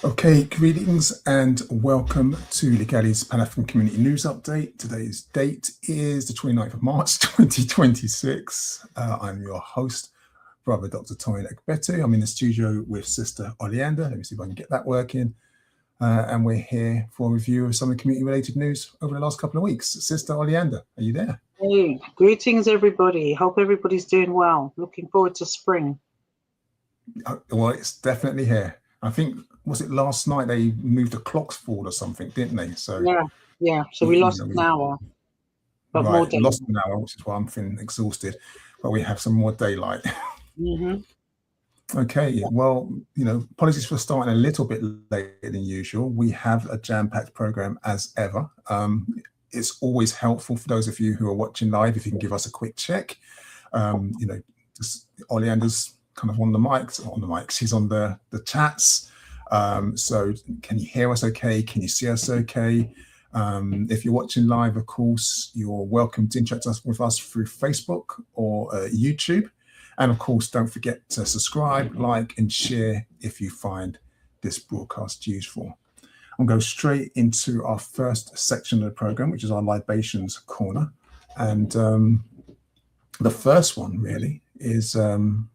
Okay, greetings and welcome to Legali's Pan-African Community News Update. Today's date is the 29th of March, 2026. I'm your host, Brother Dr. Toyin Agbetu. I'm in the studio with Sister Oleander. Let me see if I can get that working. And we're here for a review of some of the community-related news over the last couple of weeks. Sister Oleander, are you there? Hey, greetings everybody. Hope everybody's doing well. Looking forward to spring. Well, it's definitely here. I think, was it last night they moved the clocks forward or something, didn't they? So Yeah. So we you lost know, an hour, but more right, day. lost an hour, which is why I'm feeling exhausted, but we have some more daylight. Okay, well, apologies for starting a little bit later than usual. We have a jam-packed program as ever. It's always helpful for those of you who are watching live if you can give us a quick check. Just Oleander's kind of on the mics. He's on the chats. So can you hear us okay? Can you see us okay? If you're watching live, of course, you're welcome to interact with us through Facebook or YouTube. And of course, don't forget to subscribe, like, and share if you find this broadcast useful. I'll go straight into our first section of the program, which is our libations corner. And the first one really is, the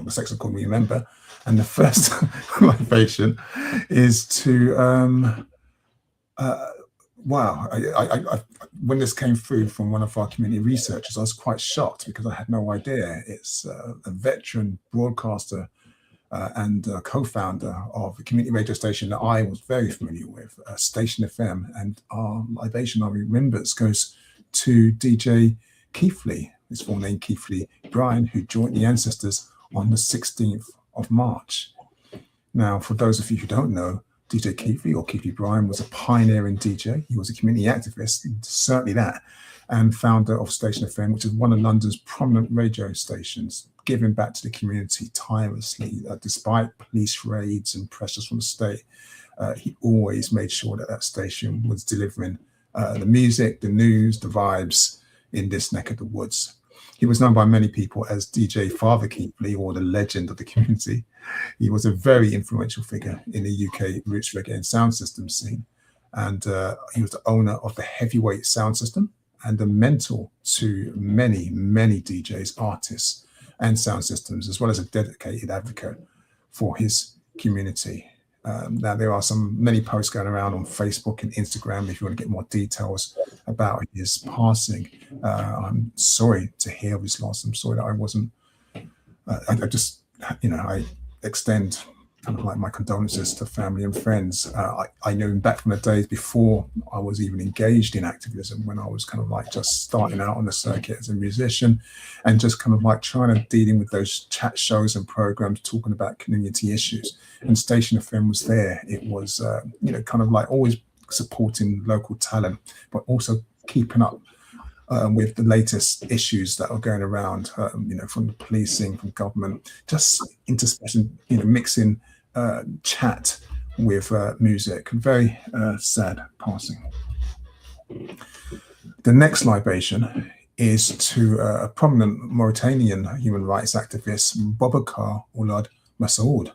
section called Remember. And the first libation is to, wow, when this came through from one of our community researchers, I was quite shocked because I had no idea. It's a veteran broadcaster and co-founder of a community radio station that I was very familiar with, Station FM. And our libation, I remember, goes to DJ Keithley, his full name Keithley Brian, who joined the Ancestors on the 16th of March. Now, for those of you who don't know, DJ Keithley, or Keithley Brian, was a pioneering DJ. He was a community activist, certainly that, and founder of Station FM, which is one of London's prominent radio stations, giving back to the community tirelessly, despite police raids and pressures from the state. He always made sure that station was delivering the music, the news, the vibes in this neck of the woods. He was known by many people as DJ Father Keithley, or the legend of the community. He was a very influential figure in the UK roots reggae and sound system scene. And he was the owner of the Heavyweight sound system and a mentor to many, many DJs, artists, and sound systems, as well as a dedicated advocate for his community. Now, there are many posts going around on Facebook and Instagram if you want to get more details about his passing. I'm sorry to hear of his loss. I'm sorry that I wasn't, I extend kind of like my condolences to family and friends. I knew him back from the days before I was even engaged in activism, when I was kind of like just starting out on the circuit as a musician and just kind of like trying to dealing with those chat shows and programs talking about community issues. And Station FM was there. It was, kind of like always supporting local talent, but also keeping up with the latest issues that are going around, from the policing, from government, just interspersing, mixing chat with music. Very sad passing. The next libation is to a prominent Mauritanian human rights activist, Boubacar Ould Massaoud.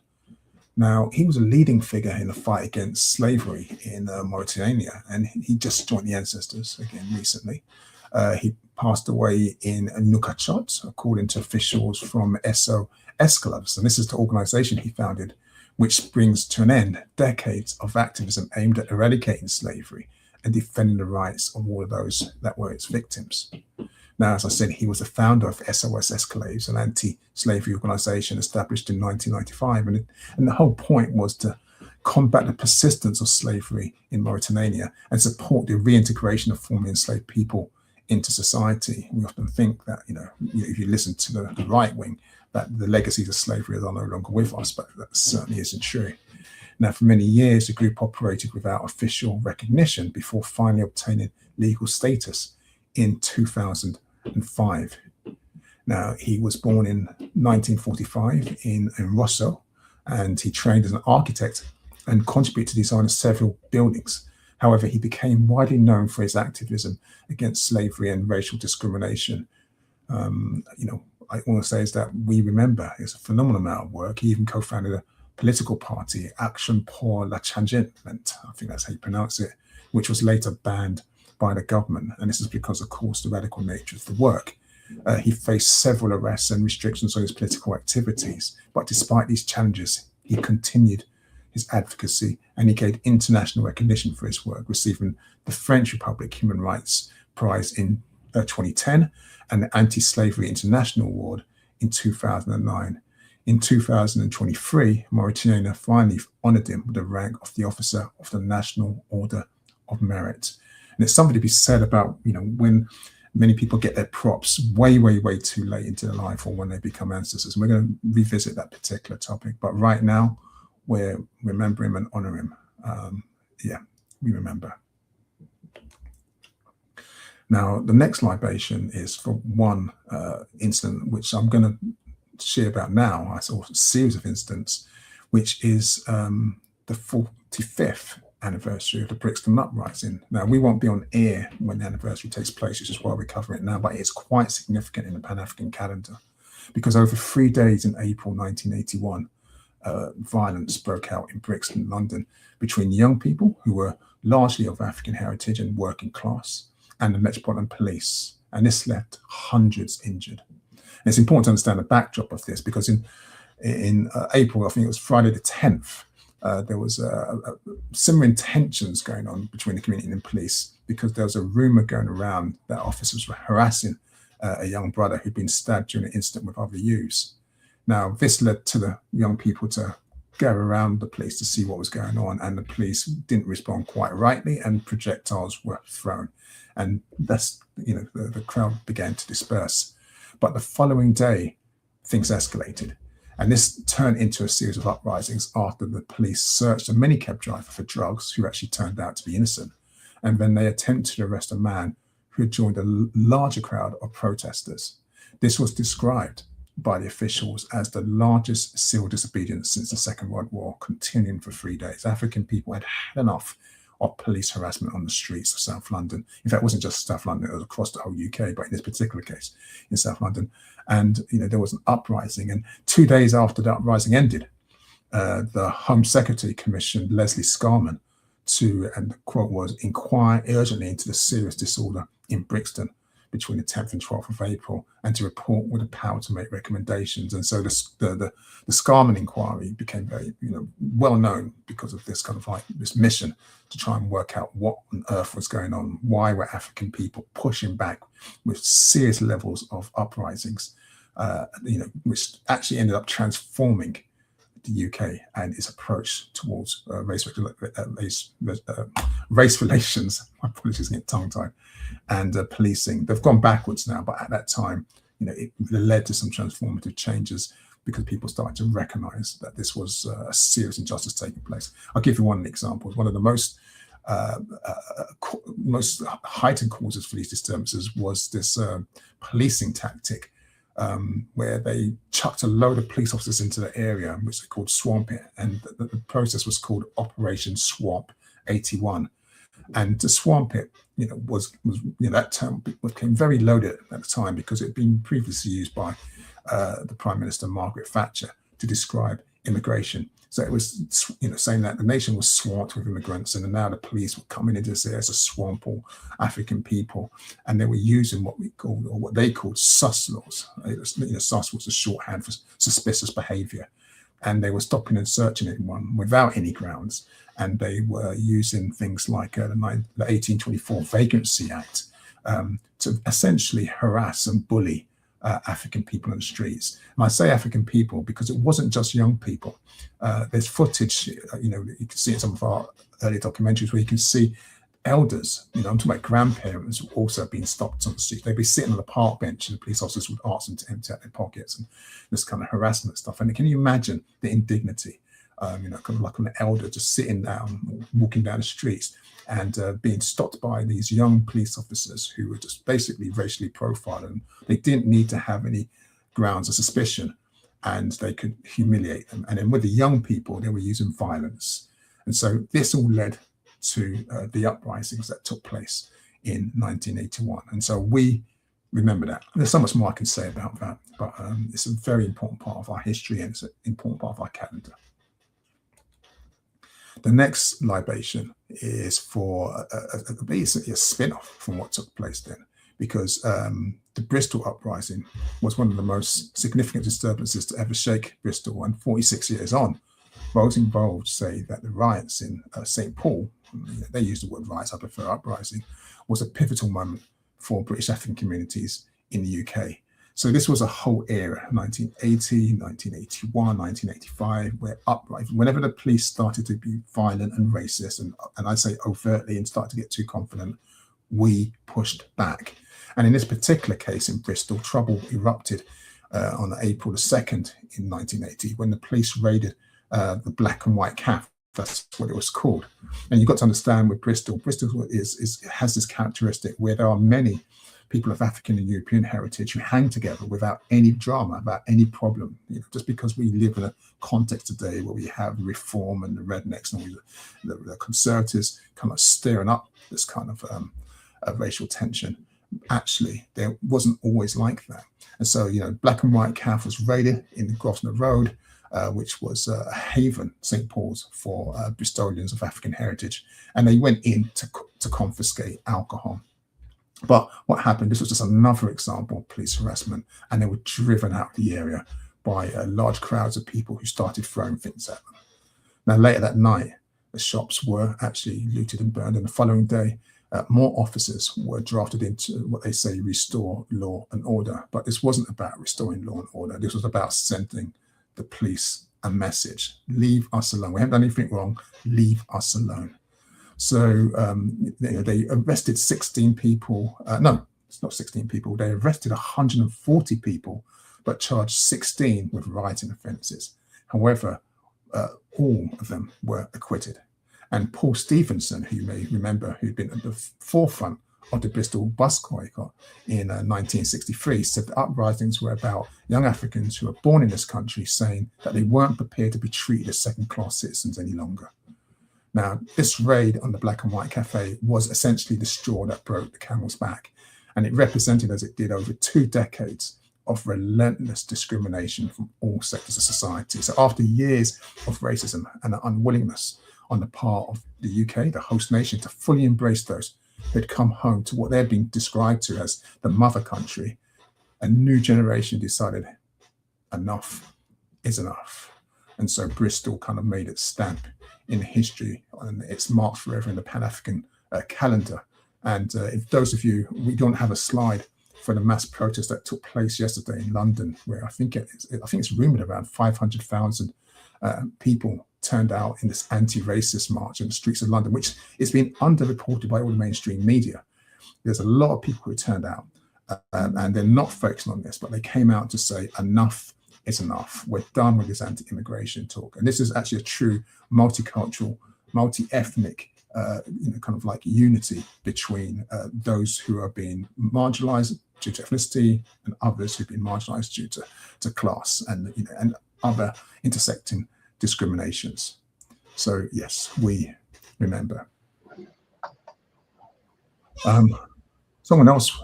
Now, he was a leading figure in the fight against slavery in Mauritania, and he just joined the Ancestors again recently. He passed away in Nouakchott, according to officials from SOS Clubs. And this is the organization he founded, which brings to an end decades of activism aimed at eradicating slavery and defending the rights of all of those that were its victims. Now, as I said, he was the founder of SOS Esclaves, an anti-slavery organization established in 1995. And the whole point was to combat the persistence of slavery in Mauritania and support the reintegration of formerly enslaved people into society. We often think that, if you listen to the right wing, that the legacies of slavery are no longer with us, but that certainly isn't true. Now, for many years, the group operated without official recognition before finally obtaining legal status in 2005. Now, he was born in 1945 in Rosso, and he trained as an architect and contributed to the design of several buildings. However, he became widely known for his activism against slavery and racial discrimination. I want to say is that We Remember is a phenomenal amount of work. He even co-founded a political party, Action pour le Changement, I think that's how you pronounce it, which was later banned by the government. And this is because, of course, the radical nature of the work. He faced several arrests and restrictions on his political activities. But despite these challenges, he continued his advocacy and he gained international recognition for his work, receiving the French Republic Human Rights Prize in 2010 and the Anti-Slavery International Award in 2009. In 2023, Mauritania finally honored him with the rank of the Officer of the National Order of Merit. And it's something to be said about, when many people get their props way, way, way too late into their life or when they become ancestors. And we're going to revisit that particular topic. But right now, we're remember him and honor him. We remember. Now, the next libation is for one incident, which I'm going to share about now. I saw a series of incidents, which is the 45th anniversary of the Brixton Uprising. Now, we won't be on air when the anniversary takes place, which is why we're covering it now, but it's quite significant in the Pan-African calendar because over 3 days in April 1981, violence broke out in Brixton, London, between young people who were largely of African heritage and working class and the Metropolitan Police. And this left hundreds injured. And it's important to understand the backdrop of this because in April, I think it was Friday the 10th, there was similar tensions going on between the community and the police because there was a rumor going around that officers were harassing a young brother who'd been stabbed during an incident with other youths. Now, this led to the young people to gather around the police to see what was going on, and the police didn't respond quite rightly, and projectiles were thrown. And that's, the crowd began to disperse. But the following day, things escalated. And this turned into a series of uprisings after the police searched a minicab driver for drugs who actually turned out to be innocent. And then they attempted to arrest a man who had joined a larger crowd of protesters. This was described by the officials as the largest civil disobedience since the Second World War, continuing for 3 days. African people had had enough of police harassment on the streets of South London. In fact, it wasn't just South London, it was across the whole UK, but in this particular case, in South London. And, there was an uprising. And 2 days after the uprising ended, the Home Secretary commissioned Leslie Scarman to, and the quote was, inquire urgently into the serious disorder in Brixton between the 10th and 12th of April, and to report with the power to make recommendations. And so the Scarman inquiry became very, well known because of this kind of like this mission to try and work out what on earth was going on. Why were African people pushing back with serious levels of uprisings, which actually ended up transforming the UK and its approach towards race relations. My apologies, getting tongue-tied, and policing. They've gone backwards now, but at that time, it led to some transformative changes because people started to recognise that this was a serious injustice taking place. I'll give you one example. One of the most heightened causes for these disturbances was this policing tactic, where they chucked a load of police officers into the area, which they called Swamp It, and the process was called Operation Swamp 81. And to swamp it, was that term became very loaded at the time because it had been previously used by the Prime Minister Margaret Thatcher to describe immigration. So it was, saying that the nation was swamped with immigrants, and now the police were coming into this area to swamp all African people, and they were using what they called sus laws. Sus was a shorthand for suspicious behaviour, and they were stopping and searching anyone without any grounds. And they were using things like the 1824 Vagrancy Act to essentially harass and bully African people in the streets. And I say African people because it wasn't just young people. There's footage, you can see in some of our earlier documentaries where you can see elders, I'm talking about grandparents, also being stopped on the street. They'd be sitting on the park bench and the police officers would ask them to empty out their pockets and this kind of harassment stuff. And can you imagine the indignity? Kind of like an elder just sitting down, walking down the streets and being stopped by these young police officers who were just basically racially profiled. And they didn't need to have any grounds of suspicion and they could humiliate them. And then with the young people, they were using violence. And so this all led to the uprisings that took place in 1981. And so we remember that. There's so much more I can say about that, but it's a very important part of our history and it's an important part of our calendar. The next libation is for basically a spin-off from what took place then, because the Bristol uprising was one of the most significant disturbances to ever shake Bristol, and 46 years on, those involved say that the riots in St. Paul, they use the word riots, I prefer uprising, was a pivotal moment for British African communities in the UK. So this was a whole era, 1980, 1981, 1985, where whenever the police started to be violent and racist, and I say overtly, and start to get too confident, we pushed back. And in this particular case in Bristol, trouble erupted on April the 2nd in 1980, when the police raided the Black and White Cafe. That's what it was called. And you've got to understand with Bristol has this characteristic where there are many people of African and European heritage who hang together without any drama, about any problem. Just because we live in a context today where we have reform and the rednecks and the conservatives kind of stirring up this kind of racial tension. Actually, there wasn't always like that. And so, Black and White Cafe was raided in Grosvenor Road, which was a haven, St. Paul's, for Bristolians of African heritage. And they went in to confiscate alcohol. But what happened, this was just another example of police harassment, and they were driven out of the area by large crowds of people who started throwing things at them. Now, later that night, the shops were actually looted and burned, and the following day, more officers were drafted into what they say restore law and order. But this wasn't about restoring law and order. This was about sending the police a message: leave us alone. We haven't done anything wrong. Leave us alone. So they arrested 16 people. No, it's not 16 people. They arrested 140 people, but charged 16 with rioting offences. However, all of them were acquitted. And Paul Stevenson, who you may remember, who'd been at the forefront of the Bristol bus boycott in 1963, said the uprisings were about young Africans who were born in this country saying that they weren't prepared to be treated as second-class citizens any longer. Now, this raid on the Black and White Cafe was essentially the straw that broke the camel's back, and it represented, as it did, over 2 decades of relentless discrimination from all sectors of society. So after years of racism and an unwillingness on the part of the UK, the host nation, to fully embrace those who had come home to what they're being described to as the mother country, a new generation decided enough is enough. And so Bristol kind of made its stamp in history, and it's marked forever in the Pan-African calendar. And if those of you, we don't have a slide for the mass protest that took place yesterday in London, where I think it's rumored around 500,000 people turned out in this anti-racist march in the streets of London, which is being underreported by all the mainstream media. There's a lot of people who turned out, and they're not focusing on this, but they came out to say enough is enough. We're done with this anti-immigration talk. And this is actually a true multicultural, multi-ethnic kind of like unity between those who are being marginalized due to ethnicity and others who've been marginalized due to class and other intersecting discriminations. So yes, we remember. Someone else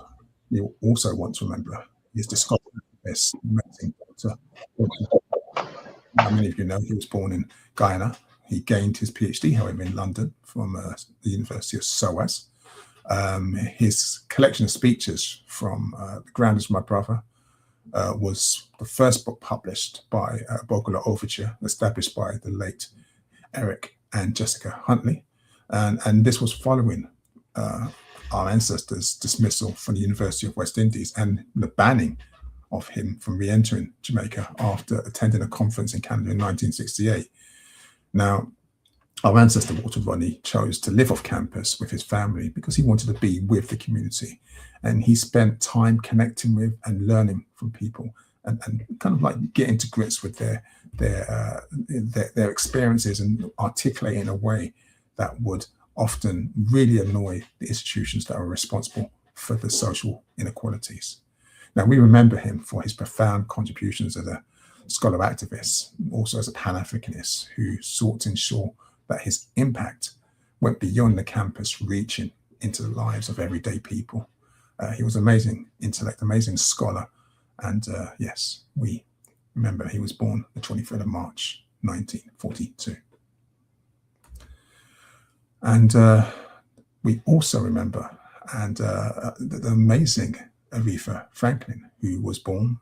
you also want to remember is the Scottish amazing doctor. Many of you know he was born in Guyana. He gained his PhD, however, in London from the University of SOAS. His collection of speeches from The Ground is My Brother was the first book published by Bogler Overture, established by the late Eric and Jessica Huntley. And this was following our ancestors' dismissal from the University of West Indies and the banning of him from re-entering Jamaica after attending a conference in Canada in 1968. Now, our ancestor Walter Rodney chose to live off campus with his family because he wanted to be with the community, and he spent time connecting with and learning from people and kind of like getting to grips with their experiences and articulating in a way that would often really annoy the institutions that are responsible for the social inequalities. Now, we remember him for his profound contributions as a scholar activist, also as a Pan-Africanist who sought to ensure that his impact went beyond the campus, reaching into the lives of everyday people. He was amazing intellect, amazing scholar. And yes, we remember he was born the 23rd of March, 1942. And we also remember the amazing Aretha Franklin, who was born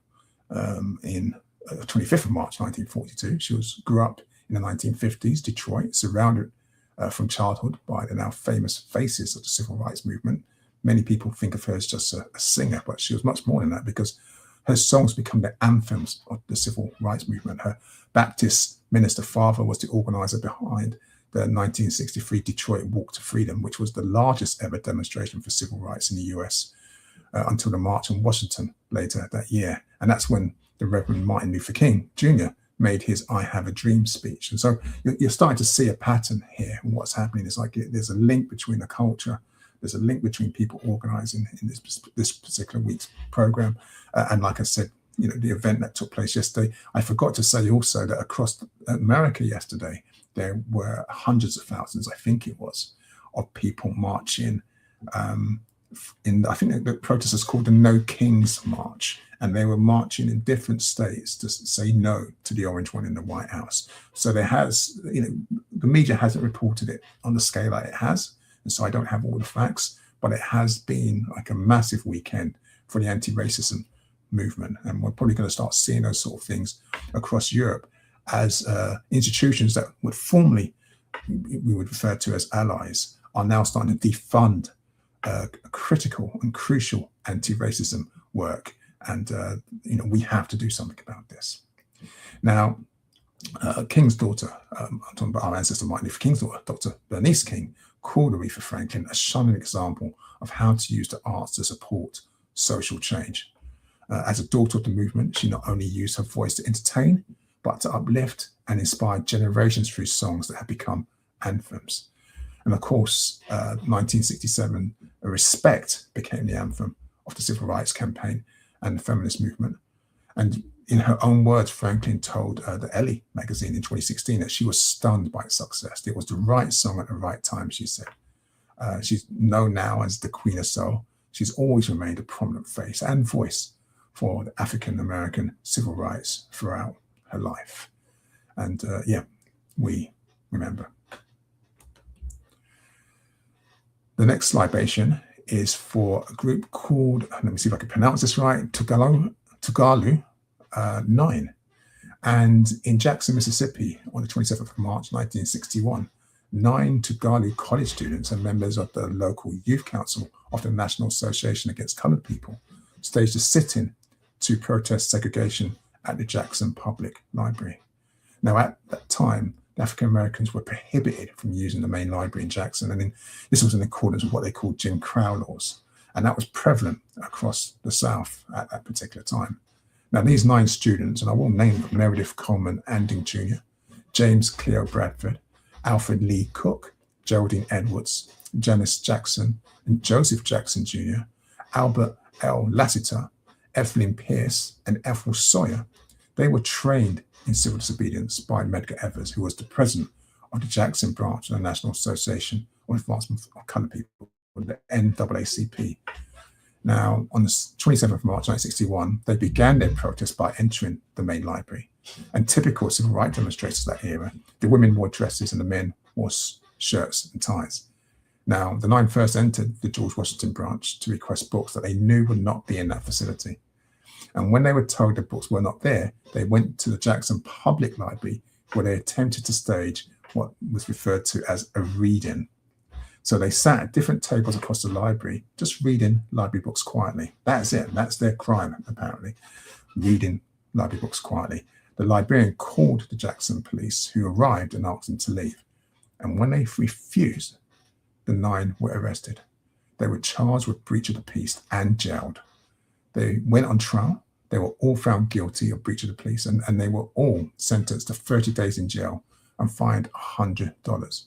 in 25th of March 1942. She grew up in the 1950s, Detroit, surrounded from childhood by the now famous faces of the civil rights movement. Many people think of her as just a singer, but she was much more than that, because her songs become the anthems of the civil rights movement. Her Baptist minister father was the organizer behind the 1963 Detroit Walk to Freedom, which was the largest ever demonstration for civil rights in the US until the March on Washington later that year. And that's when the Reverend Martin Luther King Jr. made his I Have a Dream speech. And so you're starting to see a pattern here. And what's happening is like there's a link between the culture, there's a link between people organizing in this particular week's program. And like I said, the event that took place yesterday, I forgot to say also that across America yesterday, there were hundreds of thousands, I think it was, of people marching I think the protest is called the No Kings March, and they were marching in different states to say no to the orange one in the White House. So there has, the media hasn't reported it on the scale that it has, and so I don't have all the facts, but it has been like a massive weekend for the anti-racism movement, and we're probably going to start seeing those sort of things across Europe as institutions that would formerly we would refer to as allies are now starting to defund critical and crucial anti-racism work, and we have to do something about this. Now, King's daughter, I'm talking about our ancestor Martin Luther King's daughter, Dr. Bernice King, called Aretha Franklin a shining example of how to use the arts to support social change. As a daughter of the movement, she not only used her voice to entertain, but to uplift and inspire generations through songs that have become anthems. And of course, 1967, Respect became the anthem of the Civil Rights Campaign and the feminist movement. And in her own words, Franklin told the Elle magazine in 2016 that she was stunned by its success. It was the right song at the right time, she said. She's known now as the Queen of Soul. She's always remained a prominent face and voice for the African-American civil rights throughout her life. And we remember. The next libation is for a group called, let me see if I can pronounce this right, Tugalu 9. And in Jackson, Mississippi, on the 27th of March, 1961, 9 Tugalu college students and members of the local youth council of the National Association Against Colored People staged a sit-in to protest segregation at the Jackson Public Library. Now, at that time, the African Americans were prohibited from using the main library in Jackson, and this was in accordance with what they called Jim Crow laws, and that was prevalent across the South at that particular time. Now, these 9 students, and I will name them: Meredith Coleman Anding Jr., James Cleo Bradford, Alfred Lee Cook, Geraldine Edwards, Janice Jackson, and Joseph Jackson Jr., Albert L. Lassiter, Evelyn Pierce, and Ethel Sawyer. They were trained in civil disobedience by Medgar Evers, who was the president of the Jackson branch of the National Association of Advancement of Colored People, the NAACP. Now, on the 27th of March 1961, they began their protest by entering the main library. And typical civil rights demonstrators of that era, the women wore dresses and the men wore shirts and ties. Now, the 9 first entered the George Washington branch to request books that they knew would not be in that facility. And when they were told the books were not there, they went to the Jackson Public Library, where they attempted to stage what was referred to as a read-in. So they sat at different tables across the library, just reading library books quietly. That's it. That's their crime, apparently, reading library books quietly. The librarian called the Jackson police, who arrived and asked them to leave. And when they refused, the 9 were arrested. They were charged with breach of the peace and jailed. They went on trial. They were all found guilty of breach of the peace, and they were all sentenced to 30 days in jail and fined $100.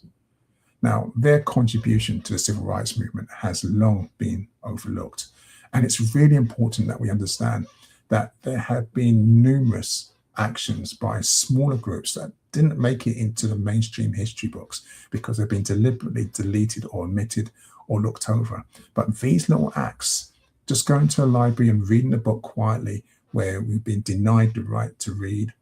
Now, their contribution to the civil rights movement has long been overlooked. And it's really important that we understand that there have been numerous actions by smaller groups that didn't make it into the mainstream history books because they've been deliberately deleted or omitted or looked over. But these little acts, just going to a library and reading a book quietly where we've been denied the right to read,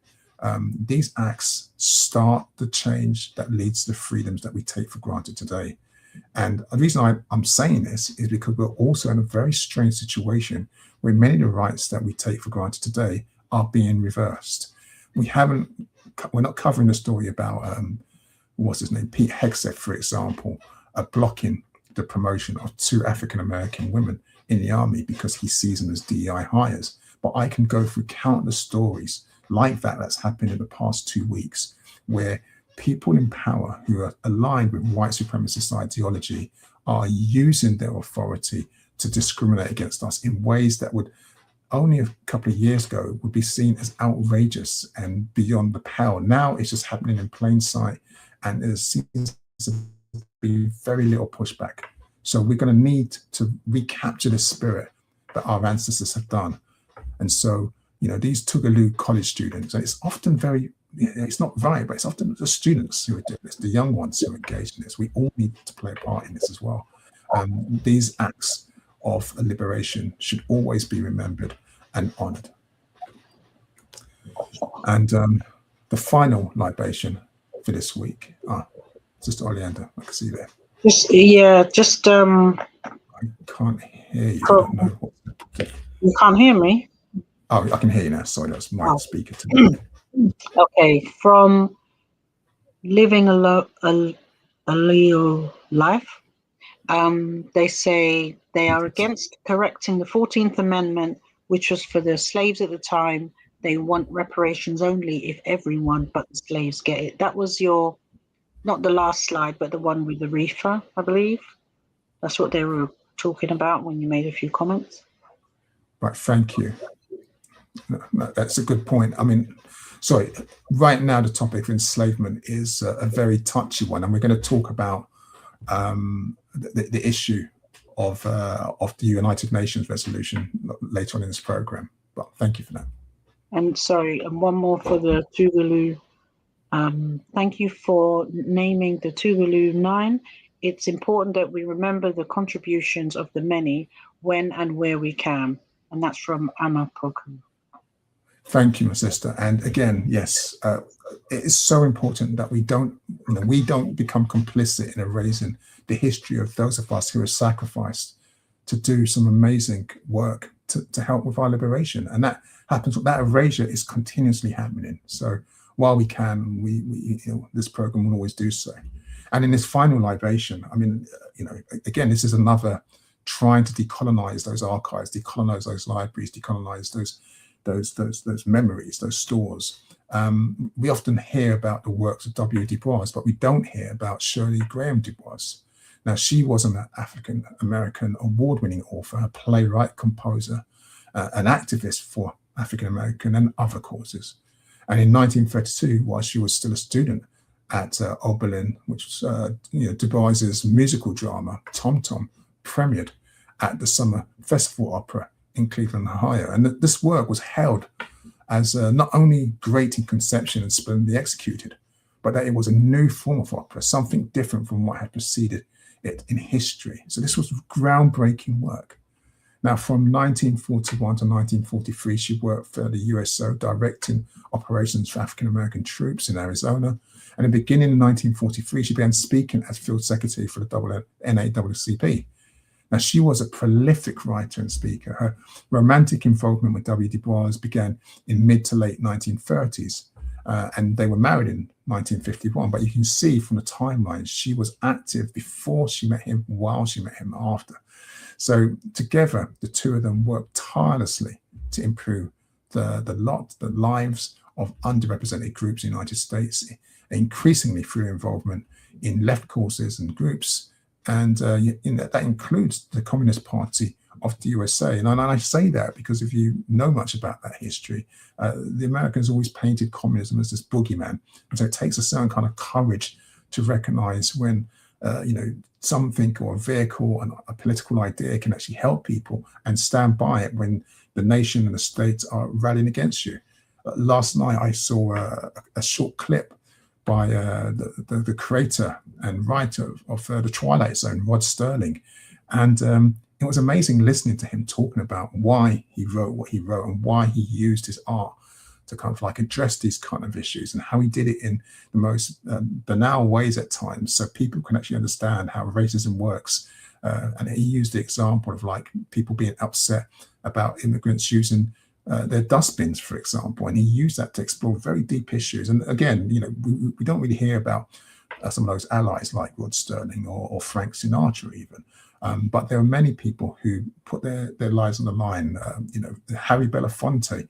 These acts start the change that leads to the freedoms that we take for granted today. And the reason I'm saying this is because we're also in a very strange situation where many of the rights that we take for granted today are being reversed. We're not covering the story about what's his name, Pete Hegseth, for example, blocking the promotion of 2 African-American women in the army because he sees them as DEI hires. But I can go through countless stories like that's happened in the past 2 weeks, where people in power who are aligned with white supremacist ideology are using their authority to discriminate against us in ways that would only a couple of years ago would be seen as outrageous and beyond the pale. Now it's just happening in plain sight, and there seems to be very little pushback. So we're going to need to recapture the spirit that our ancestors have done. And so, these Tougaloo college students, and it's often it's not right, but it's often the students who are doing this, the young ones who are engaged in this. We all need to play a part in this as well. These acts of liberation should always be remembered and honored. And the final libation for this week, Sister Oleander, I can see you there. I can't hear you. I don't know you can't hear me? Oh, I can hear you now. Sorry, that's my speaker today. Okay, from Living a Leo Life, they say they are against correcting the 14th Amendment, which was for the slaves at the time. They want reparations only if everyone but the slaves get it. That was not the last slide, but the one with the reefer, I believe. That's what they were talking about when you made a few comments. Right, thank you. No, that's a good point. I mean, sorry, right now the topic of enslavement is a very touchy one, and we're going to talk about the issue of the United Nations resolution later on in this program. But thank you for that. And sorry, and one more for the Tougaloo. Thank you for naming the Tougaloo 9. It's important that we remember the contributions of the many when and where we can. And that's from Anna Poku. Thank you, my sister. And again, yes, it is so important that we don't become complicit in erasing the history of those of us who are sacrificed to do some amazing work to help with our liberation. And that happens. That erasure is continuously happening. So while we can, we this program will always do so. And in this final libation, I mean, again, this is another trying to decolonize those archives, decolonize those libraries, decolonize those memories, those stores. We often hear about the works of W. Du Bois, but we don't hear about Shirley Graham Du Bois. Now, she was an African-American award-winning author, a playwright, composer, an activist for African-American and other causes. And in 1932, while she was still a student at Oberlin, which was Du Bois's musical drama, Tom Tom, premiered at the Summer Festival Opera in Cleveland, Ohio. And this work was hailed as not only great in conception and splendidly executed, but that it was a new form of opera, something different from what had preceded it in history. So this was groundbreaking work. Now, from 1941 to 1943, she worked for the USO, directing operations for African-American troops in Arizona. And beginning in 1943, she began speaking as field secretary for the NAACP. Now, she was a prolific writer and speaker. Her romantic involvement with W. Du Bois began in mid to late 1930s, and they were married in 1951. But you can see from the timeline, she was active before she met him, while she met him, after. So together, the two of them worked tirelessly to improve the lives of underrepresented groups in the United States, increasingly through involvement in left causes and groups. And that includes the Communist Party of the USA. And I say that because if you know much about that history, the Americans always painted communism as this boogeyman. And so it takes a certain kind of courage to recognize when, something or a vehicle and a political idea can actually help people, and stand by it when the nation and the state are rallying against you. Last night, I saw a short clip by the creator and writer of The Twilight Zone, Rod Serling. And it was amazing listening to him talking about why he wrote what he wrote and why he used his art to kind of like address these kind of issues, and how he did it in the most banal ways at times, so people can actually understand how racism works. And he used the example of like people being upset about immigrants using their dustbins, for example, and he used that to explore very deep issues. And again, we don't really hear about some of those allies like Rod Sterling or Frank Sinatra even. But there are many people who put their lives on the line. Harry Belafonte.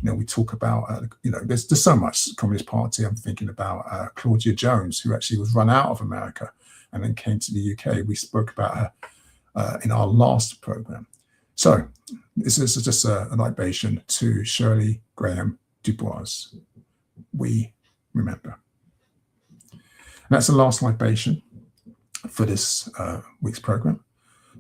We talk about, there's so much Communist Party. I'm thinking about Claudia Jones, who actually was run out of America and then came to the UK. We spoke about her in our last program. So this is just a libation to Shirley Graham Dubois. We remember. And that's the last libation for this week's program.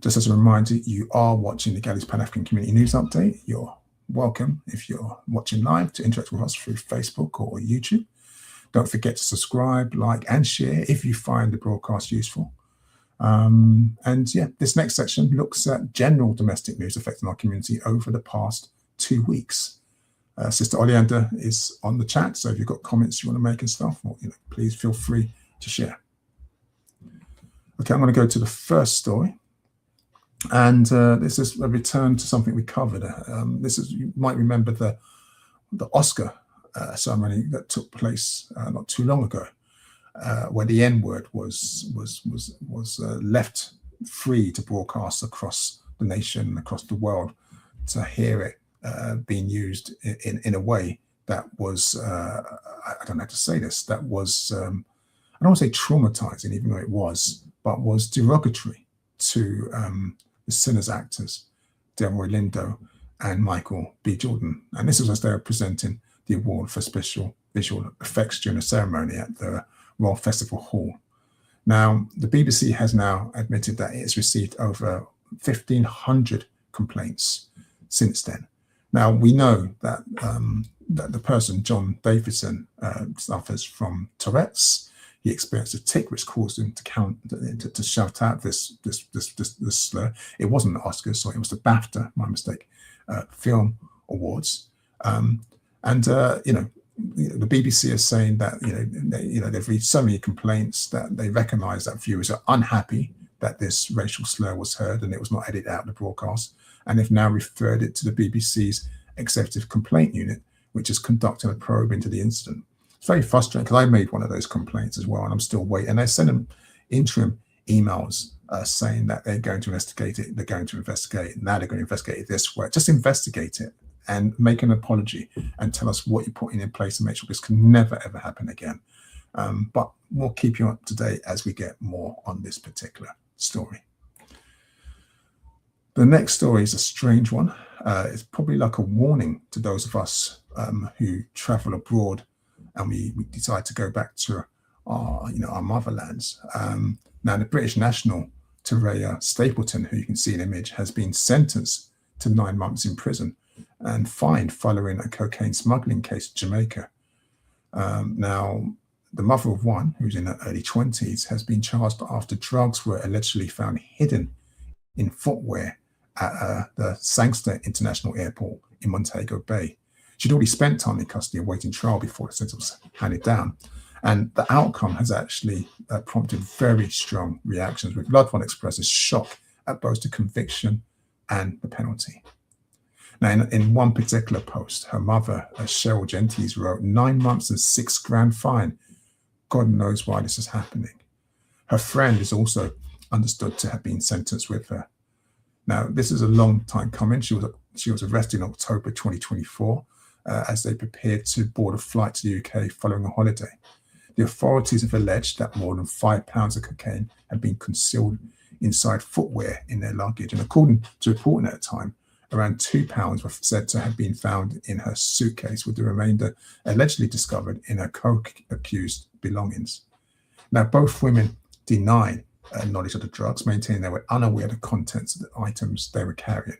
Just as a reminder, you are watching the Galleys Pan-African Community News Update. You're welcome, if you're watching live, to interact with us through Facebook or YouTube. Don't forget to subscribe, like, and share if you find the broadcast useful. And yeah, this next section looks at general domestic news affecting our community over the past 2 weeks. Sister Oleander is on the chat, so if you've got comments you want to make and stuff, well, please feel free to share. Okay, I'm going to go to the first story. And this is a return to something we covered. You might remember the Oscar ceremony that took place not too long ago, where the N-word was left free to broadcast across the nation, across the world, to hear it being used in a way that was, I don't know how to say this, that was, I don't want to say traumatizing, even though it was, but was derogatory to the Sinners actors, Delroy Lindo and Michael B. Jordan. And this was as they were presenting the award for special visual effects during a ceremony at the Royal Festival Hall. Now, the BBC has now admitted that it has received over 1,500 complaints since then. Now, we know that that the person, John Davidson, suffers from Tourette's. He experienced a tic which caused him to shout out this slur. It wasn't the Oscars, so it was the BAFTA, my mistake, Film Awards. The BBC is saying that they've read so many complaints that they recognise that viewers are unhappy that this racial slur was heard and it was not edited out of the broadcast, and they've now referred it to the BBC's Executive Complaint Unit, which is conducting a probe into the incident. It's very frustrating because I made one of those complaints as well, and I'm still waiting. And they send them interim emails saying that they're going to investigate it. They're going to investigate it. Now they're going to investigate it this way. Just investigate it and make an apology and tell us what you're putting in place to make sure this can never, ever happen again. But we'll keep you up to date as we get more on this particular story. The next story is a strange one. It's probably like a warning to those of us who travel abroad and we decide to go back to our motherlands. Now, the British national, Teraya Stapleton, who you can see in the image, has been sentenced to 9 months in prison and fined following a cocaine smuggling case in Jamaica. Now, the mother of one, who's in her early 20s, has been charged after drugs were allegedly found hidden in footwear at the Sangster International Airport in Montego Bay. She'd already spent time in custody awaiting trial before the sentence was handed down. And the outcome has actually prompted very strong reactions, with loved one expresses shock at both the conviction and the penalty. Now, in one particular post, her mother, Cheryl Gentes, wrote, 9 months and $6,000 fine. God knows why this is happening. Her friend is also understood to have been sentenced with her. Now, this is a long time coming. She was arrested in October 2024 as they prepared to board a flight to the UK following a holiday. The authorities have alleged that more than 5 pounds of cocaine had been concealed inside footwear in their luggage. And according to reporting at the time, around 2 pounds were said to have been found in her suitcase, with the remainder allegedly discovered in her co-accused belongings. Now, both women denied knowledge of the drugs, maintaining they were unaware of the contents of the items they were carrying.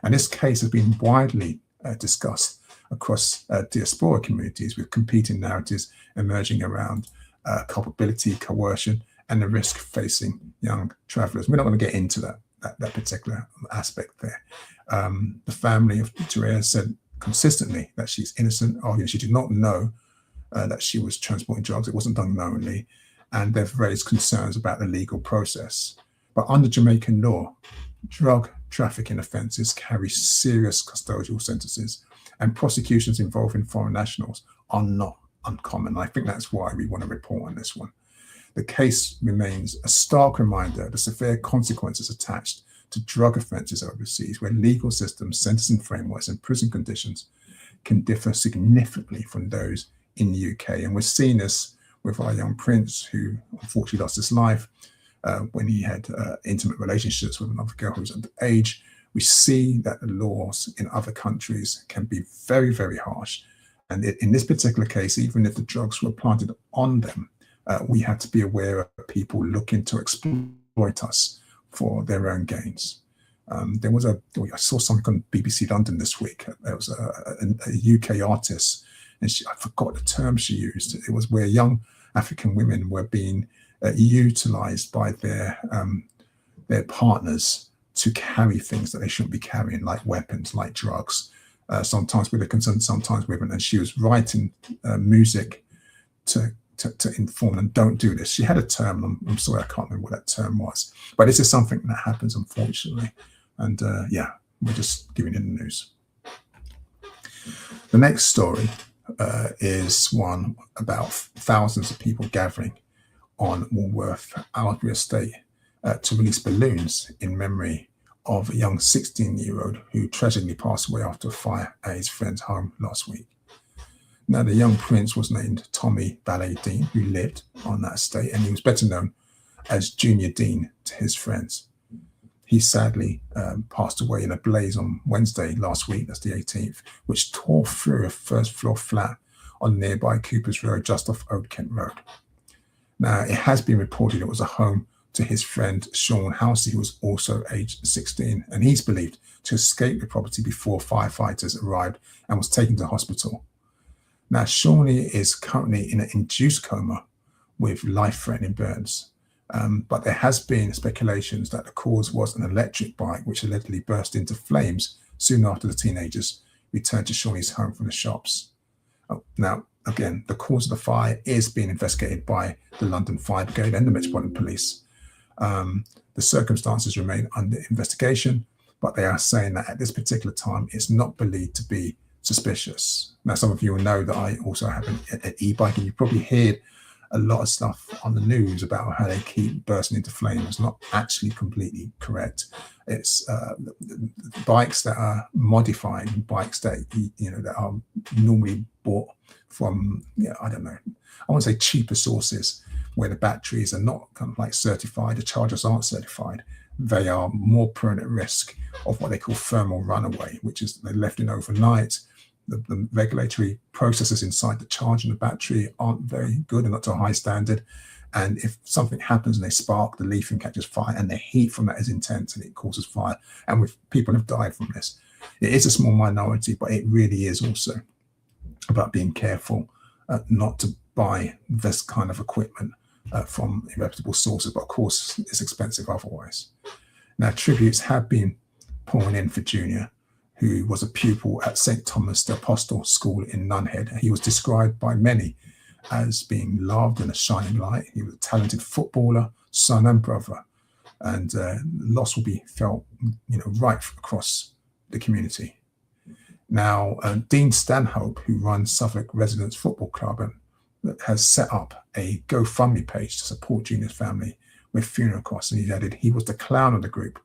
And this case has been widely discussed across diaspora communities, with competing narratives emerging around culpability, coercion, and the risk facing young travellers. We're not going to get into that particular aspect there. The family of Teraya said consistently that she's innocent, arguing she did not know that she was transporting drugs. It wasn't done knowingly, and they've raised concerns about the legal process. But under Jamaican law, drug trafficking offences carry serious custodial sentences, and prosecutions involving foreign nationals are not uncommon. I think that's why we want to report on this one. The case remains a stark reminder of the severe consequences attached to drug offences overseas, where legal systems, sentencing frameworks, and prison conditions can differ significantly from those in the UK. And we're seeing this with our young prince, who unfortunately lost his life when he had intimate relationships with another girl who's underage. We see that the laws in other countries can be very, very harsh. And in this particular case, even if the drugs were planted on them, we have to be aware of people looking to exploit us for their own gains. I saw something on BBC London this week. There was a UK artist, and I forgot the term she used. It was where young African women were being utilised by their partners to carry things that they shouldn't be carrying, like weapons, like drugs, sometimes with a consent, sometimes with, and she was writing music to inform them, don't do this. She had a term, I'm sorry, I can't remember what that term was, but this is something that happens, unfortunately. And yeah, we're just giving you the news. The next story is one about thousands of people gathering on Woolworth Albury Estate to release balloons in memory of a young 16-year-old who tragically passed away after a fire at his friend's home last week. Now, the young prince was named Tommy Ballet Dean, who lived on that estate, and he was better known as Junior Dean to his friends. He sadly passed away in a blaze on Wednesday last week, that's the 18th, which tore through a first-floor flat on nearby Cooper's Road, just off Old Kent Road. Now, it has been reported it was a home to his friend Sean Housey, who was also aged 16, and he's believed to escape the property before firefighters arrived and was taken to hospital. Now, Shawnee is currently in an induced coma with life-threatening burns, but there has been speculations that the cause was an electric bike which allegedly burst into flames soon after the teenagers returned to Shawnee's home from the shops. Now, again, the cause of the fire is being investigated by the London Fire Brigade and the Metropolitan Police. The circumstances remain under investigation, but they are saying that at this particular time, it's not believed to be suspicious. Now, some of you will know that I also have an e-bike, and you probably heard a lot of stuff on the news about how they keep bursting into flames. It's not actually completely correct. It's bikes that are modified, bikes that that are normally bought from I don't know, I want to say cheaper sources, where the batteries are not kind of like certified, the chargers aren't certified. They are more prone at risk of what they call thermal runaway, which is they're left in overnight. The regulatory processes inside the charge and the battery aren't very good and not to a high standard. And if something happens and they spark, the lithium catches fire, and the heat from that is intense and it causes fire. And with people have died from this. It is a small minority, but it really is also about being careful not to buy this kind of equipment from reputable sources. But of course, it's expensive otherwise. Now, tributes have been pouring in for Junior, who was a pupil at St. Thomas the Apostle School in Nunhead. He was described by many as being loved and a shining light. He was a talented footballer, son and brother, and loss will be felt, right across the community. Now, Dean Stanhope, who runs Suffolk Residents Football Club, has set up a GoFundMe page to support Junior's family with funeral costs, and he added, he was the clown of the group,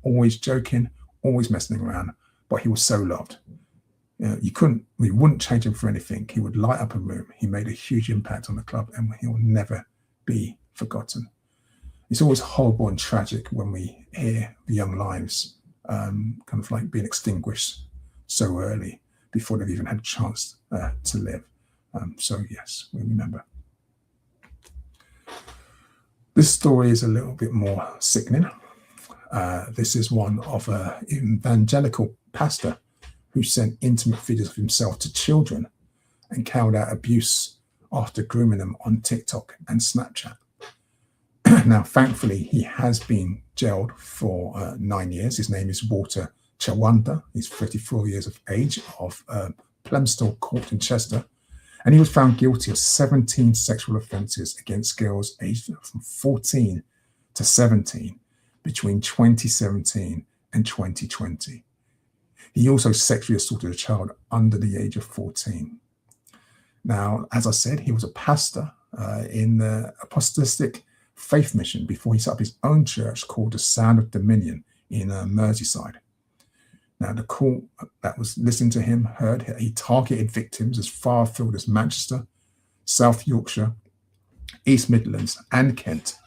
always joking, always messing around, but he was so loved. We wouldn't change him for anything. He would light up a room. He made a huge impact on the club, and he'll never be forgotten. It's always horrible and tragic when we hear the young lives kind of like being extinguished so early before they've even had a chance to live. So yes, we remember. This story is a little bit more sickening. This is one of an evangelical pastor who sent intimate videos of himself to children and carried out abuse after grooming them on TikTok and Snapchat. Now, thankfully, he has been jailed for 9 years. His name is Walter Chawanda. He's 34 years of age, of Plumstall Court in Chester. And he was found guilty of 17 sexual offences against girls aged from 14 to 17 between 2017 and 2020. He also sexually assaulted a child under the age of 14. Now, as I said, he was a pastor in the apostolic faith mission before he set up his own church called the Sound of Dominion in Merseyside. Now, the court that was listening to him heard he targeted victims as far afield as Manchester, South Yorkshire, East Midlands, and Kent.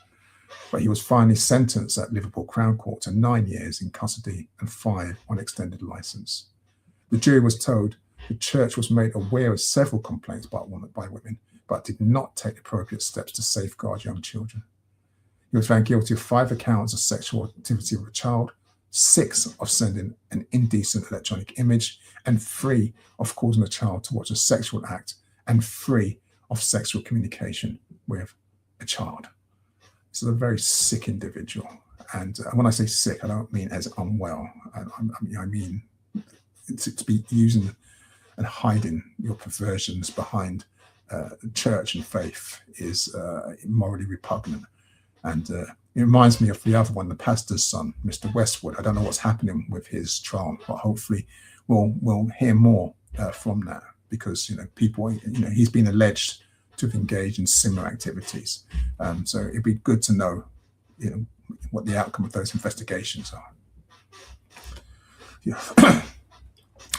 But he was finally sentenced at Liverpool Crown Court to 9 years in custody and 5 on extended licence. The jury was told the church was made aware of several complaints by women, but did not take appropriate steps to safeguard young children. He was found guilty of 5 accounts of sexual activity with a child, 6 of sending an indecent electronic image, and 3 of causing a child to watch a sexual act, and 3 of sexual communication with a child. This is a very sick individual. And when I say sick, I don't mean as unwell. I mean to be using and hiding your perversions behind church and faith is morally repugnant. And it reminds me of the other one, the pastor's son, Mr. Westwood. I don't know what's happening with his trial, but hopefully we'll hear more from that, because people, he's been alleged to have engaged in similar activities. So it'd be good to know, what the outcome of those investigations are. Yeah.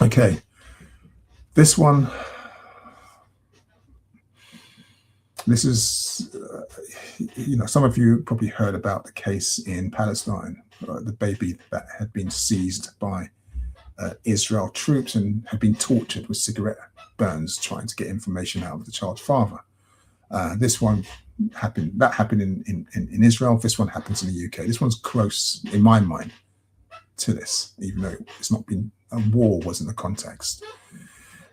Okay, this one. This is, some of you probably heard about the case in Palestine, the baby that had been seized by Israel troops and had been tortured with cigarette burns trying to get information out of the child's father. This one happened. That happened in Israel. This one happens in the UK. This one's close, in my mind, to this, even though it's not been, a war wasn't the context.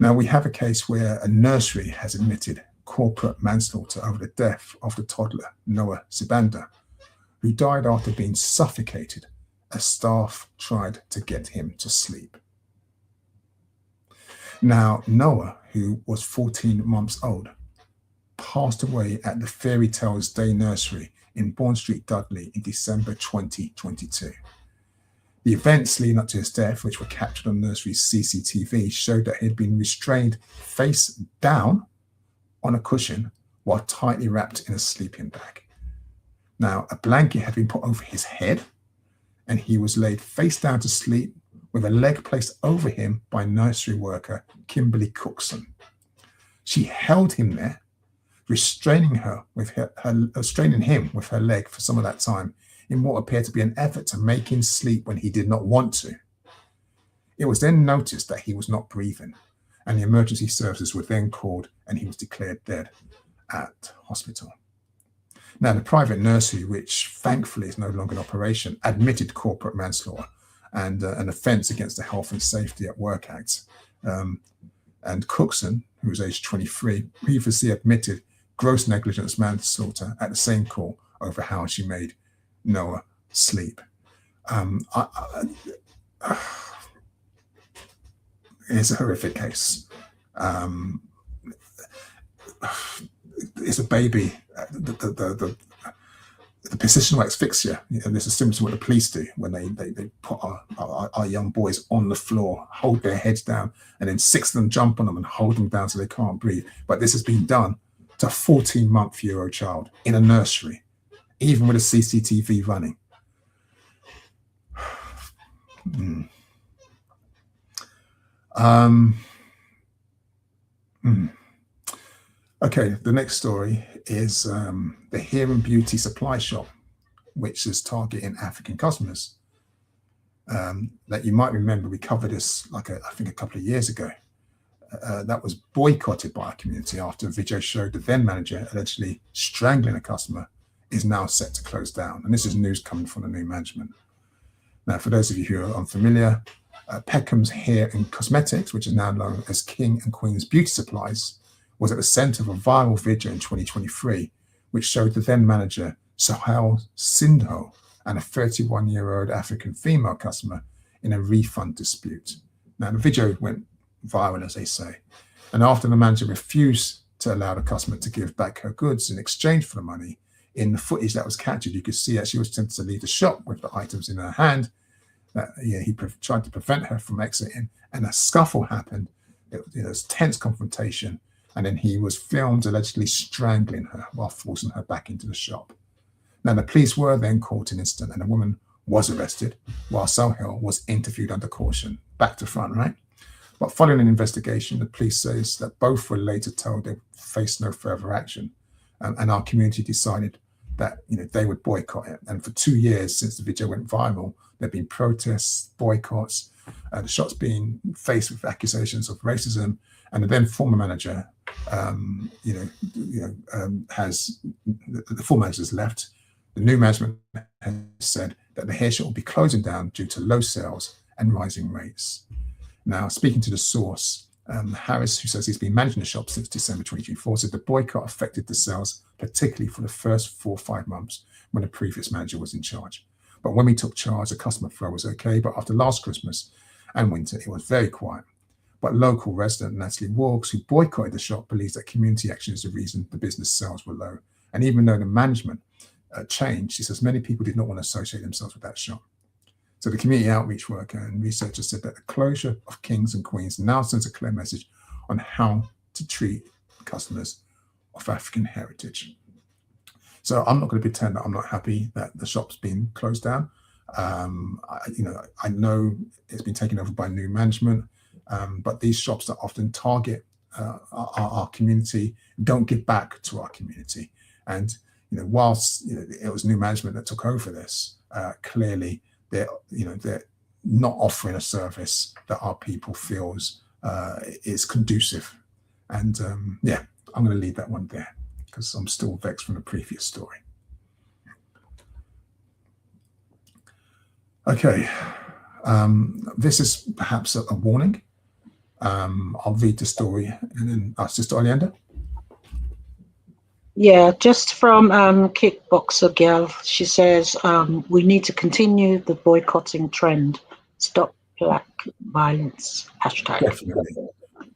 Now, we have a case where a nursery has admitted corporate manslaughter over the death of the toddler, Noah Sibanda, who died after being suffocated as staff tried to get him to sleep. Now, Noah, who was 14 months old, passed away at the Fairy Tales Day Nursery in Bourne Street, Dudley in December 2022. The events leading up to his death, which were captured on nursery's CCTV, showed that he had been restrained face down on a cushion while tightly wrapped in a sleeping bag. Now, a blanket had been put over his head, and he was laid face down to sleep with a leg placed over him by nursery worker Kimberly Cookson. She held him there, restraining him with her leg for some of that time, in what appeared to be an effort to make him sleep when he did not want to. It was then noticed that he was not breathing, and the emergency services were then called, and he was declared dead at hospital. Now, the private nursery, which thankfully is no longer in operation, admitted corporate manslaughter and an offence against the Health and Safety at Work Act. And Cookson, who was aged 23, previously admitted gross negligence manslaughter at the same court over how she made Noah sleep. It's a horrific case. It's a baby. The positional asphyxia. This is similar to what the police do when they put our young boys on the floor, hold their heads down, and then 6 of them jump on them and hold them down so they can't breathe. But this has been done to a 14-month-old child in a nursery, even with a CCTV running. Okay, the next story is the Hair and Beauty supply shop, which is targeting African customers. That you might remember, we covered this I think a couple of years ago. That was boycotted by our community after a video showed the then manager allegedly strangling a customer is now set to close down. And this is news coming from the new management. Now, for those of you who are unfamiliar, Peckham's Hair and Cosmetics, which is now known as King and Queen's Beauty Supplies, was at the centre of a viral video in 2023, which showed the then manager, Sohail Sindho, and a 31-year-old African female customer in a refund dispute. Now, the video went viral, as they say. And after the manager refused to allow the customer to give back her goods in exchange for the money, in the footage that was captured, you could see that she was tempted to leave the shop with the items in her hand. He tried to prevent her from exiting, and a scuffle happened. It was tense confrontation, and then he was filmed allegedly strangling her while forcing her back into the shop. Now, the police were then called to an incident, and the woman was arrested, while Sohail was interviewed under caution. Back to front, right? But following an investigation, the police says that both were later told they faced no further action, and our community decided that they would boycott it. And for 2 years since the video went viral, there have been protests, boycotts, the shop's been faced with accusations of racism, and the then former manager, has the former manager has left. The new management has said that the hair shop will be closing down due to low sales and rising rates. Now, speaking to the source, Harris, who says he's been managing the shop since December 2024, said the boycott affected the sales, particularly for the first 4 or 5 months when the previous manager was in charge. But when we took charge, the customer flow was okay. But after last Christmas and winter, it was very quiet. But local resident Natalie Walks, who boycotted the shop, believes that community action is the reason the business sales were low. And even though the management changed, she says many people did not want to associate themselves with that shop. So the community outreach worker and researchers said that the closure of Kings and Queens now sends a clear message on how to treat customers of African heritage. So I'm not going to pretend that I'm not happy that the shop's been closed down. I know it's been taken over by new management, but these shops that often target our community don't give back to our community. And whilst it was new management that took over this, clearly they're not offering a service that our people feels is conducive. And I'm going to leave that one there because I'm still vexed from the previous story. Okay, this is perhaps a warning. I'll read the story and then ask Sister Oleander. Yeah, just from Kickboxer Girl, she says, we need to continue the boycotting trend. Stop black violence. Hashtag. Definitely.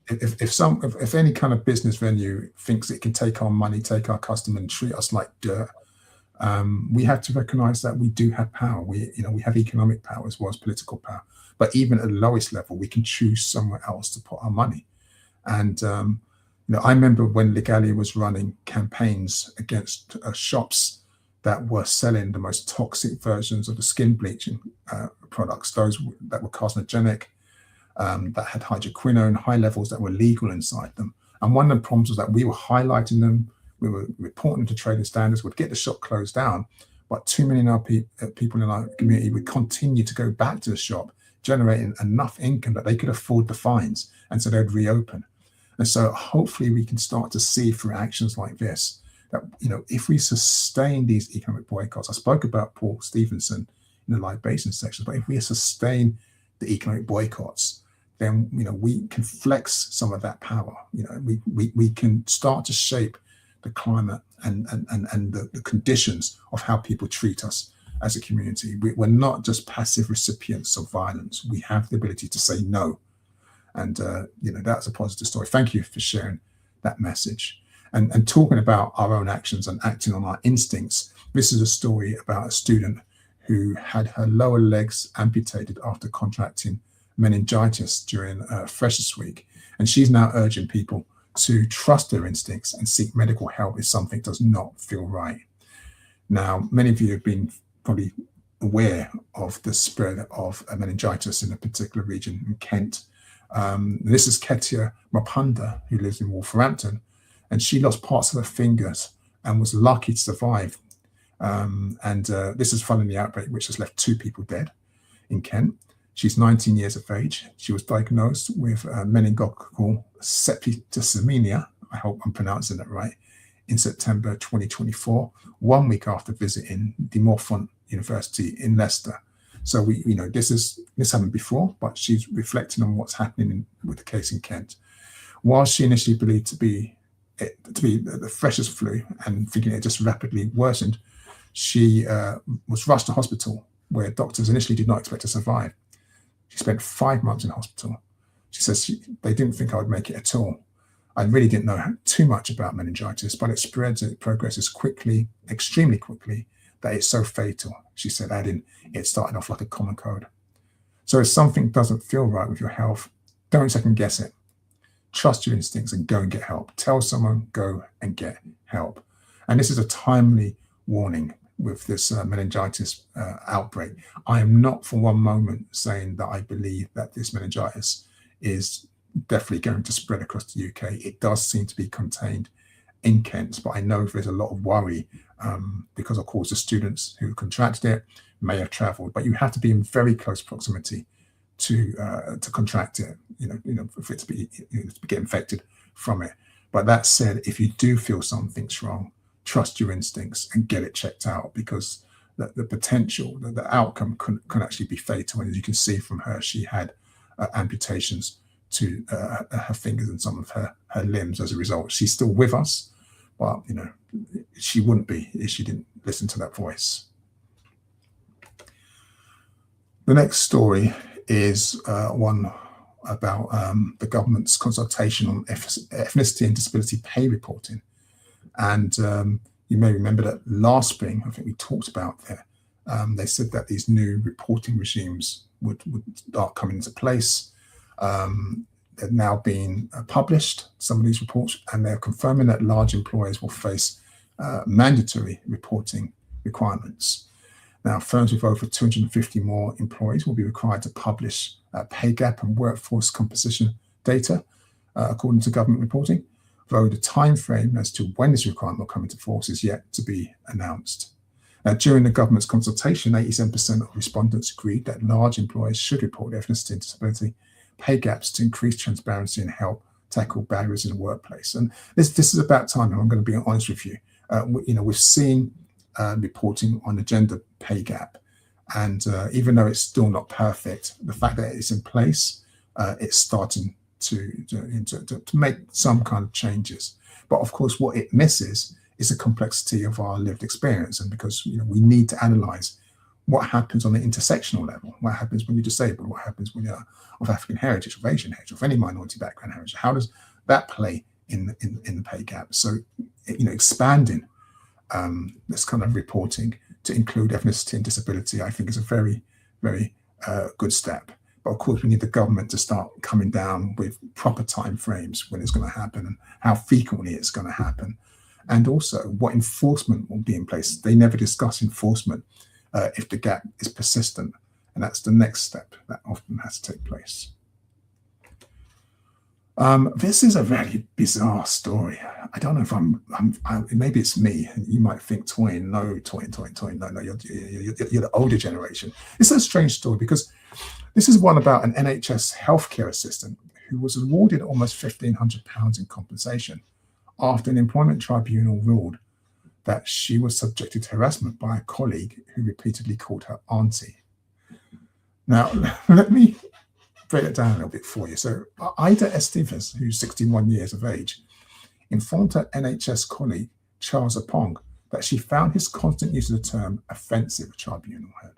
If any kind of business venue thinks it can take our money, take our customer and treat us like dirt, we have to recognize that we do have power. We have economic power as well as political power. But even at the lowest level, we can choose somewhere else to put our money. And I remember when Legalia was running campaigns against shops that were selling the most toxic versions of the skin bleaching products, those that were carcinogenic, that had hydroquinone, high levels that were legal inside them. And one of the problems was that we were highlighting them, we were reporting them to trading standards, would get the shop closed down, but too many people in our community would continue to go back to the shop, generating enough income that they could afford the fines, and so they'd reopen. And so hopefully we can start to see through actions like this that, if we sustain these economic boycotts, I spoke about Paul Stevenson in the Live Basin section, but if we sustain the economic boycotts, then, we can flex some of that power. We can start to shape the climate and the conditions of how people treat us as a community. We're not just passive recipients of violence. We have the ability to say no. And, that's a positive story. Thank you for sharing that message. And talking about our own actions and acting on our instincts, this is a story about a student who had her lower legs amputated after contracting meningitis during Freshers Week. And she's now urging people to trust their instincts and seek medical help if something does not feel right. Now, many of you have been probably aware of the spread of meningitis in a particular region in Kent. This is Ketia Mapunda, who lives in Wolverhampton, and she lost parts of her fingers and was lucky to survive. This is following the outbreak, which has left 2 people dead in Kent. She's 19 years of age. She was diagnosed with meningococcal septicemia, I hope I'm pronouncing that right, in September 2024, 1 week after visiting De Montfort University in Leicester. So this happened before, but she's reflecting on what's happening with the case in Kent. While she initially believed to be the freshers flu and thinking it just rapidly worsened, she was rushed to hospital where doctors initially did not expect to survive. She spent 5 months in hospital. She says they didn't think I would make it at all. I really didn't know too much about meningitis, but it spreads and it progresses quickly, extremely quickly, that it's so fatal. She said, adding, it started off like a common cold. So if something doesn't feel right with your health, don't second guess it. Trust your instincts and go and get help. Tell someone, go and get help. And this is a timely warning with this meningitis outbreak. I am not for one moment saying that I believe that this meningitis is definitely going to spread across the UK. It does seem to be contained in Kent, but I know there's a lot of worry because, of course, the students who contracted it may have travelled, but you have to be in very close proximity to contract it, for it to be to get infected from it. But that said, if you do feel something's wrong, trust your instincts and get it checked out, because the potential, the outcome can actually be fatal. And as you can see from her, she had amputations to her fingers and some of her limbs as a result. She's still with us, but she wouldn't be if she didn't listen to that voice. The next story is one about the government's consultation on ethnicity and disability pay reporting. And you may remember that last spring, I think we talked about that. They said that these new reporting regimes would start coming into place. They're now being published, some of these reports, and they're confirming that large employers will face mandatory reporting requirements. Now, firms with over 250 more employees will be required to publish pay gap and workforce composition data, according to government reporting, though the time frame as to when this requirement will come into force is yet to be announced. Now, during the government's consultation, 87% of respondents agreed that large employers should report ethnicity and disability pay gaps to increase transparency and help tackle barriers in the workplace. And this is about time, and I'm going to be honest with you. We've seen reporting on the gender pay gap, and even though it's still not perfect, the fact that it's in place, it's starting to make some kind of changes. But of course, what it misses is the complexity of our lived experience, and because we need to analyze what happens on the intersectional level, what happens when you're disabled, what happens when you're of African heritage, of Asian heritage, of any minority background heritage. How does that play in the pay gap? So expanding this kind of reporting to include ethnicity and disability, I think, is a very, very good step. But of course, we need the government to start coming down with proper timeframes when it's going to happen and how frequently it's going to happen. And also what enforcement will be in place. They never discuss enforcement if the gap is persistent. And that's the next step that often has to take place. This is a very bizarre story. I don't know if maybe it's me. You might think, Toyin, no, you're the older generation. It's a strange story because this is one about an NHS healthcare assistant who was awarded almost £1,500 in compensation after an employment tribunal ruled that she was subjected to harassment by a colleague who repeatedly called her auntie. Now, let me break it down a little bit for you. So Ida Estevez, who's 61 years of age, informed her NHS colleague, Charles Apong, that she found his constant use of the term offensive, tribunal heard.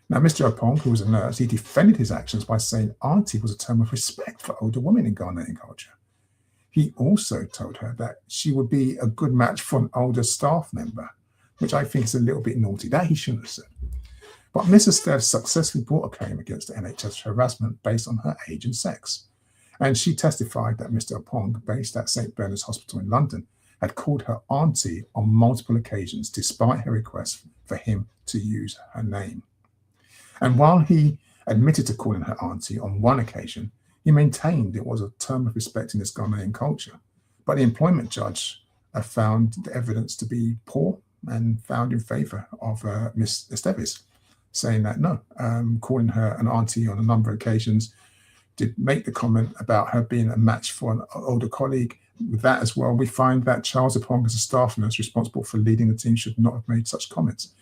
Now, Mr. Apong, who was a nurse, he defended his actions by saying auntie was a term of respect for older women in Ghanaian culture. He also told her that she would be a good match for an older staff member, which I think is a little bit naughty. That he shouldn't have said. But Mrs. Stev successfully brought a claim against the NHS for harassment based on her age and sex. And she testified that Mr. Apong, based at St. Bernard's Hospital in London, had called her auntie on multiple occasions despite her request for him to use her name. And while he admitted to calling her auntie on one occasion, he maintained it was a term of respect in this Ghanaian culture. But the employment judge found the evidence to be poor and found in favour of Miss Estevez, saying that no, calling her an auntie on a number of occasions did make the comment about her being a match for an older colleague. With that as well, we find that Charles Apong, as a staff nurse responsible for leading the team, should not have made such comments.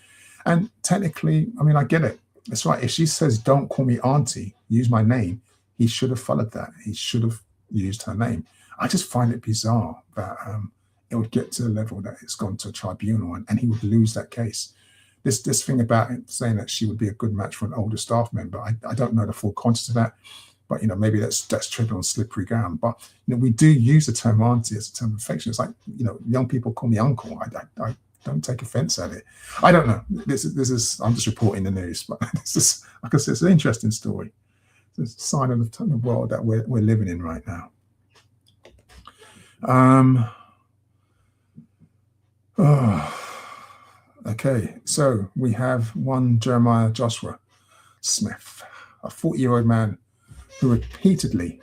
And technically, I mean, I get it. That's right. If she says, don't call me auntie, use my name, he should have followed that. He should have used her name. I just find it bizarre that it would get to the level that it's gone to a tribunal and he would lose that case. this thing about saying that she would be a good match for an older staff member, I don't know the full context of that, but maybe that's treading on slippery ground. But we do use the term auntie as a term of affection. It's like young people call me uncle. I don't take offense at it. I don't know. This is I'm just reporting the news, but this is, like I said, it's an interesting story. It's a sign of the world that we're living in right now. Okay, so we have one Jeremiah Joshua Smith, a 40-year-old man who repeatedly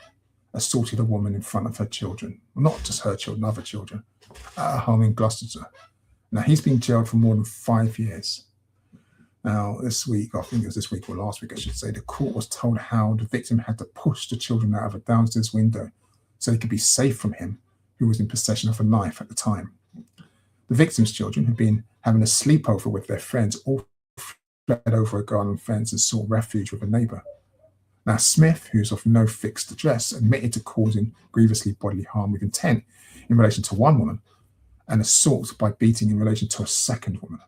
assaulted a woman in front of her children, not just her children, other children, at a home in Gloucestershire. Now, he's been jailed for more than 5 years. Now, this week, I think it was this week or last week, I should say, the court was told how the victim had to push the children out of a downstairs window so they could be safe from him, who was in possession of a knife at the time. The victim's children had been having a sleepover with their friends, all fled over a garden fence and sought refuge with a neighbour. Now, Smith, who's of no fixed address, admitted to causing grievously bodily harm with intent in relation to one woman and assault by beating in relation to a second woman.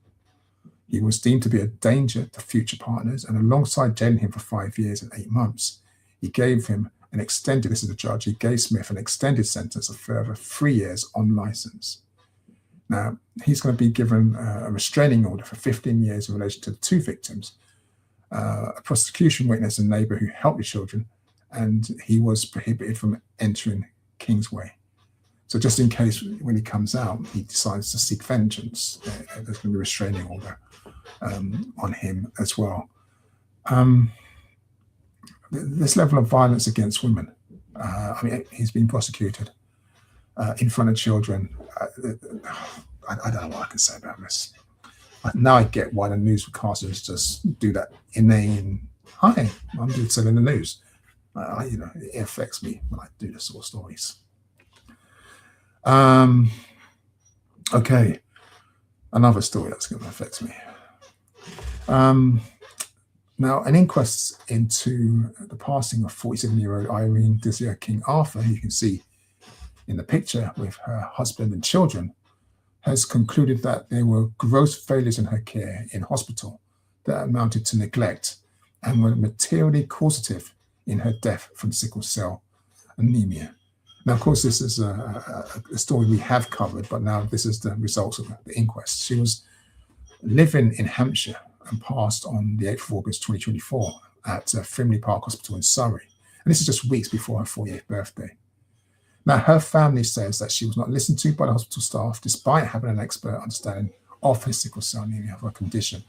He was deemed to be a danger to future partners, and alongside jailing him for 5 years and 8 months, he gave him an extended, this is the judge, he gave Smith an extended sentence of further 3 years on licence. Now, he's going to be given a restraining order for 15 years in relation to the 2 victims, a prosecution witness and neighbour who helped the children, and he was prohibited from entering Kingsway. So just in case when he comes out, he decides to seek vengeance, there's going to be a restraining order on him as well. This level of violence against women, he's been prosecuted in front of children. I don't know what I can say about this. Now I get why the newscasters just do that inane, hi, I'm just selling the news. It affects me when I do this sort of stories. Okay, another story that's going to affect me. Now, an inquest into the passing of 47-year-old Irene Desire King Arthur, who you can see in the picture with her husband and children, has concluded that there were gross failures in her care in hospital that amounted to neglect and were materially causative in her death from sickle cell anemia. Now, of course, this is a story we have covered, but now this is the results of the inquest. She was living in Hampshire and passed on the 8th of August 2024 at Frimley Park Hospital in Surrey. And this is just weeks before her 48th birthday. Now, her family says that she was not listened to by the hospital staff, despite having an expert understanding of her sickle cell anemia, of her condition.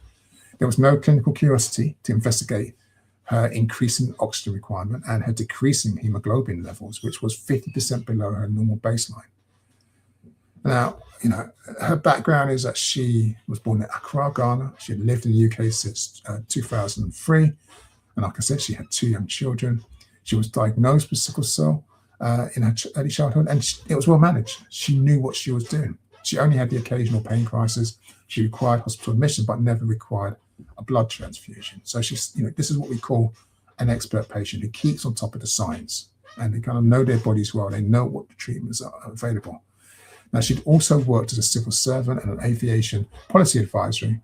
There was no clinical curiosity to investigate her increasing oxygen requirement and her decreasing hemoglobin levels, which was 50% below her normal baseline. Now, her background is that she was born in Accra, Ghana. She had lived in the UK since 2003. And like I said, she had 2 young children. She was diagnosed with sickle cell in her early childhood, and it was well managed. She knew what she was doing. She only had the occasional pain crisis. She required hospital admission, but never required a blood transfusion. So she's, this is what we call an expert patient who keeps on top of the science, and they kind of know their bodies well. They know what the treatments are available. Now, she'd also worked as a civil servant and an aviation policy advisory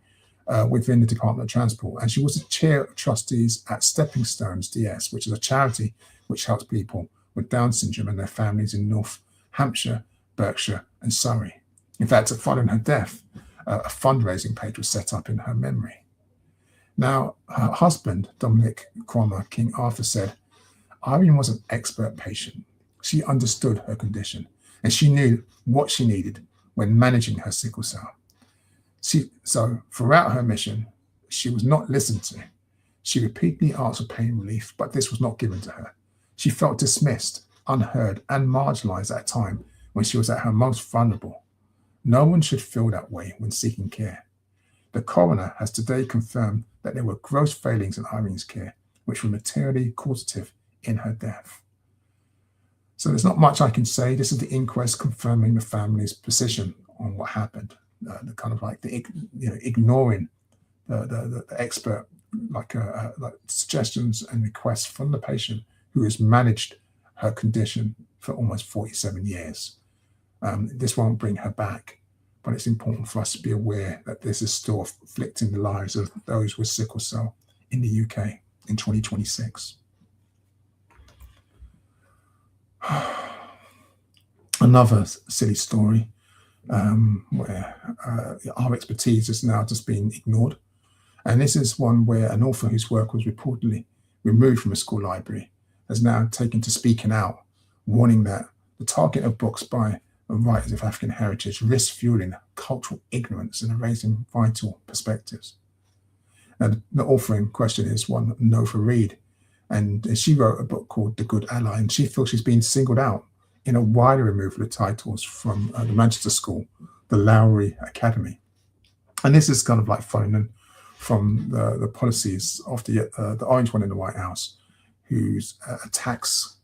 within the Department of Transport, and she was the chair of trustees at Stepping Stones DS, which is a charity which helps people with Down syndrome and their families in North Hampshire, Berkshire, and Surrey. In fact, following her death, a fundraising page was set up in her memory. Now, her husband, Dominic Cromer King Arthur, said, Irene was an expert patient. She understood her condition, and she knew what she needed when managing her sickle cell. So throughout her mission, she was not listened to. She repeatedly asked for pain relief, but this was not given to her. She felt dismissed, unheard, and marginalized at a time when she was at her most vulnerable. No one should feel that way when seeking care. The coroner has today confirmed that there were gross failings in Irene's care, which were materially causative in her death. So there's not much I can say. This is the inquest confirming the family's position on what happened. The kind of like ignoring the expert like suggestions and requests from the patient who has managed her condition for almost 47 years. This won't bring her back. but it's important for us to be aware that this is still afflicting the lives of those with sickle cell in the UK in 2026. Another silly story where our expertise is now just being ignored. And this is one where an author whose work was reportedly removed from a school library has now taken to speaking out, warning that the target of books by writers of African heritage risks fueling cultural ignorance and erasing vital perspectives. And the author in question is one Nova Reid, and she wrote a book called The Good Ally, and she feels she's been singled out in a wider removal of titles from the Manchester School, the Lowry Academy. And this is kind of like following from the policies of the orange one in the White House, whose attacks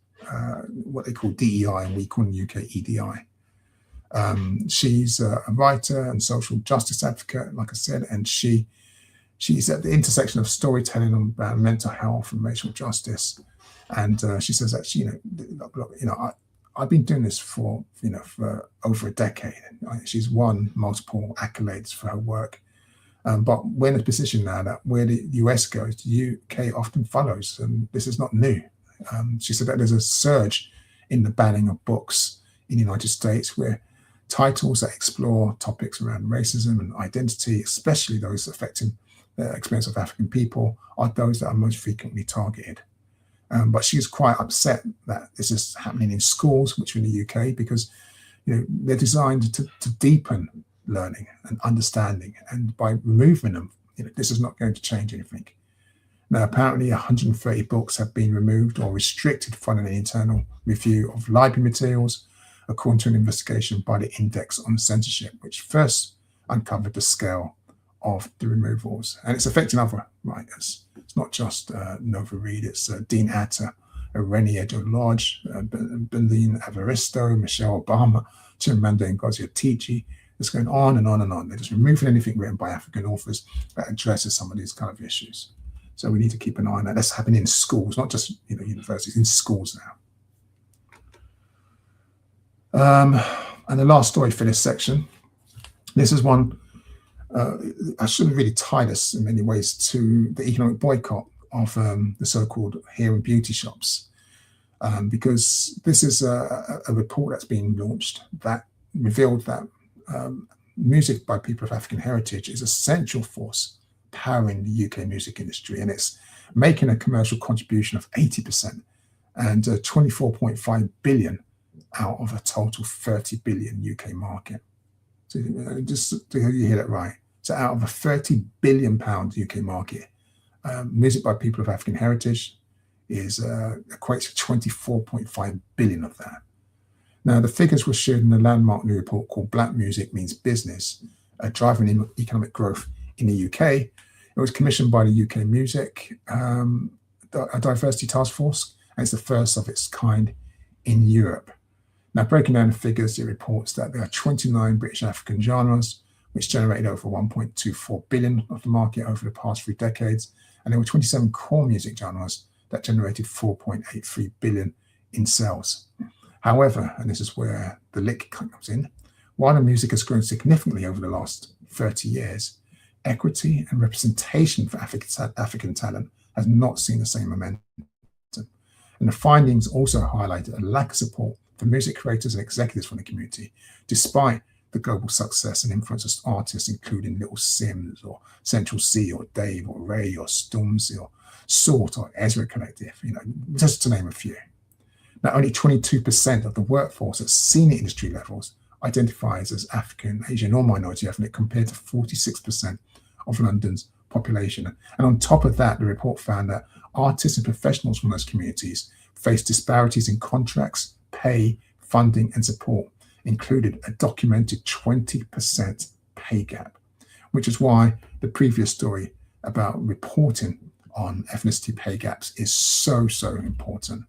what they call DEI, and we call in the UK EDI. She's a writer and social justice advocate, like I said, and she's at the intersection of storytelling about mental health and racial justice. And she says that I've been doing this for over a decade. She's won multiple accolades for her work, but we're in a position now that where the US goes, the UK often follows, and this is not new. She said that there's a surge in the banning of books in the United States, where titles that explore topics around racism and identity, especially those affecting the experience of African people, are those that are most frequently targeted. But she's quite upset that this is happening in schools, which are in the UK, because they're designed to deepen learning and understanding, and by removing them, this is not going to change anything. Now, apparently 130 books have been removed or restricted following an internal review of library materials, according to an investigation by the Index on Censorship, which first uncovered the scale of the removals. And it's affecting other writers. It's not just Nova Reid, it's Dean Atta, Reni Eddo-Lodge, Belen Evaristo, Michelle Obama, Chimamanda Ngozi Adichie. It's going on and on and on. They're just removing anything written by African authors that addresses some of these kind of issues. So we need to keep an eye on that. That's happening in schools, not just universities, in schools now. And the last story for this section, this is one I shouldn't really tie this in many ways to the economic boycott of the so-called hair and beauty shops, because this is a report that's been launched that revealed that music by people of African heritage is a central force powering the UK music industry, and it's making a commercial contribution of 80% and 24.5 billion out of a total 30 billion UK market. So just to hear that right. So out of a 30 billion pound UK market, music by people of African heritage equates to 24.5 billion of that. Now, the figures were shared in a landmark new report called Black Music Means Business, Driving Economic Growth in the UK. It was commissioned by the UK Music, a diversity task force, and it's the first of its kind in Europe. Now, breaking down the figures, it reports that there are 29 British African genres, which generated over 1.24 billion of the market over the past 3 decades, and there were 27 core music genres that generated 4.83 billion in sales. However, and this is where the lick comes in, while the music has grown significantly over the last 30 years, equity and representation for African talent has not seen the same momentum. And the findings also highlighted a lack of support for music creators and executives from the community, despite the global success and influence of artists including Little Sims or Central C or Dave or Ray or Stormzy or Sort or Ezra Collective, just to name a few. Now, only 22% of the workforce at senior industry levels identifies as African, Asian, or minority ethnic, compared to 46% of London's population. And on top of that, the report found that artists and professionals from those communities face disparities in contracts, pay, funding, and support, included a documented 20% pay gap, which is why the previous story about reporting on ethnicity pay gaps is so important.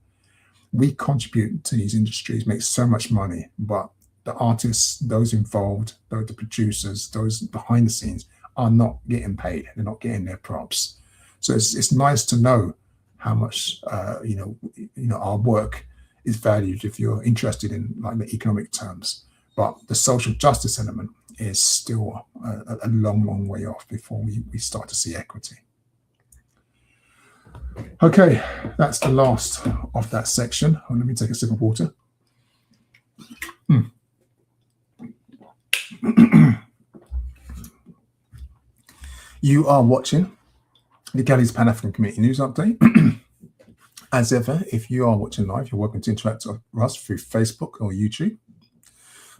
We contribute to these industries, make so much money, but the artists, those involved, the producers, those behind the scenes are not getting paid. They're not getting their props. So it's nice to know how much our work is valued if you're interested in like the economic terms. But the social justice element is still a long, long way off before we start to see equity. Okay, that's the last of that section. Let me take a sip of water. You are watching the Galleys Pan-African Community News Update. As ever, if you are watching live, you're welcome to interact with us through Facebook or YouTube.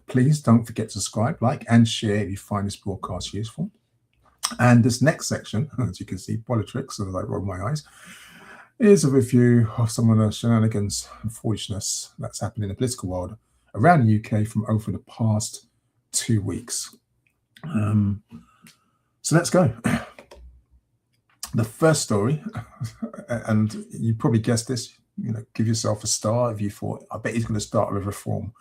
Please don't forget to subscribe, like, and share if you find this broadcast useful. And this next section, as you can see, politics, as I roll my eyes, is a review of some of the shenanigans and foolishness that's happened in the political world around the UK from over the past 2 weeks. So let's go. The first story, and you probably guessed this, give yourself a star if you thought, I bet he's going to start with reform.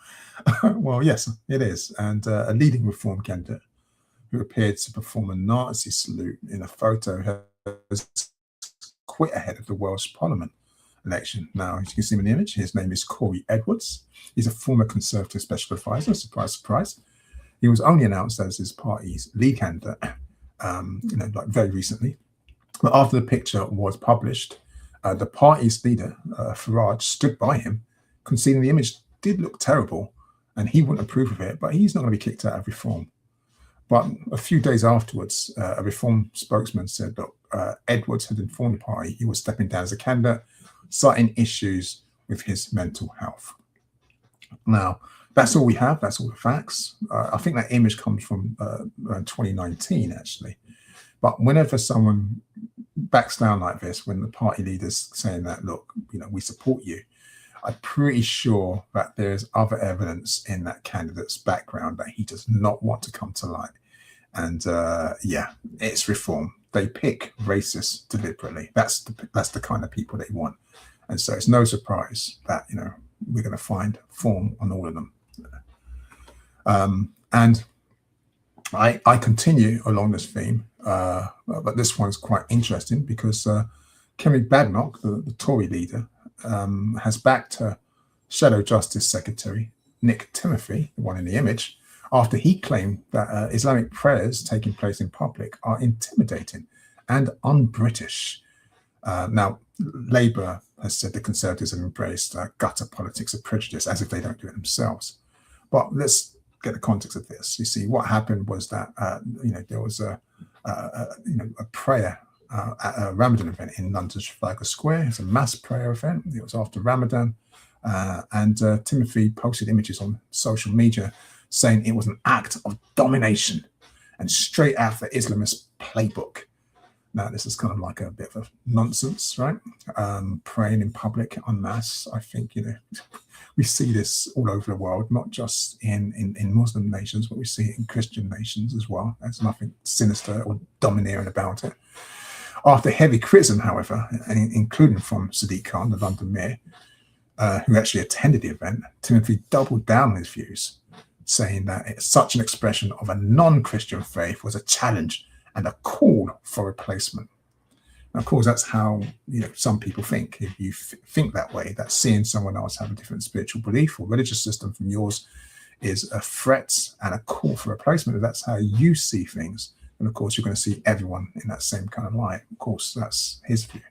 Well, yes, it is. And a leading reform candidate who appeared to perform a Nazi salute in a photo has quit ahead of the Welsh Parliament election. Now, as you can see in the image, his name is Corey Edwards. He's a former Conservative Special Advisor, surprise, surprise. He was only announced as his party's lead candidate, like very recently. But after the picture was published, the party's leader, Farage, stood by him, conceding the image did look terrible and he wouldn't approve of it, but he's not going to be kicked out of reform. But a few days afterwards, a reform spokesman said that Edwards had informed the party he was stepping down as a candidate, citing issues with his mental health. Now, that's all we have. That's all the facts. I think that image comes from around 2019, actually. But whenever someone backs down like this, when the party leader's saying that, look, we support you, I'm pretty sure that there's other evidence in that candidate's background that he does not want to come to light. And yeah, it's reform. They pick racists deliberately. That's the kind of people they want. And so it's no surprise that, we're going to find form on all of them. And I continue along this theme, but this one's quite interesting because Kemi Badenoch, the Tory leader, has backed her Shadow Justice Secretary, Nick Timothy, the one in the image, after he claimed that Islamic prayers taking place in public are intimidating and un-British. Now, Labour has said the Conservatives have embraced gutter politics of prejudice as if they don't do it themselves. But let's get the context of this. You see, what happened was that there was a prayer at a Ramadan event in London's Trafalgar Square. It's a mass prayer event. It was after Ramadan, and Timothy posted images on social media saying it was an act of domination and straight out of the Islamist playbook. Now, this is kind of like a bit of a nonsense, right? Praying in public en masse. I think, we see this all over the world, not just in Muslim nations, but we see it in Christian nations as well. There's nothing sinister or domineering about it. After heavy criticism, however, including from Sadiq Khan, the London mayor, who actually attended the event, Timothy doubled down on his views, saying that such an expression of a non-Christian faith was a challenge and a call for replacement. Now, of course, that's how some people think. If you think that way, that seeing someone else have a different spiritual belief or religious system from yours is a threat and a call for replacement, if that's how you see things, then of course you're going to see everyone in that same kind of light. Of course, that's his view.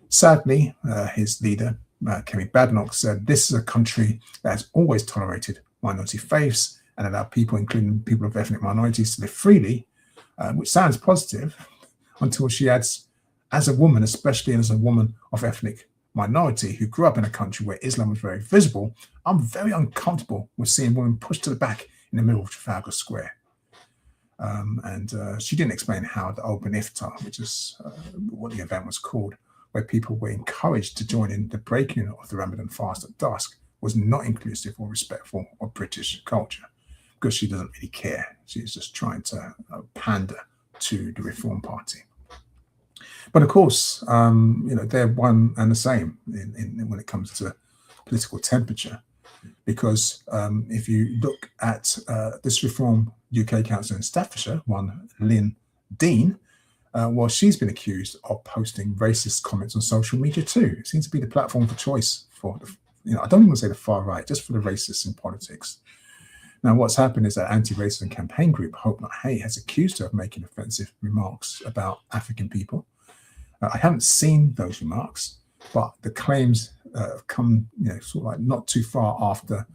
Sadly, his leader, Kemi Badenoch, said this is a country that has always tolerated minority faiths and allowed people, including people of ethnic minorities, to live freely, which sounds positive, until she adds, as a woman, especially as a woman of ethnic minority who grew up in a country where Islam was very visible, I'm very uncomfortable with seeing women pushed to the back in the middle of Trafalgar Square. And she didn't explain how the open iftar, which is what the event was called, where people were encouraged to join in the breaking of the Ramadan fast at dusk, was not inclusive or respectful of British culture, because she doesn't really care. She's just trying to pander to the Reform Party. But of course, they're one and the same when it comes to political temperature, because if you look at this Reform UK councillor in Staffordshire, one Lynn Dean, well, she's been accused of posting racist comments on social media too. It seems to be the platform for choice for, I don't even say the far right, just for the racists in politics. Now, what's happened is that anti-racism campaign group Hope Not Hate has accused her of making offensive remarks about African people. I haven't seen those remarks, but the claims come, sort of like not too far after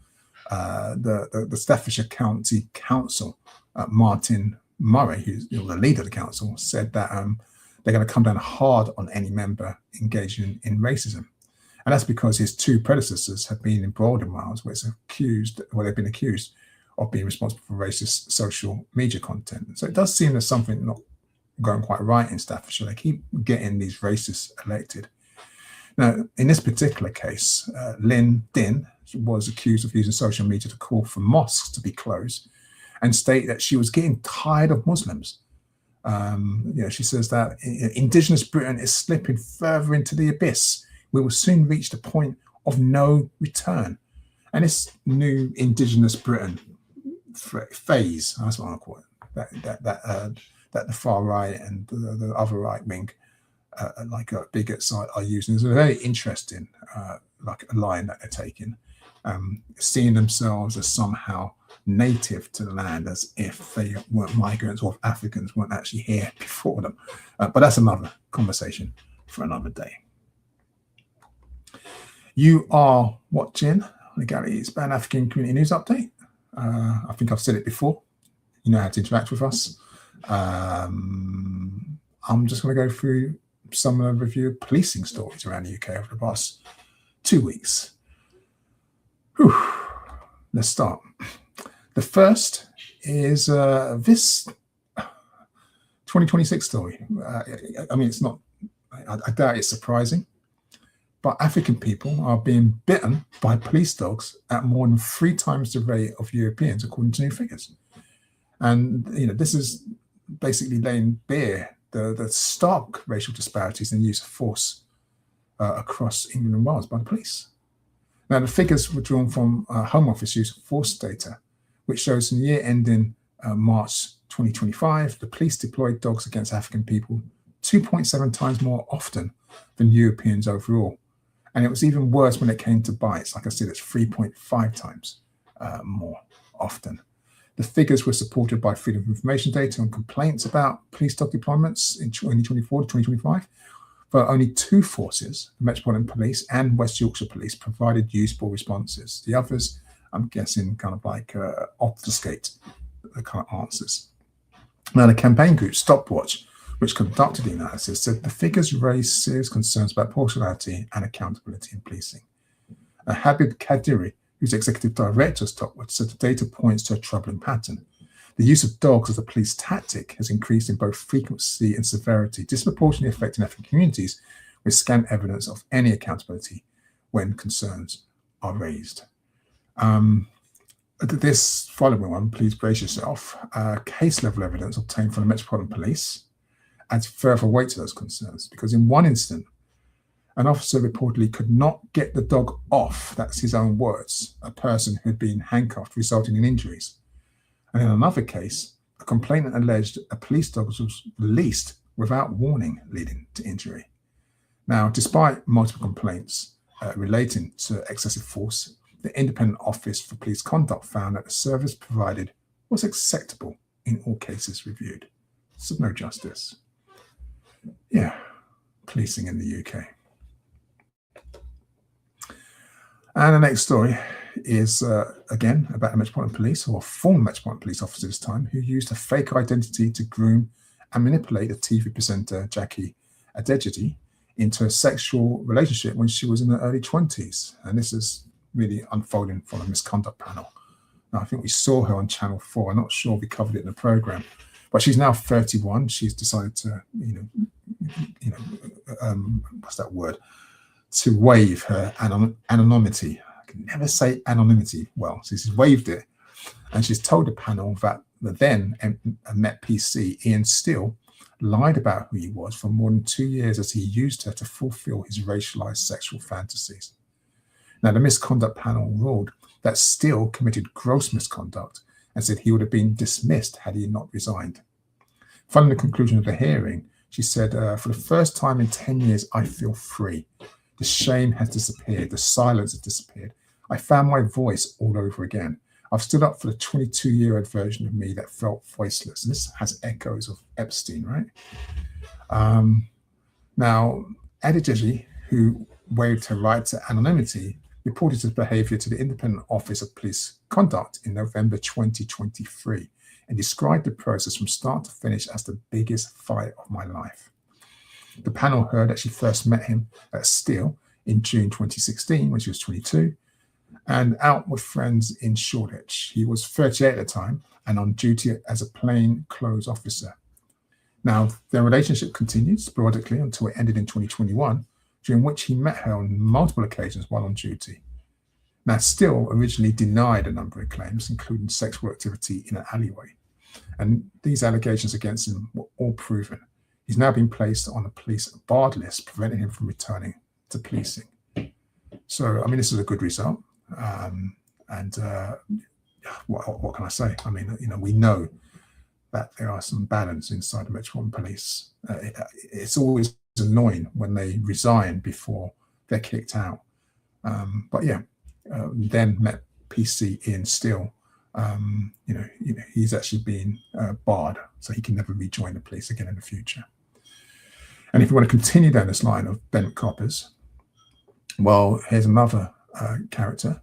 the Staffordshire County Council, Martin Murray, who's the leader of the council, said that they're going to come down hard on any member engaged in racism. And that's because his two predecessors have been embroiled in Wales, where they've been accused of being responsible for racist social media content. So it does seem there's something not going quite right in Staffordshire. They keep getting these racists elected. Now, in this particular case, Lynn Din was accused of using social media to call for mosques to be closed and state that she was getting tired of Muslims. She says that Indigenous Britain is slipping further into the abyss. We will soon reach the point of no return. And this new Indigenous Britain phase, that's what I call it, that the far right and the other right wing, bigots are using, is a very interesting a line that they're taking, seeing themselves as somehow native to the land, as if they weren't migrants or if Africans weren't actually here before them. But that's another conversation for another day. You are watching the Gary's Pan African Community News Update. I think I've said it before. You know how to interact with us. I'm just going to go through some of the review of policing stories around the UK over the past 2 weeks. Whew. Let's start. The first is this 2026 story. It's not, I doubt it's surprising, but African people are being bitten by police dogs at more than 3 times the rate of Europeans, according to new figures. And, this is basically laying bare the stark racial disparities in the use of force across England and Wales by the police. Now, the figures were drawn from Home Office use of force data, which shows in the year ending March 2025, the police deployed dogs against African people 2.7 times more often than Europeans overall. And it was even worse when it came to bites. Like I said, it's 3.5 times more often. The figures were supported by Freedom of Information data on complaints about police dog deployments in 2024 to 2025. But only 2 forces, the Metropolitan Police and West Yorkshire Police, provided useful responses. The others, I'm guessing, obfuscate the kind of answers. Now, the campaign group Stopwatch, which conducted the analysis, said the figures raised serious concerns about proportionality and accountability in policing. Habib Kadiri, who's executive director of Stopwatch, said the data points to a troubling pattern. The use of dogs as a police tactic has increased in both frequency and severity, disproportionately affecting African communities, with scant evidence of any accountability when concerns are raised. This following one, please brace yourself, case level evidence obtained from the Metropolitan Police adds further weight to those concerns, because in one incident, an officer reportedly could not get the dog off, that's his own words, a person who had been handcuffed, resulting in injuries. And in another case, a complainant alleged a police dog was released without warning, leading to injury. Now, despite multiple complaints relating to excessive force, the Independent Office for Police Conduct found that the service provided was acceptable in all cases reviewed. So no justice. Yeah, policing in the UK. And the next story is, again, about the Metropolitan Police, or a former Metropolitan Police officer this time, who used a fake identity to groom and manipulate the TV presenter Jackie Adejiti into a sexual relationship when she was in her early 20s. And this is really unfolding from a misconduct panel. Now, I think we saw her on Channel 4. I'm not sure we covered it in the programme. But she's now 31. She's decided to, what's that word? To waive her anonymity. I can never say anonymity well. So she's waived it. And she's told the panel that the then Met PC, Ian Steele, lied about who he was for more than 2 years as he used her to fulfill his racialized sexual fantasies. Now, the misconduct panel ruled that Steele committed gross misconduct and said he would have been dismissed had he not resigned. Following the conclusion of the hearing, she said, for the first time in 10 years, I feel free. The shame has disappeared. The silence has disappeared. I found my voice all over again. I've stood up for the 22-year-old version of me that felt voiceless. And this has echoes of Epstein, right? Now, Adedeji, who waived her right to anonymity, reported his behavior to the Independent Office of Police Conduct in November 2023 and described the process from start to finish as the biggest fight of my life. The panel heard that she first met him at Steele in June 2016 when she was 22 and out with friends in Shoreditch. He was 38 at the time and on duty as a plainclothes officer. Now, their relationship continued sporadically until it ended in 2021, during which he met her on multiple occasions while on duty. Now, Steele originally denied a number of claims, including sexual activity in an alleyway. And these allegations against him were all proven. He's now been placed on a police barred list, preventing him from returning to policing. So, I mean, this is a good result. What can I say? I mean, we know that there are some balance inside the Metropolitan Police. It's always annoying when they resign before they're kicked out. But yeah, then met PC in Steele. He's actually been barred, so he can never rejoin the police again in the future. And if you want to continue down this line of bent coppers, well, here's another character,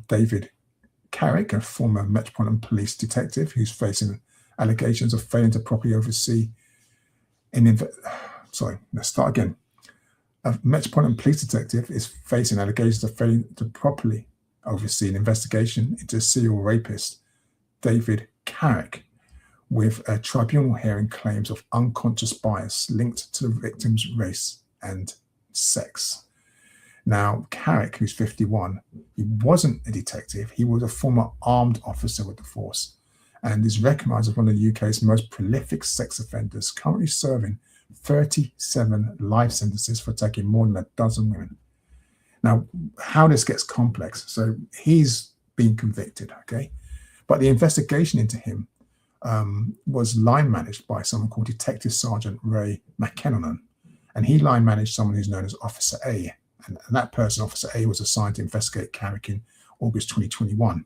David Carrick, a former Metropolitan Police detective who's facing allegations of failing to properly oversee let's start again. A Metropolitan Police detective is facing allegations of failing to properly oversee an investigation into serial rapist David Carrick, with a tribunal hearing claims of unconscious bias linked to the victim's race and sex. Now, Carrick, who's 51, he wasn't a detective. He was a former armed officer with the force and is recognised as one of the UK's most prolific sex offenders, currently serving 37 life sentences for attacking more than a dozen women. Now, how this gets complex, so he's been convicted, okay? But the investigation into him was line managed by someone called Detective Sergeant Ray McKinnon, and he line managed someone who's known as Officer A. And that person, Officer A, was assigned to investigate Carrick in August 2021.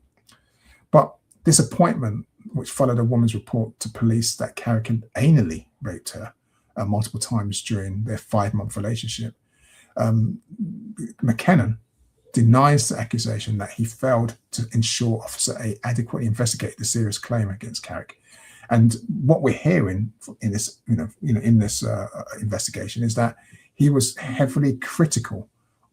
But this appointment, which followed a woman's report to police that Carrick had anally raped her multiple times during their 5-month relationship, McKinnon denies the accusation that he failed to ensure Officer A adequately investigated the serious claim against Carrick. And what we're hearing in this, investigation is that he was heavily critical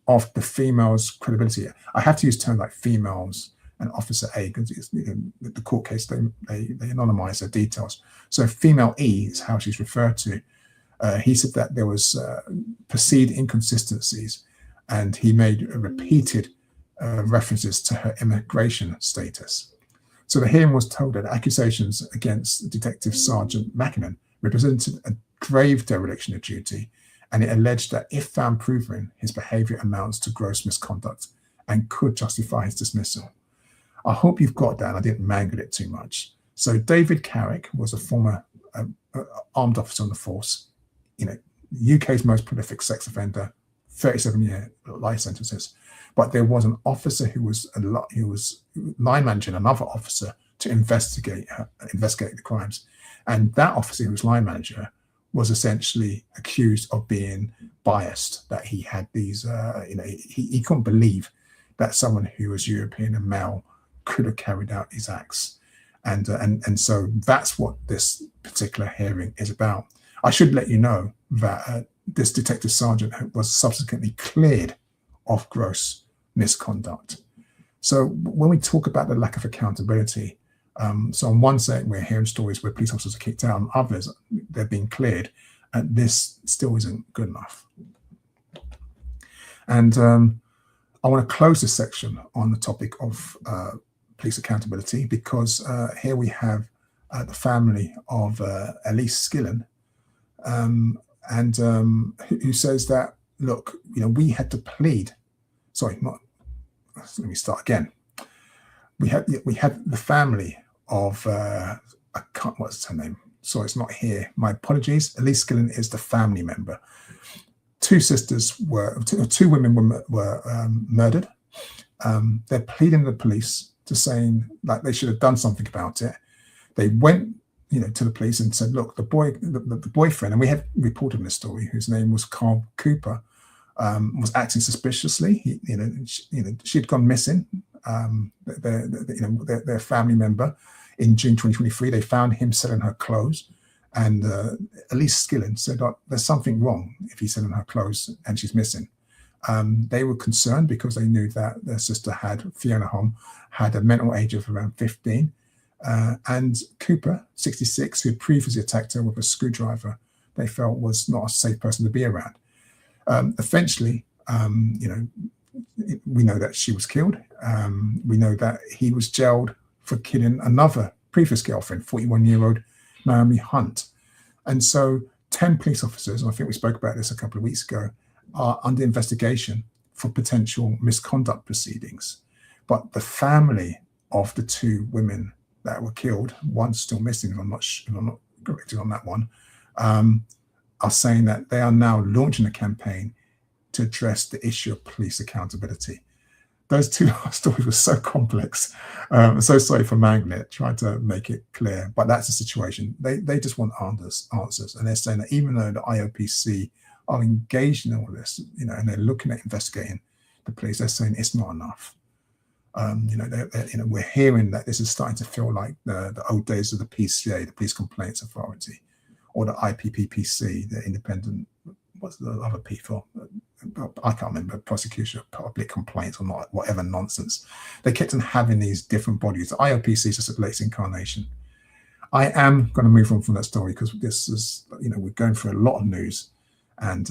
of the female's credibility. I have to use terms like females and Officer A because the court case, they anonymize their details. So female E is how she's referred to. He said that there was perceived inconsistencies, and he made repeated references to her immigration status. So the hearing was told that accusations against Detective Sergeant Mackinnon represented a grave dereliction of duty, and it alleged that if found proven, his behaviour amounts to gross misconduct and could justify his dismissal. I hope you've got that. I didn't mangle it too much. So David Carrick was a former armed officer on the force, UK's most prolific sex offender, 37-year life sentences. But there was an officer who was line managing another officer to investigate the crimes, and that officer who was line manager was essentially accused of being biased. That he had these, he couldn't believe that someone who was European and male could have carried out these acts, and so that's what this particular hearing is about. I should let you know that this detective sergeant was subsequently cleared of gross misconduct. So when we talk about the lack of accountability, so on one side we're hearing stories where police officers are kicked out, and others they're being cleared, and this still isn't good enough. And I want to close this section on the topic of police accountability because here we have the family of Elise Skillen, who says that, look, we had to plead. Let me start again. We had the family of what's her name? Sorry, it's not here. My apologies. Elise Skillen is the family member. Two women were murdered. They're pleading the police to saying like they should have done something about it. They went, to the police and said, look, the boyfriend, and we have reported in this story, whose name was Carl Cooper, was acting suspiciously. She'd gone missing. Their family member in June 2023, they found him selling her clothes, and Elise Skillen said, there's something wrong if he's selling her clothes and she's missing. They were concerned because they knew that their sister Fiona Holm had a mental age of around 15. And Cooper, 66, who previously attacked her with a screwdriver, they felt was not a safe person to be around. Eventually, we know that she was killed. We know that he was jailed for killing another previous girlfriend, 41-year-old Naomi Hunt. And so 10 police officers, and I think we spoke about this a couple of weeks ago, are under investigation for potential misconduct proceedings. But the family of the two women that were killed, one's still missing, if I'm not corrected on that one, are saying that they are now launching a campaign to address the issue of police accountability. Those two stories were so complex. I'm so sorry for mangling it, trying to make it clear, but that's the situation. They just want answers. And they're saying that even though the IOPC are engaged in all this, and they're looking at investigating the police, they're saying it's not enough. We're hearing that this is starting to feel like the old days of the PCA, the Police Complaints Authority, or the IPPPC, the Independent, what's the other P for? I can't remember, prosecution of public complaints or not, whatever nonsense. They kept on having these different bodies. The IOPC is just a latest incarnation. I am going to move on from that story because this is, we're going through a lot of news, and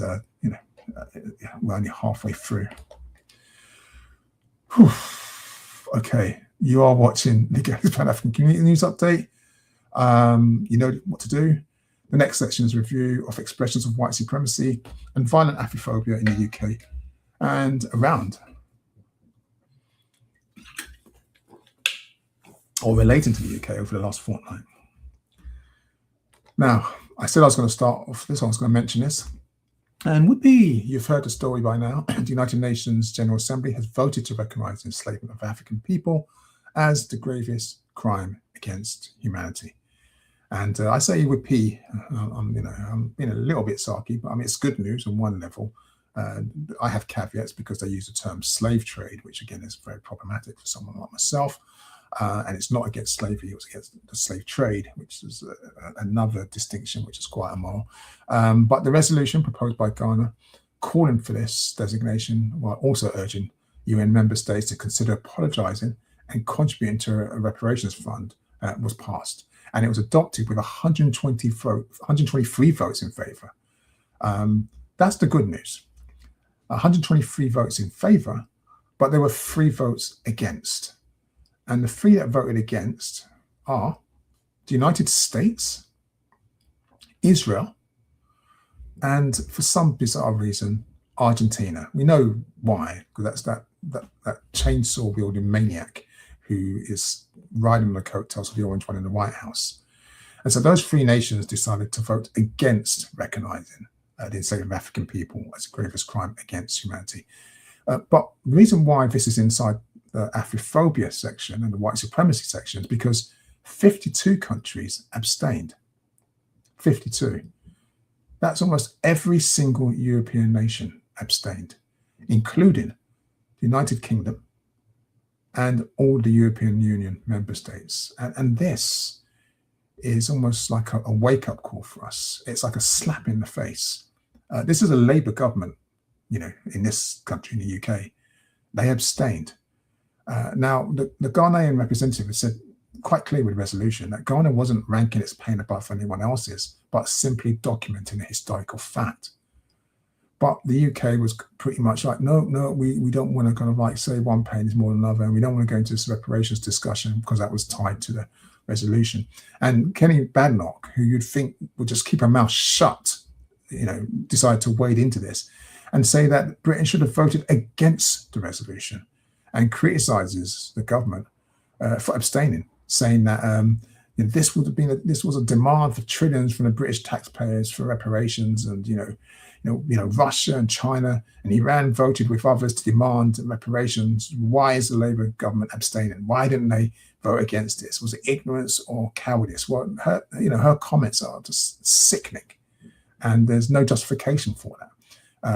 we're only halfway through. Whew. Okay, you are watching the Pan-African Community News Update. You know what to do. The next section is review of expressions of white supremacy and violent Afrophobia in the UK and around, or relating to the UK over the last fortnight. Now, I said I was going to start off this, I was going to mention this, and you've heard the story by now. The United Nations General Assembly has voted to recognise the enslavement of African people as the gravest crime against humanity. And I say with P, I'm being a little bit sarky, but it's good news on one level. I have caveats because they use the term slave trade, which again is very problematic for someone like myself. And it's not against slavery, it was against the slave trade, which is another distinction, which is quite immoral. But the resolution proposed by Ghana calling for this designation, while also urging UN member states to consider apologising and contributing to a reparations fund, was passed. And it was adopted with 123 votes in favour. That's the good news. 123 votes in favour, but there were 3 votes against. And the 3 that voted against are the United States, Israel, and for some bizarre reason, Argentina. We know why, because that's that chainsaw wielding maniac who is riding on the coattails of the Orange One in the White House. And so those 3 nations decided to vote against recognising the enslavement of African people as a gravest crime against humanity. But the reason why this is inside the Afrophobia section and the white supremacy section is because 52 countries abstained. 52. That's almost every single European nation abstained, including the United Kingdom and all the European Union member states. And this is almost like a wake-up call for us. It's like a slap in the face. This is a Labour government, in this country, in the UK. They abstained. Now, the Ghanaian representative has said quite clear with the resolution that Ghana wasn't ranking its pain above anyone else's, but simply documenting a historical fact. But the UK was pretty much like, no, we don't want to kind of like say one pain is more than another, and we don't want to go into this reparations discussion because that was tied to the resolution. And Kenny Badenoch, who you'd think would just keep her mouth shut, decided to wade into this and say that Britain should have voted against the resolution, and criticises the government for abstaining, saying that this was a demand for trillions from the British taxpayers for reparations, and Russia and China and Iran voted with others to demand reparations. Why is the Labour government abstaining? Why didn't they vote against this? Was it ignorance or cowardice? Well, her comments are just sickening, and there's no justification for that,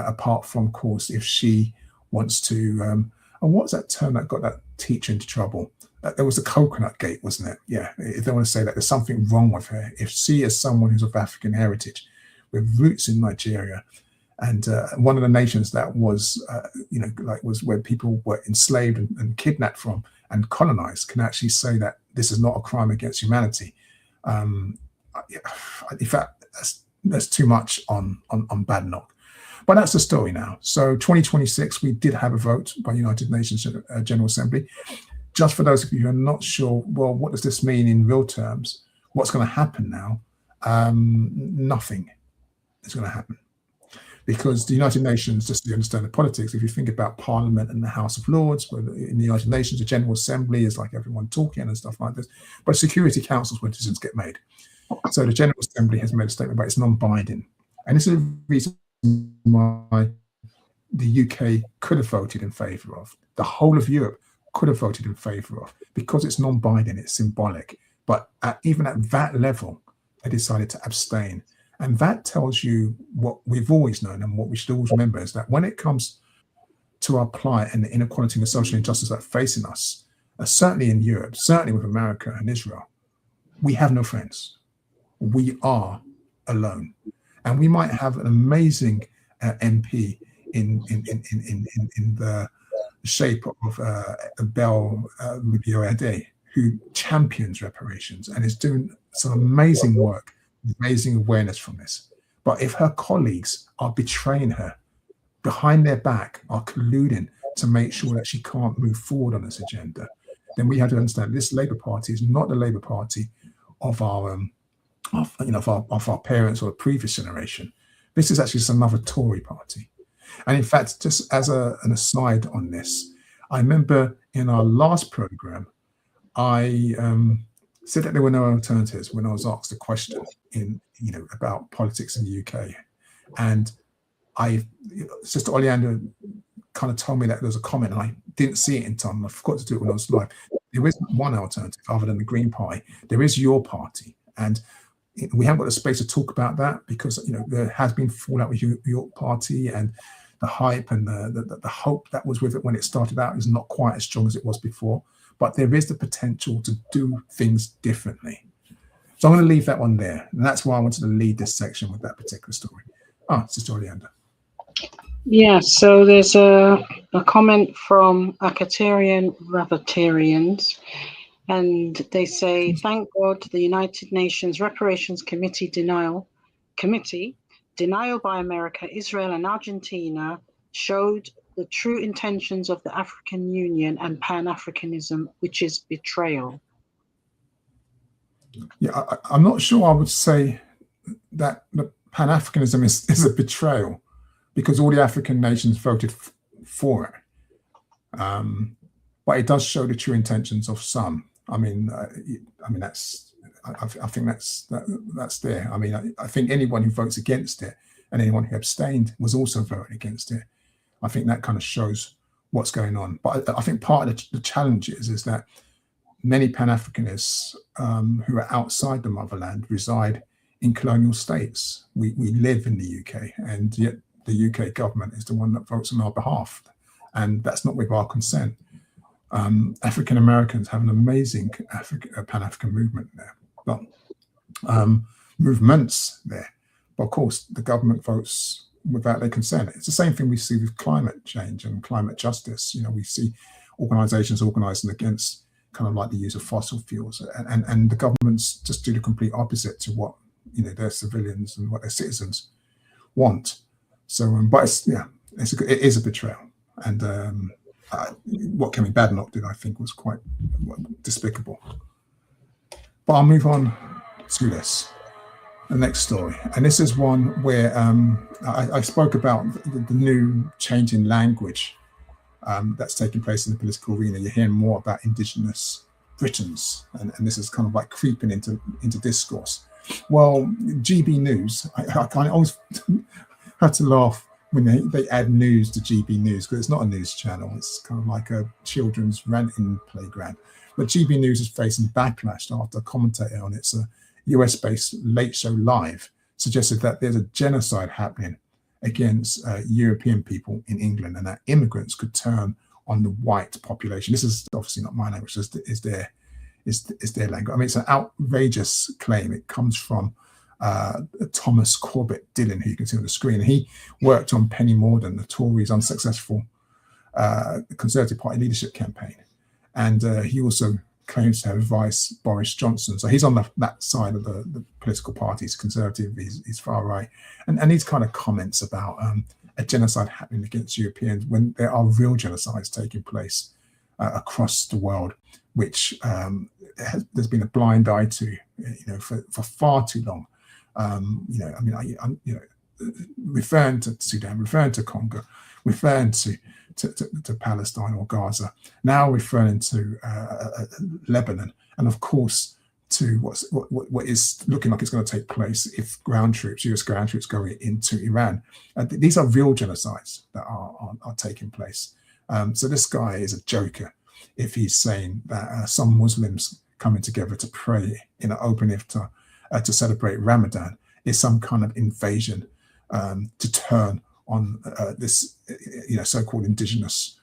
apart from, of course, if she wants to. And what's that term that got that teacher into trouble? There was the coconut gate, wasn't it? Yeah, if they want to say that there's something wrong with her, if she is someone who's of African heritage, with roots in Nigeria, and one of the nations that was, was where people were enslaved and kidnapped from and colonized, can actually say that this is not a crime against humanity. In fact, that's too much on Badenoch. But that's the story now. So 2026, we did have a vote by United Nations General Assembly. Just for those of you who are not sure, well, what does this mean in real terms? What's going to happen now? Nothing is going to happen, because the United Nations, just to understand the politics, if you think about Parliament and the House of Lords, where in the United Nations, the General Assembly is like everyone talking and stuff like this, but Security Councils where decisions get made. So the General Assembly has made a statement, but it's non-binding, and this is the reason why the UK could have voted in favour of, the whole of Europe could have voted in favour of, because it's non-binding, it's symbolic. But even at that level, they decided to abstain. And that tells you what we've always known, and what we should always remember, is that when it comes to our plight and the inequality and the social injustice that are facing us, certainly in Europe, certainly with America and Israel, we have no friends. We are alone. And we might have an amazing MP in the shape of Bel Rubio-Ade, who champions reparations and is doing some amazing work, amazing awareness from this. But if her colleagues are betraying her behind their back, are colluding to make sure that she can't move forward on this agenda, then we have to understand this Labour Party is not the Labour Party of our parents or the previous generation. This is actually just another Tory party. And in fact, just as an aside on this, I remember in our last programme, I said that there were no alternatives when I was asked a question about politics in the UK. And Sister Oleander kind of told me that there was a comment, and I didn't see it in time. I forgot to do it when I was live. There isn't one alternative other than the Green Party. There is your party. And we haven't got the space to talk about that, because there has been fallout with your party, and the hype and the hope that was with it when it started out is not quite as strong as it was before. But there is the potential to do things differently. So I'm going to leave that one there. And that's why I wanted to lead this section with that particular story. Sister Oleander. Yeah, so there's a comment from Acatarian Ravatarians, and they say, thank God the United Nations Reparations Committee denial by America, Israel, and Argentina showed the true intentions of the African Union and Pan-Africanism, which is betrayal. Yeah, I'm not sure I would say that the Pan-Africanism is a betrayal, because all the African nations voted for it. But it does show the true intentions of some. I think that's there. I think anyone who votes against it and anyone who abstained was also voting against it. I think that kind of shows what's going on. But I think part of the challenge is that many Pan-Africanists who are outside the motherland reside in colonial states. We live in the UK, and yet the UK government is the one that votes on our behalf, and that's not with our consent. African Americans have an amazing Pan-African movement there, but movements there. But of course, the government votes without their consent. It's the same thing we see with climate change and climate justice. We see organisations organising against kind of like the use of fossil fuels, and the governments just do the complete opposite to what their civilians and what their citizens want. So, but it is a betrayal, and what Kemi Badenoch did, I think, was quite despicable. But I'll move on to this, the next story, and this is one where I spoke about the new change in language that's taking place in the political arena. You're hearing more about Indigenous Britons, and this is kind of like creeping into discourse. Well, GB News, I always had to laugh when they add news to GB News, because it's not a news channel. It's kind of like a children's ranting playground. But GB News is facing backlash after a commentator on its US-based Late Show Live suggested that there's a genocide happening against European people in England, and that immigrants could turn on the white population. This is obviously not my language; is their language. I mean, it's an outrageous claim. It comes from Thomas Corbett Dillon, who you can see on the screen. He worked on Penny Mordaunt, the Tories' unsuccessful Conservative Party leadership campaign, and he also claims to have advised Boris Johnson. So he's on that side of the political party. He's conservative, he's far right. And these kind of comments about a genocide happening against Europeans when there are real genocides taking place across the world, which there's been a blind eye to, for far too long. I'm referring to Sudan, referring to Congo, referring to Palestine or Gaza, now referring to Lebanon, and of course to what is looking like it's going to take place if US ground troops go into Iran. These are real genocides that are taking place. So this guy is a joker if he's saying that some Muslims coming together to pray in an open iftar to celebrate Ramadan is some kind of invasion to turn on this, so-called indigenous,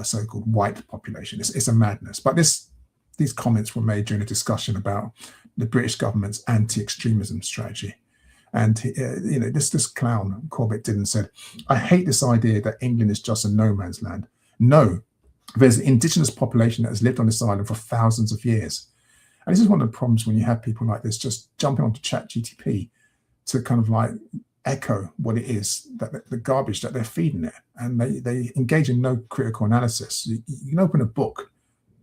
so-called white population. It's a madness. But these comments were made during a discussion about the British government's anti-extremism strategy. And this clown Corbett Dillon said, "I hate this idea that England is just a no man's land. No, there's an indigenous population that has lived on this island for thousands of years." And this is one of the problems when you have people like this just jumping onto ChatGPT to kind of like echo what it is, that the garbage that they're feeding it, and they engage in no critical analysis. You can open a book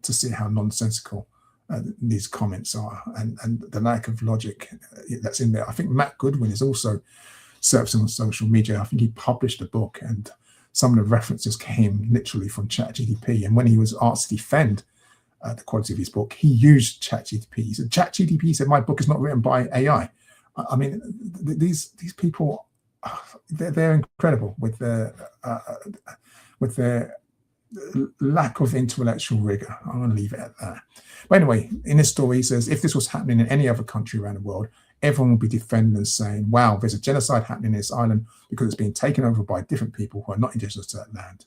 to see how nonsensical these comments are, and the lack of logic that's in there. I think Matt Goodwin is also surfing on social media. I think he published a book, and some of the references came literally from ChatGPT. And when he was asked to defend the quality of his book, he used ChatGPT. He said, "ChatGPT said my book is not written by AI." I mean, these people, they're incredible with their lack of intellectual rigor. I'm going to leave it at that. But anyway, in this story, he says, if this was happening in any other country around the world, everyone would be defending and saying, "Wow, there's a genocide happening in this island because it's being taken over by different people who are not indigenous to that land."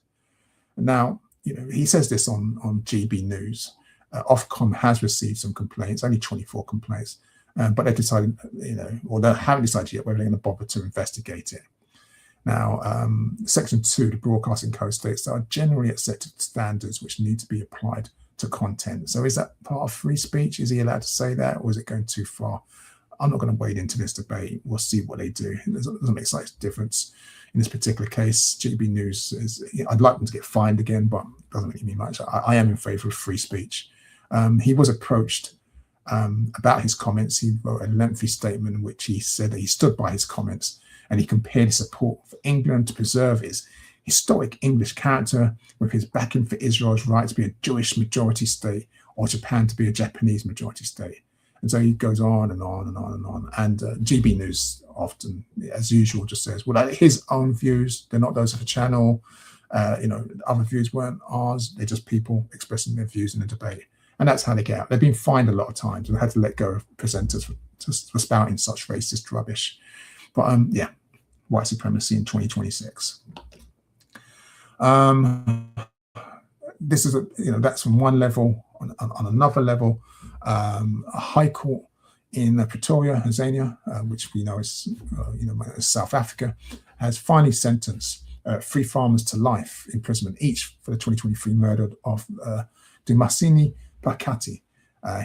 And now, he says this on GB News. Ofcom has received some complaints, only 24 complaints. But they decided, or they haven't decided yet whether they're going to bother to investigate it. Now, Section 2, the Broadcasting Code states there are generally accepted standards which need to be applied to content. So is that part of free speech? Is he allowed to say that, or is it going too far? I'm not going to wade into this debate. We'll see what they do. It doesn't make such difference in this particular case. GB News I'd like them to get fined again, but it doesn't really mean much. I am in favor of free speech. He was approached about his comments. He wrote a lengthy statement in which he said that he stood by his comments, and he compared his support for England to preserve its historic English character with his backing for Israel's right to be a Jewish majority state, or Japan to be a Japanese majority state. And so he goes on and on and on and on. And GB News often, as usual, just says, well, they're his own views. They're not those of the channel. Other views weren't ours. They're just people expressing their views in a debate. And that's how they get out. They've been fined a lot of times and had to let go of presenters for spouting such racist rubbish. But white supremacy in 2026. This is that's from one level. On another level, a high court in Pretoria, Tanzania, which we know is South Africa, has finally sentenced 3 farmers to life imprisonment each for the 2023 murder of Dumasini Bakati.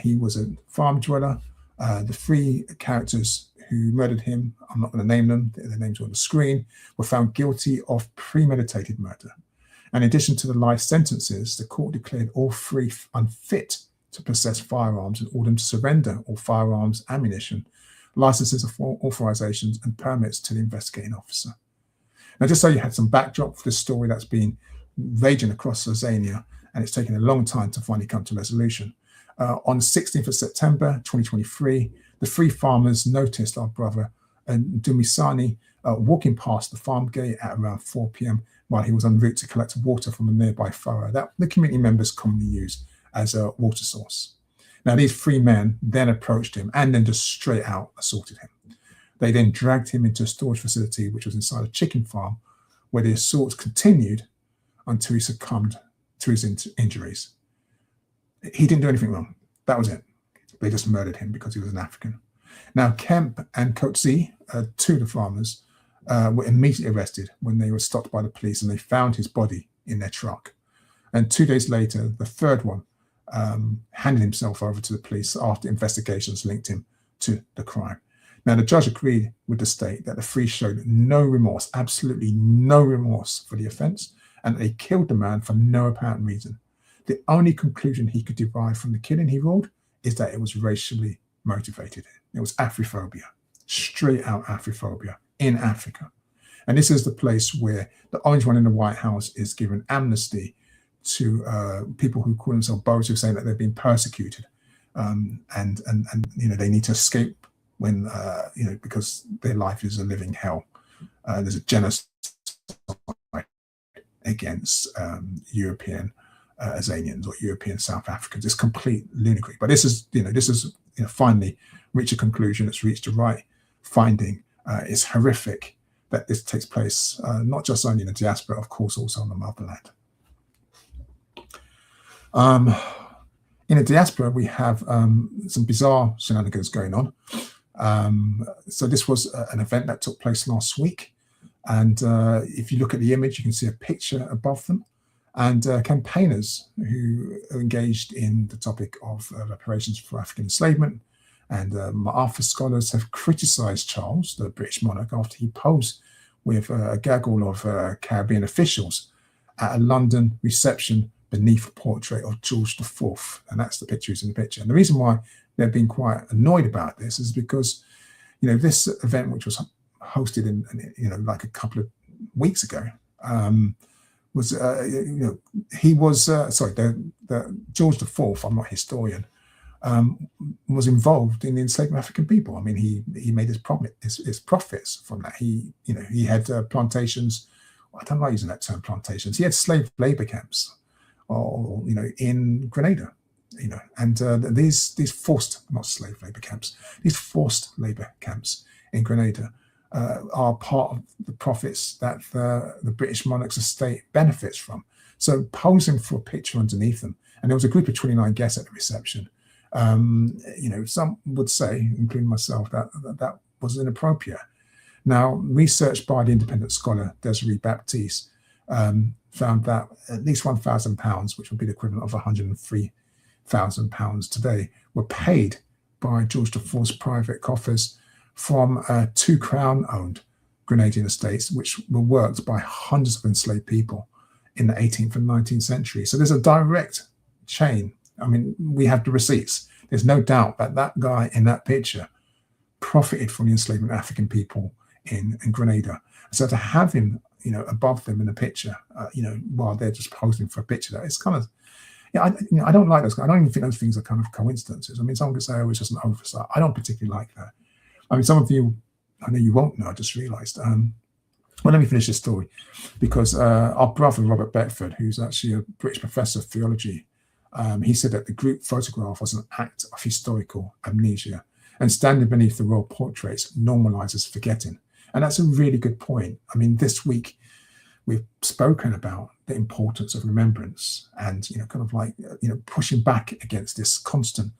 He was a farm dweller. The 3 characters who murdered him, I'm not going to name them, their names are on the screen, were found guilty of premeditated murder. And in addition to the life sentences, the court declared all 3 unfit to possess firearms and ordered them to surrender all firearms, ammunition, licenses, authorizations, and permits to the investigating officer. Now, just so you had some backdrop for this story that's been raging across Tanzania, and it's taken a long time to finally come to resolution. On the 16th of September, 2023, the 3 farmers noticed our brother and Dumisani walking past the farm gate at around 4 p.m. while he was en route to collect water from a nearby furrow that the community members commonly use as a water source. Now, these three men then approached him and then just straight out assaulted him. They then dragged him into a storage facility, which was inside a chicken farm, where the assaults continued until he succumbed to his injuries. He didn't do anything wrong. That was it. They just murdered him because he was an African. Now, Kemp and Coetzee, two of the farmers, were immediately arrested when they were stopped by the police, and they found his body in their truck. And 2 days later, the third one handed himself over to the police after investigations linked him to the crime. Now, the judge agreed with the state that the three showed no remorse, absolutely no remorse for the offence, and they killed the man for no apparent reason. The only conclusion he could derive from the killing, he ruled, is that it was racially motivated. It was Afrophobia, straight out Afrophobia in Africa. And this is the place where the Orange One in the White House is given amnesty to people who call themselves Boers, who say that they've been persecuted, and they need to escape when because their life is a living hell. There's a genocide against European Azanians or European South Africans. It's complete lunacy. But this is finally reached a conclusion. It's reached the right finding. It's horrific that this takes place, not just only in the diaspora, of course, also on the motherland. In the diaspora, we have some bizarre shenanigans going on. So this was an event that took place last week. And if you look at the image, you can see a picture above them. And campaigners who are engaged in the topic of reparations for African enslavement and Arthur scholars have criticized Charles, the British monarch, after he posed with a gaggle of Caribbean officials at a London reception beneath a portrait of George IV. And that's the picture who's in the picture. And the reason why they've been quite annoyed about this is because, this event, which was hosted in like a couple of weeks ago, was he was the George IV, I'm not a historian, was involved in the enslavement of African people. I mean, he made his profits from that. He had plantations. I don't like using that term, plantations. He had slave labor camps, or in Grenada, and these forced, not slave labor camps, these forced labor camps in Grenada are part of the profits that the British monarch's estate benefits from. So posing for a picture underneath them, and there was a group of 29 guests at the reception. Some would say, including myself, that was inappropriate. Now, research by the independent scholar Desiree Baptiste found that at least £1,000, which would be the equivalent of £103,000 today, were paid by George IV's private coffers from two Crown-owned Grenadian estates, which were worked by hundreds of enslaved people in the 18th and 19th century. So there's a direct chain. I mean, we have the receipts. There's no doubt that that guy in that picture profited from the enslavement of African people in Grenada. So to have him, above them in the picture, while they're just posing for a picture, that it's kind of, I don't like those. I don't even think those things are kind of coincidences. I mean, someone could say, oh, it's just an oversight. I don't particularly like that. I mean, some of you, I know you won't know, I just realized. Well, let me finish this story, because our brother, Robert Beckford, who's actually a British professor of theology, he said that the group photograph was an act of historical amnesia, and standing beneath the royal portraits normalizes forgetting. And that's a really good point. I mean, this week we've spoken about the importance of remembrance and, pushing back against this constant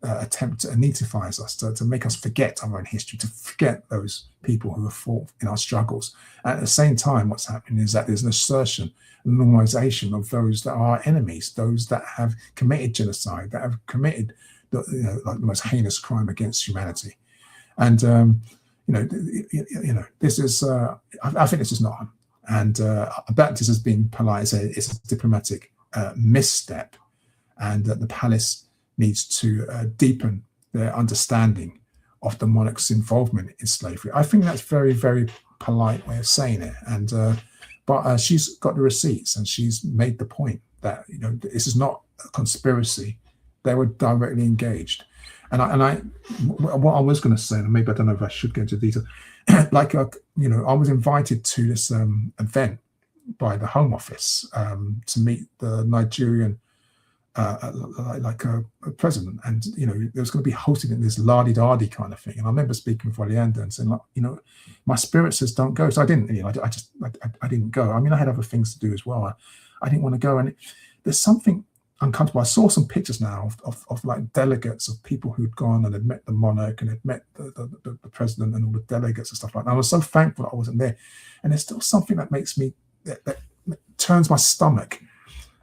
attempt to anetifize us, to make us forget our own history, to forget those people who have fought in our struggles. And at the same time, what's happening is that there's an assertion, a normalization of those that are our enemies, those that have committed genocide, that have committed the most heinous crime against humanity. And this is I think this is not, and Baptist has been polite, it's a diplomatic misstep, and that the palace needs to deepen their understanding of the monarch's involvement in slavery. I think that's very, very polite way of saying it. And but she's got the receipts, and she's made the point that this is not a conspiracy. They were directly engaged. What I was going to say, and maybe I don't know if I should go into detail, like I was invited to this event by the Home Office to meet the Nigerian a president, and there was going to be hosted in this lardy-dardy kind of thing. And I remember speaking with Oleander and saying, like, my spirit says don't go, so I didn't. I didn't go. I mean, I had other things to do as well. I didn't want to go, and there's something uncomfortable. I saw some pictures now of like delegates of people who'd gone and had met the monarch and had met the president and all the delegates and stuff like that. And I was so thankful that I wasn't there. And there's still something that makes me that turns my stomach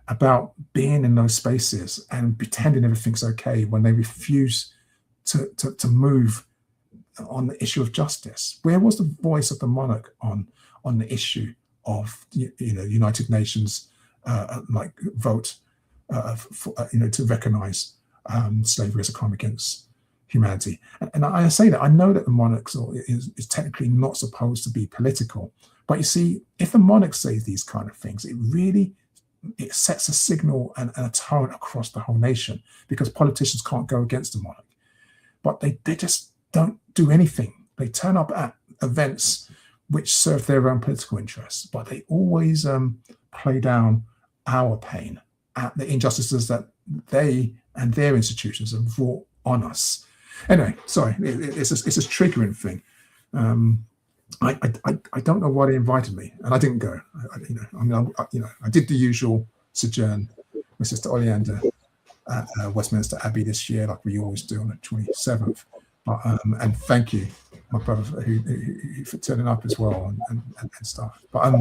about being in those spaces and pretending everything's okay when they refuse to move on the issue of justice. Where was the voice of the monarch on the issue of United Nations vote to recognise slavery as a crime against humanity? And I say that I know that the monarch is technically not supposed to be political, but you see, if the monarch says these kind of things, it sets a signal and a tone across the whole nation, because politicians can't go against the monarch. But they just don't do anything. They turn up at events which serve their own political interests, but they always play down our pain at the injustices that they and their institutions have brought on us. Anyway, sorry, it's a triggering thing. I don't know why they invited me, and I didn't go. I did the usual sojourn with Sister Oleander at Westminster Abbey this year, like we always do on the 27th. And thank you, my brother, who for turning up as well and stuff. But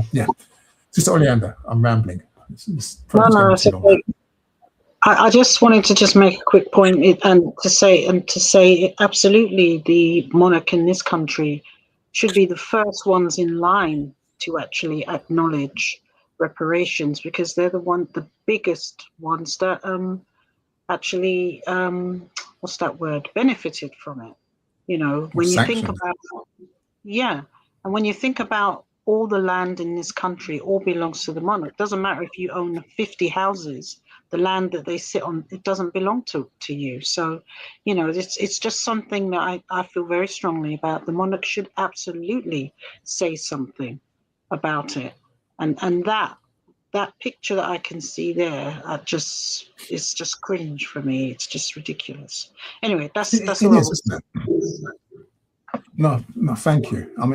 Sister Oleander, I'm rambling. I just wanted to make a quick point and to say absolutely the monarch in this country should be the first ones in line to actually acknowledge reparations, because they're the biggest ones that actually what's that word, benefited from it. When you think about and when you think about all the land in this country, all belongs to the monarch. Doesn't matter if you own 50 houses, the land that they sit on, it doesn't belong to you. So, it's just something that I feel very strongly about. The monarch should absolutely say something about it. And that picture that I can see there, it's just cringe for me. It's just ridiculous. Anyway, that's all. Isn't it? No, thank you. I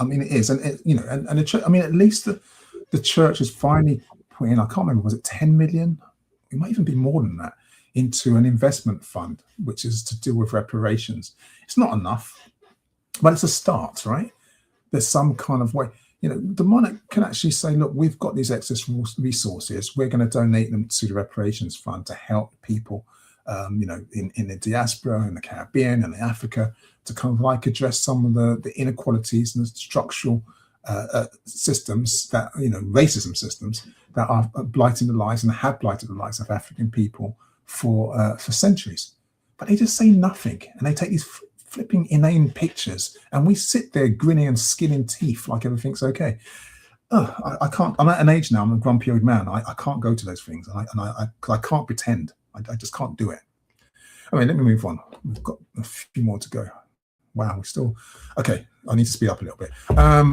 mean, it is, and and the church. I mean, at least the church has finally put in. I can't remember. Was it 10 million? It might even be more than that, into an investment fund, which is to deal with reparations. It's not enough, but it's a start, right? There's some kind of way. The monarch can actually say, look, we've got these excess resources. We're going to donate them to the reparations fund to help people, in the diaspora, in the Caribbean, and in Africa, to kind of address some of the inequalities and the structural systems that, racism systems that are blighting the lives and have blighted the lives of African people for centuries. But they just say nothing, and they take these flipping inane pictures, and we sit there grinning and skinning teeth like everything's okay. I can't. I'm at an age now. I'm a grumpy old man. I can't go to those things, and I can't pretend. I just can't do it. Let me move on. We've got a few more to go. Wow, we're still okay. I need to speed up a little bit.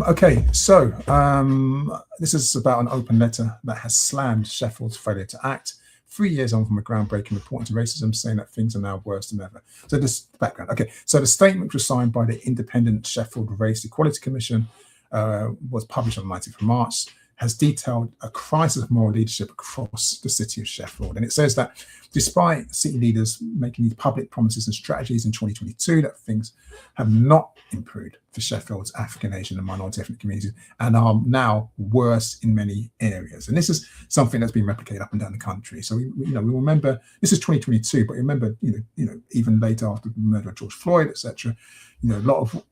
Okay, so this is about an open letter that has slammed Sheffield's failure to act 3 years on from a groundbreaking report into racism, saying that things are now worse than ever. So this background. Okay, so the statement was signed by the Independent Sheffield Race Equality Commission, was published on the 19th of March, has detailed a crisis of moral leadership across the city of Sheffield. And it says that despite city leaders making these public promises and strategies in 2022, that things have not improved for Sheffield's African, Asian and minority ethnic communities, and are now worse in many areas. And this is something that's been replicated up and down the country. So we remember, this is 2022, but remember, even later after the murder of George Floyd, etc., a lot of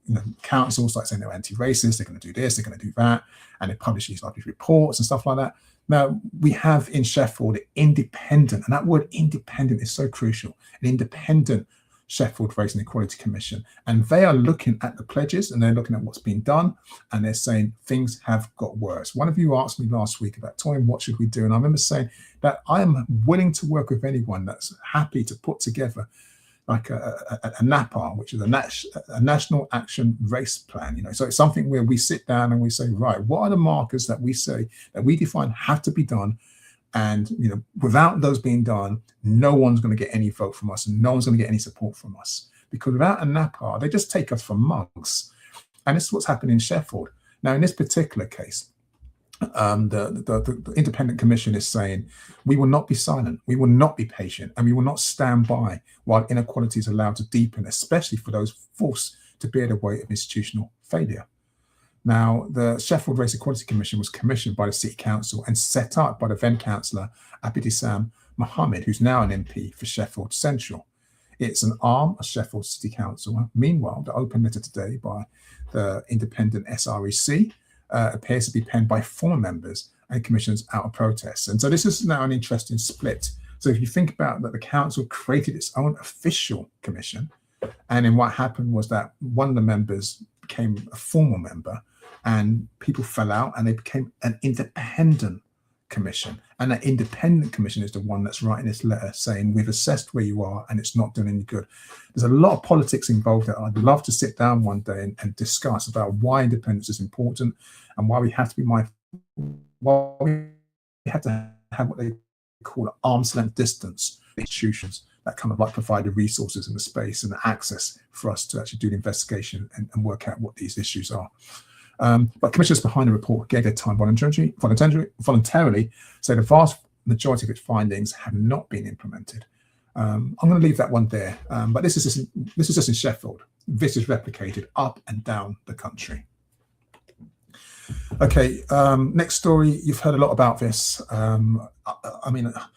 councils start saying they're anti-racist, they're going to do this, they're going to do that, and they publish these reports and stuff like that. Now, we have in Sheffield independent, and that word independent is so crucial, an independent Sheffield Race and Equality Commission. And they are looking at the pledges, and they're looking at what's been done, and they're saying things have got worse. One of you asked me last week about, Toyin, what should we do? And I remember saying that I am willing to work with anyone that's happy to put together like a NAPAR, which is a National Action Race Plan. So it's something where we sit down and we say, right, what are the markers that we say that we define have to be done? And without those being done, no one's going to get any vote from us, and no one's going to get any support from us, because without a NAPAR, they just take us for mugs. And this is what's happened in Sheffield. Now, in this particular case, the independent commission is saying we will not be silent, we will not be patient, and we will not stand by while inequality is allowed to deepen, especially for those forced to bear the weight of institutional failure. Now, the Sheffield Race Equality Commission was commissioned by the City Council and set up by the then councillor Abidissam Mohammed, who's now an MP for Sheffield Central. It's an arm of Sheffield City Council. Meanwhile, the open letter today by the independent SREC appears to be penned by former members and commissions out of protest. And so this is now an interesting split. So if you think about that, the council created its own official commission, and then what happened was that one of the members became a formal member, and people fell out, and they became an independent commission. And that independent commission is the one that's writing this letter saying we've assessed where you are and it's not doing any good. There's a lot of politics involved there. I'd love to sit down one day and discuss about why independence is important and why we have to be mindful, why we have to have what they call an arm's length distance institutions that kind of like provide the resources and the space and the access for us to actually do the investigation and work out what these issues are. But commissioners behind the report gave their time voluntarily, so the vast majority of its findings have not been implemented. I'm going to leave that one there, but this is just in Sheffield. This is replicated up and down the country. Okay, next story. You've heard a lot about this. I mean, a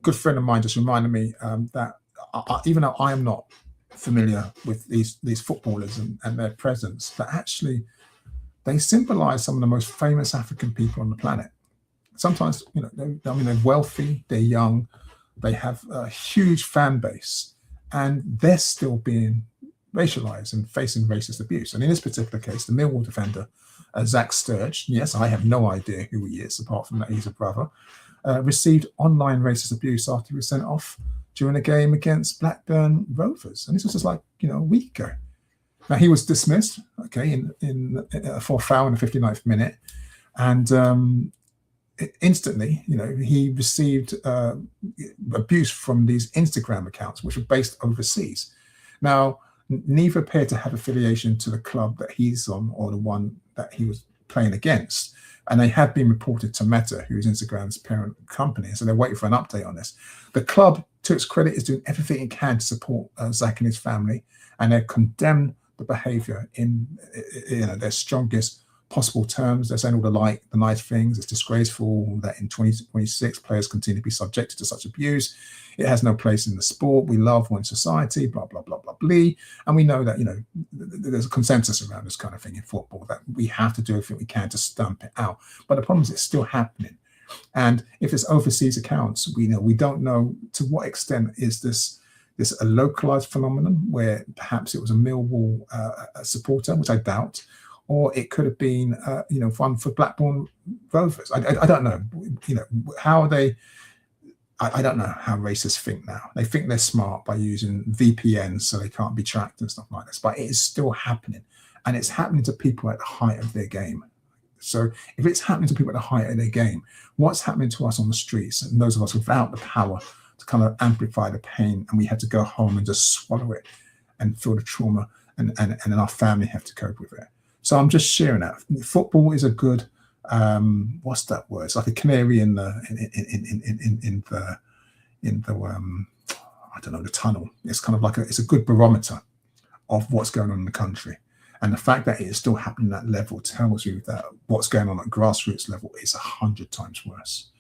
good friend of mine just reminded me that even though I am not familiar with these footballers and their presence, that actually they symbolize some of the most famous African people on the planet. Sometimes, they're wealthy, they're young, they have a huge fan base, and they're still being racialized and facing racist abuse. And in this particular case, the Millwall defender, Zach Sturge, yes, I have no idea who he is, apart from that he's a brother, received online racist abuse after he was sent off during a game against Blackburn Rovers. And this was just like, a week ago. Now, he was dismissed, okay, for a foul in the 59th minute. And instantly, he received abuse from these Instagram accounts, which were based overseas. Now, neither appear to have affiliation to the club that he's on or the one that he was playing against. And they have been reported to Meta, who is Instagram's parent company. So they're waiting for an update on this. The club, to its credit, is doing everything it can to support Zach and his family, and they condemn the behaviour in their strongest possible terms. They're saying all the nice things. It's disgraceful that in 2026 players continue to be subjected to such abuse. It has no place in the sport we love or in society, blah, blah, blah, blah, blah. And we know that, there's a consensus around this kind of thing in football, that we have to do everything we can to stamp it out. But the problem is it's still happening. And if it's overseas accounts, we don't know to what extent is this a localized phenomenon where perhaps it was a Millwall supporter, which I doubt, or it could have been, one for Blackburn Rovers. I don't know. How are they? I don't know how racists think now. They think they're smart by using VPNs so they can't be tracked and stuff like this. But it is still happening, and it's happening to people at the height of their game. So if it's happening to people at the height of their game, what's happening to us on the streets and those of us without the power to kind of amplify the pain, and we had to go home and just swallow it and feel the trauma, and then our family have to cope with it. So I'm just sharing that. Football is a good, what's that word? It's like a canary in the I don't know, the tunnel. It's kind of like it's a good barometer of what's going on in the country. And the fact that it is still happening at that level tells you that what's going on at grassroots level is 100 times worse.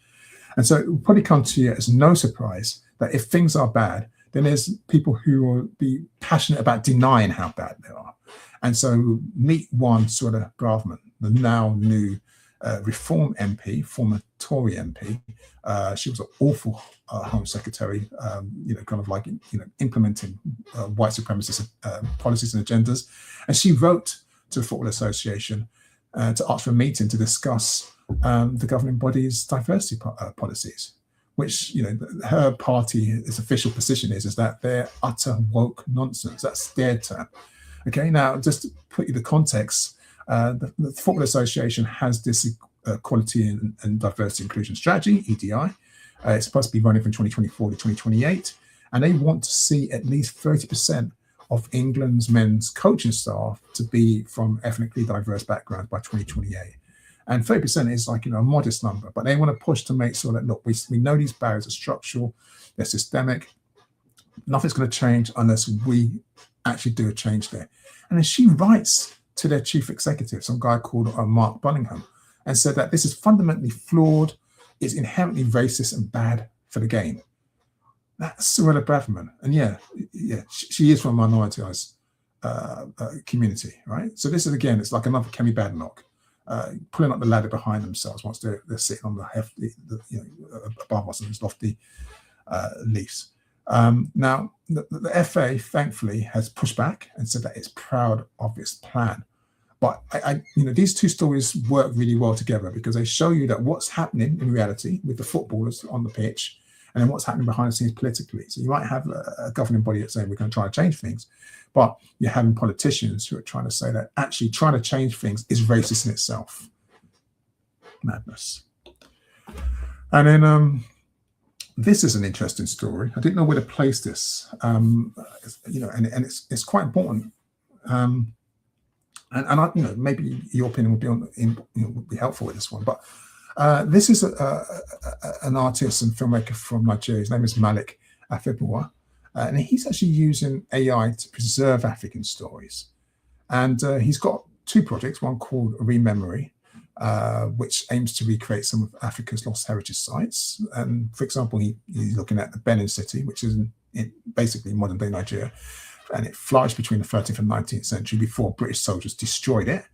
And so it will probably come to you as no surprise that if things are bad, then there's people who will be passionate about denying how bad they are. And so meet one sort of Braverman, the now new Reform MP, former Tory MP. She was an awful Home Secretary, kind of like, implementing white supremacist policies and agendas. And she wrote to the Football Association to ask for a meeting to discuss the governing body's diversity policies. which, her party's official position is that they're utter woke nonsense. That's their term. Okay, now just to put you the context, the Football Association has this Equality and Diversity Inclusion Strategy, EDI. It's supposed to be running from 2024 to 2028, and they want to see at least 30% of England's men's coaching staff to be from ethnically diverse backgrounds by 2028. And 30% is like, a modest number, but they want to push to make sure that, look, we know these barriers are structural, they're systemic. Nothing's going to change unless we actually do a change there. And then she writes to their chief executive, some guy called Mark Bullingham, and said that this is fundamentally flawed, is inherently racist and bad for the game. That's Cyrilla Braverman. And she is from a minoritised community, right? So this is, again, it's like another Kemi Badenoch. Pulling up the ladder behind themselves once they're sitting on the hefty, above us on these lofty leaves. Now, the FA, thankfully, has pushed back and said that it's proud of its plan. But these two stories work really well together because they show you that what's happening in reality with the footballers on the pitch, and then what's happening behind the scenes politically. So you might have a governing body that's saying we're going to try to change things, but you're having politicians who are trying to say that actually trying to change things is racist in itself. Madness. And then this is an interesting story. I didn't know where to place this, and it's quite important. And maybe your opinion would be helpful with this one. But this is an artist and filmmaker from Nigeria. His name is Malik Afebuwa. And he's actually using AI to preserve African stories. And he's got two projects, one called Rememory, which aims to recreate some of Africa's lost heritage sites. And for example, he's looking at the Benin city, which is in basically modern day Nigeria. And it flourished between the 13th and 19th century before British soldiers destroyed it.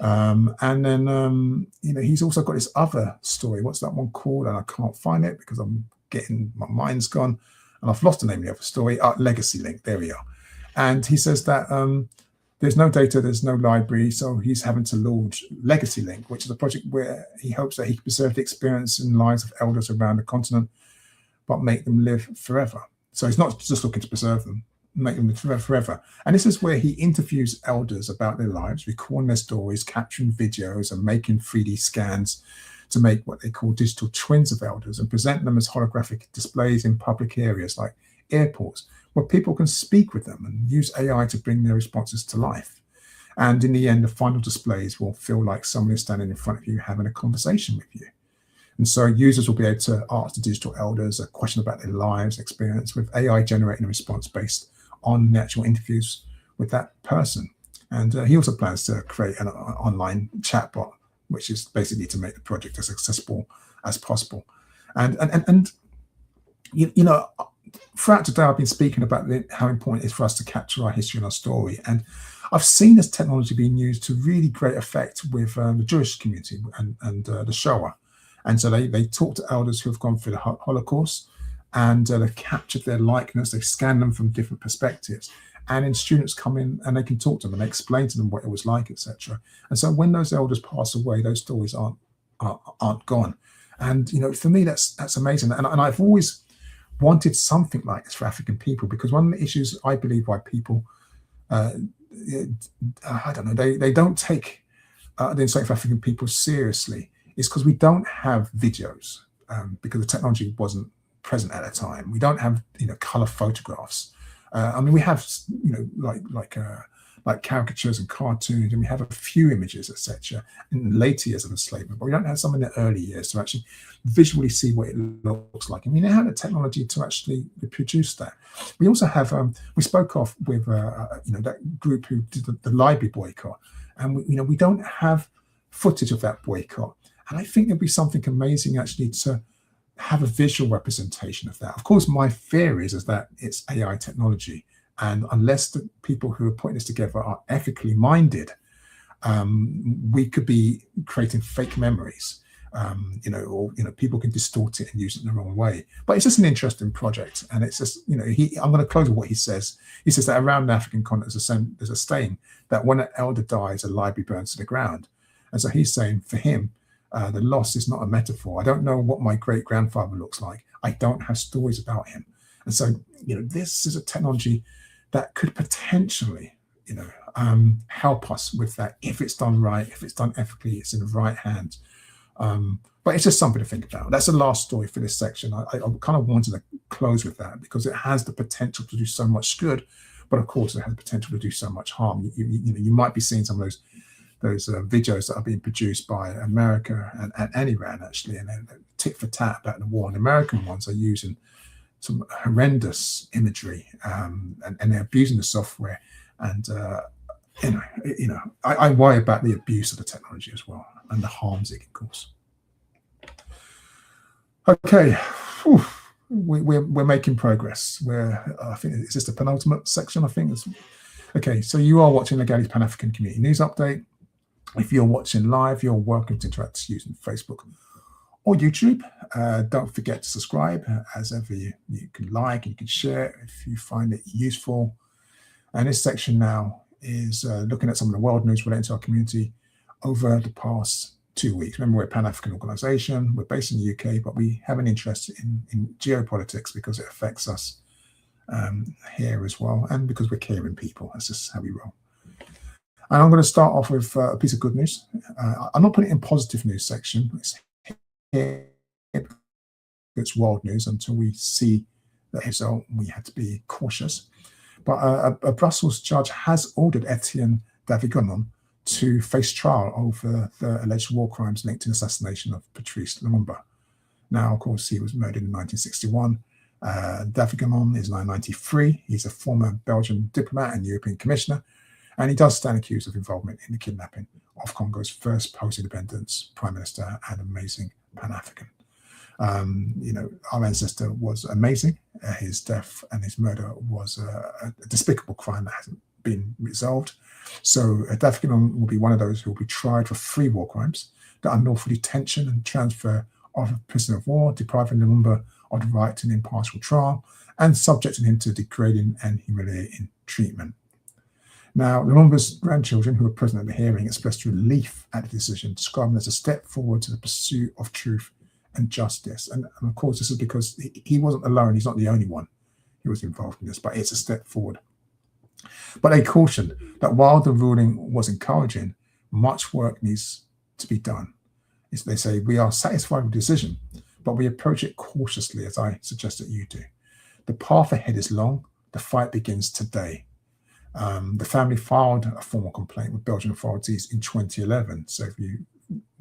And then, he's also got this other story. What's that one called? And I can't find it because my mind's gone. And I've lost the name of the other story. Legacy Link, there we are. And he says that there's no data, there's no library, so he's having to launch Legacy Link, which is a project where he hopes that he can preserve the experience and lives of elders around the continent, but make them live forever. So he's not just looking to preserve them, make them live forever. And this is where he interviews elders about their lives, recording their stories, capturing videos, and making 3D scans to make what they call digital twins of elders and present them as holographic displays in public areas like airports, where people can speak with them and use AI to bring their responses to life. And in the end, the final displays will feel like someone is standing in front of you having a conversation with you. And so users will be able to ask the digital elders a question about their lives, experience, with AI generating a response based on the actual interviews with that person. And he also plans to create an online chatbot, which is basically to make the project as accessible as possible. And throughout today, I've been speaking about how important it is for us to capture our history and our story. And I've seen this technology being used to really great effect with the Jewish community and the Shoah. And so they talk to elders who have gone through the Holocaust, and they've captured their likeness, they've scanned them from different perspectives. And then students come in and they can talk to them and they explain to them what it was like, etc. And so when those elders pass away, those stories aren't gone. And for me, that's amazing. And I've always wanted something like this for African people, because one of the issues I believe why people, I don't know, they don't take the enslaved African people seriously is because we don't have videos, because the technology wasn't present at the time. We don't have color photographs. We have like caricatures and cartoons, and we have a few images, etc. in the later years of enslavement, but we don't have some in the early years to actually visually see what it looks like. And we now have the technology to actually reproduce that. We also have we spoke of with that group who did the library boycott, and we don't have footage of that boycott. And I think there'd be something amazing actually to have a visual representation of that. Of course, my fear is that it's AI technology, and unless the people who are putting this together are ethically minded, we could be creating fake memories, or people can distort it and use it in the wrong way. But it's just an interesting project, and it's just I'm going to close with what he says. He says that around the African continent there's a saying that when an elder dies, a library burns to the ground, and so he's saying for him, the loss is not a metaphor. I don't know what my great-grandfather looks like. I don't have stories about him. And so, this is a technology that could potentially, help us with that if it's done right, if it's done ethically, it's in the right hands. But it's just something to think about. That's the last story for this section. I kind of wanted to close with that because it has the potential to do so much good, but of course it has the potential to do so much harm. You might be seeing some of those videos that are being produced by America and Iran, actually, and they're tit for tat about the war. And American ones are using some horrendous imagery, and they're abusing the software. And I worry about the abuse of the technology as well and the harms it can cause. Okay, whew. We're making progress. I think, is this the penultimate section? I think it's okay. So you are watching the Galley's Pan-African Community News Update. If you're watching live, you're welcome to interact using Facebook or YouTube. Don't forget to subscribe. As ever, you can like, you can share if you find it useful. And this section now is looking at some of the world news related to our community over the past 2 weeks. Remember, we're a Pan-African organisation. We're based in the UK, but we have an interest in geopolitics because it affects us here as well, and because we're caring people. That's just how we roll. And I'm going to start off with a piece of good news. I'm not putting it in positive news section. It's here. It's world news until we see the result. We have to be cautious. But a Brussels judge has ordered Etienne Davigonon to face trial over the alleged war crimes linked to the assassination of Patrice Lumumba. Now, of course, he was murdered in 1961. Davigonon is now 93. He's a former Belgian diplomat and European commissioner, and he does stand accused of involvement in the kidnapping of Congo's first post-independence prime minister and amazing Pan-African. Our ancestor was amazing. His death and his murder was a despicable crime that hasn't been resolved. So Davigonon will be one of those who will be tried for 3 war crimes: the unlawful detention and transfer of a prisoner of war, depriving Lumumba of the right to an impartial trial, and subjecting him to degrading and humiliating treatment. Now, Lumumba's grandchildren, who were present at the hearing, expressed relief at the decision, describing it as a step forward to the pursuit of truth and justice. And of course, this is because he wasn't alone. He's not the only one who was involved in this, but it's a step forward. But they cautioned that while the ruling was encouraging, much work needs to be done. They say, we are satisfied with the decision, but we approach it cautiously, as I suggest that you do. The path ahead is long. The fight begins today. The family filed a formal complaint with Belgian authorities in 2011. So if you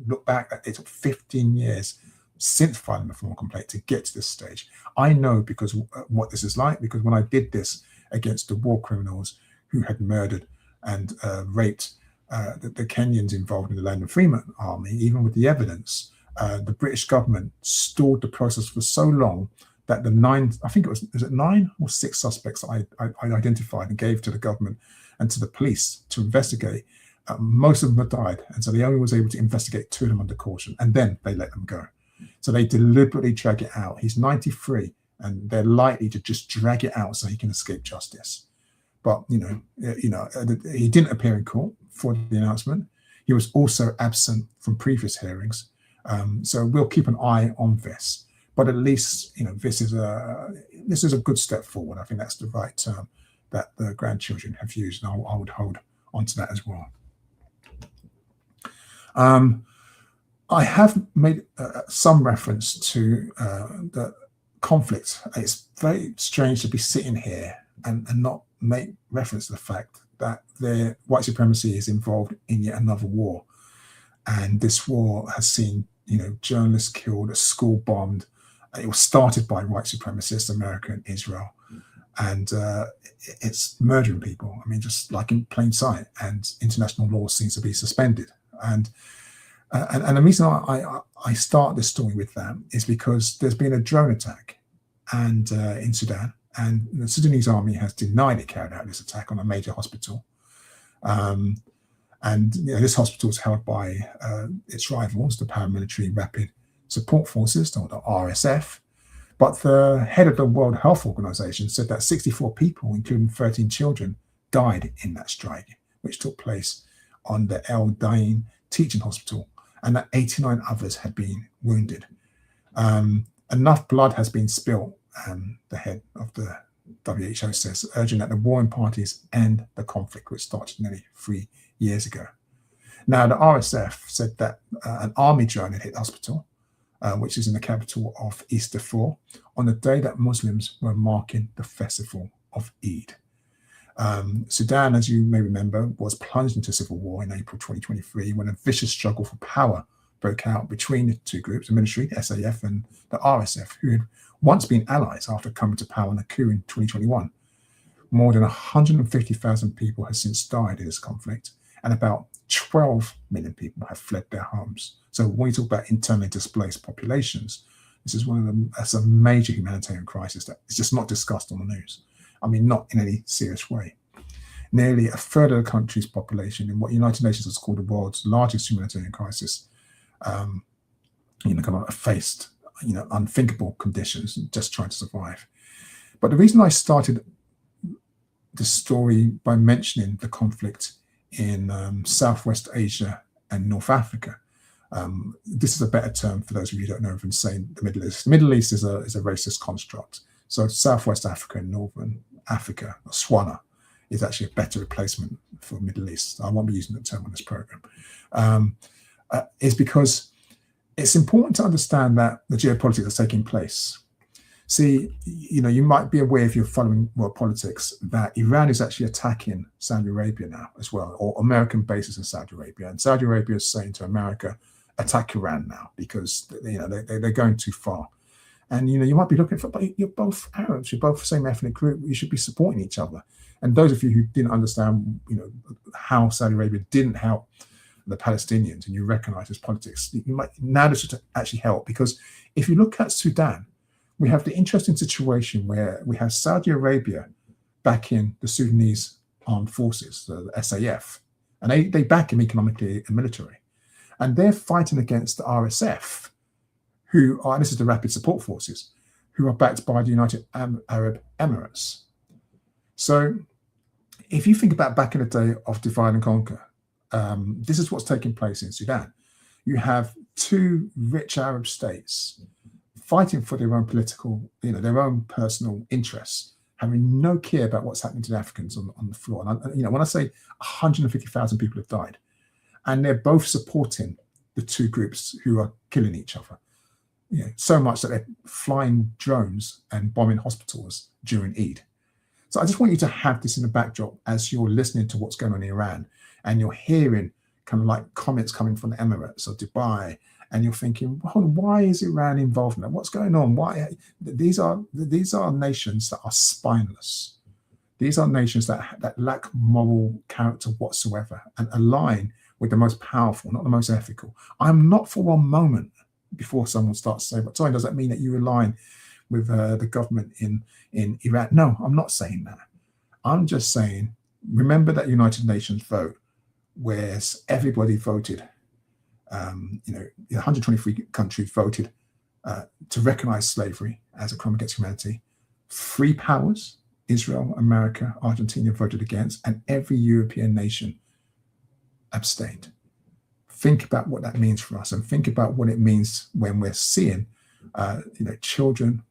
look back, it took 15 years since filing the formal complaint to get to this stage. I know because what this is like, because when I did this against the war criminals who had murdered and raped the Kenyans involved in the Land and Freeman Army, even with the evidence, the British government stalled the process for so long that the 9, I think is it 9 or 6 suspects that I identified and gave to the government and to the police to investigate, most of them had died. And so they only was able to investigate 2 of them under caution, and then they let them go. So they deliberately drag it out. He's 93, and they're likely to just drag it out so he can escape justice. But he didn't appear in court for the announcement. He was also absent from previous hearings. So we'll keep an eye on this. But at least this is a good step forward. I think that's the right term that the grandchildren have used, and I would hold on to that as well. I have made some reference to the conflict. It's very strange to be sitting here and not make reference to the fact that the white supremacy is involved in yet another war. And this war has seen, journalists killed, a school bombed. It was started by white supremacists, America and Israel. And it's murdering people. I mean, just like in plain sight. And international law seems to be suspended. And the reason I start this story with that is because there's been a drone attack and in Sudan, and the Sudanese army has denied it carried out this attack on a major hospital. This hospital is held by its rivals, the paramilitary Rapid Support Forces, or the RSF. But the head of the World Health Organization said that 64 people, including 13 children, died in that strike, which took place on the El Dain teaching hospital, and that 89 others had been wounded. And Enough blood has been spilled, the head of the WHO says, urging that the warring parties end the conflict, which started nearly 3 years ago. Now, the RSF said that an army drone had hit the hospital, which is in the capital of East Darfur, on the day that Muslims were marking the festival of Eid. Sudan, as you may remember, was plunged into civil war in April 2023 when a vicious struggle for power broke out between the two groups, the military, the SAF, and the RSF, who had once been allies after coming to power in a coup in 2021. More than 150,000 people have since died in this conflict, and about 12 million people have fled their homes. So when we talk about internally displaced populations, this is one of them. That's a major humanitarian crisis that is just not discussed on the news. I mean, not in any serious way. Nearly a third of the country's population in what United Nations has called the world's largest humanitarian crisis, kind of faced, unthinkable conditions, just trying to survive. But the reason I started the story by mentioning the conflict in Southwest Asia and North Africa. This is a better term for those of you who don't know from saying the Middle East. The Middle East is a racist construct. So Southwest Africa and Northern Africa, or SWANA, is actually a better replacement for Middle East. I won't be using the term on this program. Is because it's important to understand that the geopolitics that's taking place. See, you might be aware if you're following world politics that Iran is actually attacking Saudi Arabia now as well, or American bases in Saudi Arabia. And Saudi Arabia is saying to America, attack Iran now because they're going too far. And you might be looking for, but you're both Arabs, you're both the same ethnic group. You should be supporting each other. And those of you who didn't understand, how Saudi Arabia didn't help the Palestinians, and you recognize this politics, you might now this should actually help, because if you look at Sudan, we have the interesting situation where we have Saudi Arabia backing the Sudanese armed forces, the SAF, and they back them economically and military, and they're fighting against the RSF, who are, this is the Rapid Support Forces, who are backed by the United Arab Emirates. So if you think about back in the day of divide and conquer, this is what's taking place in Sudan. You have two rich Arab states fighting for their own political, their own personal interests, having no care about what's happening to the Africans on the floor. And when I say 150,000 people have died, and they're both supporting the two groups who are killing each other, so much that they're flying drones and bombing hospitals during Eid. So I just want you to have this in the backdrop as you're listening to what's going on in Iran, and you're hearing kind of like comments coming from the Emirates or Dubai, and you're thinking, well, why is Iran involved in that? What's going on? Why? These are nations that are spineless. These are nations that lack moral character whatsoever and align with the most powerful, not the most ethical. I'm not for one moment, before someone starts to say, but Toyin, does that mean that you align with the government in Iran? No, I'm not saying that. I'm just saying, remember that United Nations vote, where everybody voted, 123 countries voted to recognize slavery as a crime against humanity. 3 powers, Israel, America, Argentina, voted against, and every European nation abstained. Think about what that means for us, and think about what it means when we're seeing, children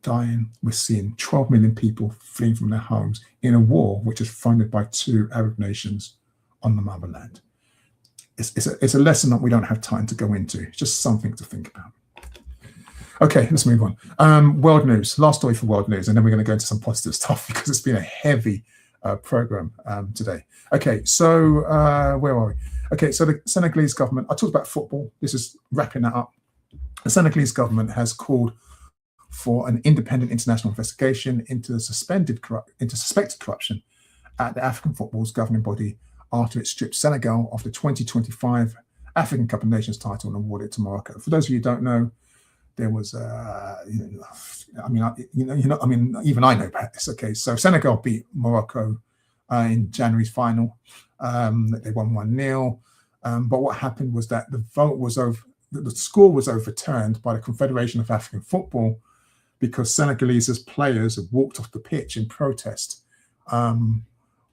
dying. We're seeing 12 million people fleeing from their homes in a war which is funded by 2 Arab nations on the motherland. It's a lesson that we don't have time to go into. It's just something to think about. Okay, let's move on. World news. Last story for world news, and then we're going to go into some positive stuff because it's been a heavy program today. Okay, so where are we? Okay, so the Senegalese government, I talked about football. This is wrapping that up. The Senegalese government has called for an independent international investigation into suspected corruption at the African football's governing body after it stripped Senegal of the 2025 African Cup of Nations title and awarded it to Morocco. For those of you who don't know, there was, even I know about this. Okay, so Senegal beat Morocco in January's final. They won 1-0. But what happened was that the score was overturned by the Confederation of African Football because Senegalese players had walked off the pitch in protest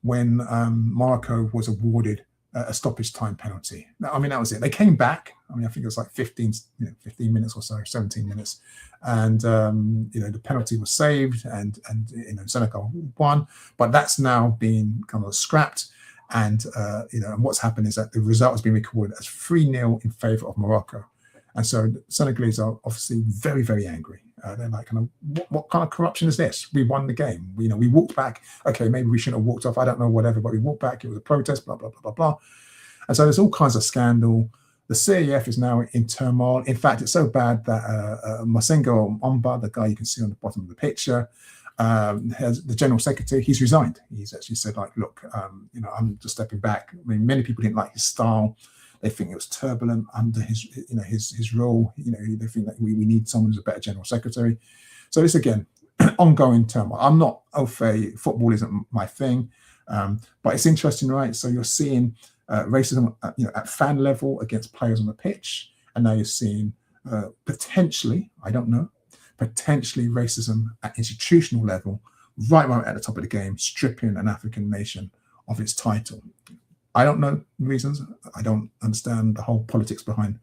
when Morocco was awarded a stoppage time penalty. I mean, that was it. They came back. I mean, I think it was like 15 minutes or so, 17 minutes. And, the penalty was saved and Senegal won. But that's now been kind of scrapped. And, and what's happened is that the result has been recorded as 3-0 in favor of Morocco. And so the Senegalese are obviously very, very angry. They're like, what kind of corruption is this? We won the game. We walked back. Okay, maybe we shouldn't have walked off. I don't know, whatever, but we walked back. It was a protest, blah, blah, blah, blah, blah. And so there's all kinds of scandal. The CAF is now in turmoil. In fact, it's so bad that Masengo Omba, the guy you can see on the bottom of the picture, has the general secretary, he's resigned. He's actually said, like, look, I'm just stepping back. I mean, many people didn't like his style. They think it was turbulent under his role. They think that we need someone who's a better general secretary. So this, again, ongoing turmoil. I'm not au fait. Football isn't my thing, but it's interesting, right? So you're seeing racism, at fan level against players on the pitch, and now you're seeing potentially, I don't know, potentially racism at institutional level, right at the top of the game, stripping an African nation of its title. I don't know the reasons. I don't understand the whole politics behind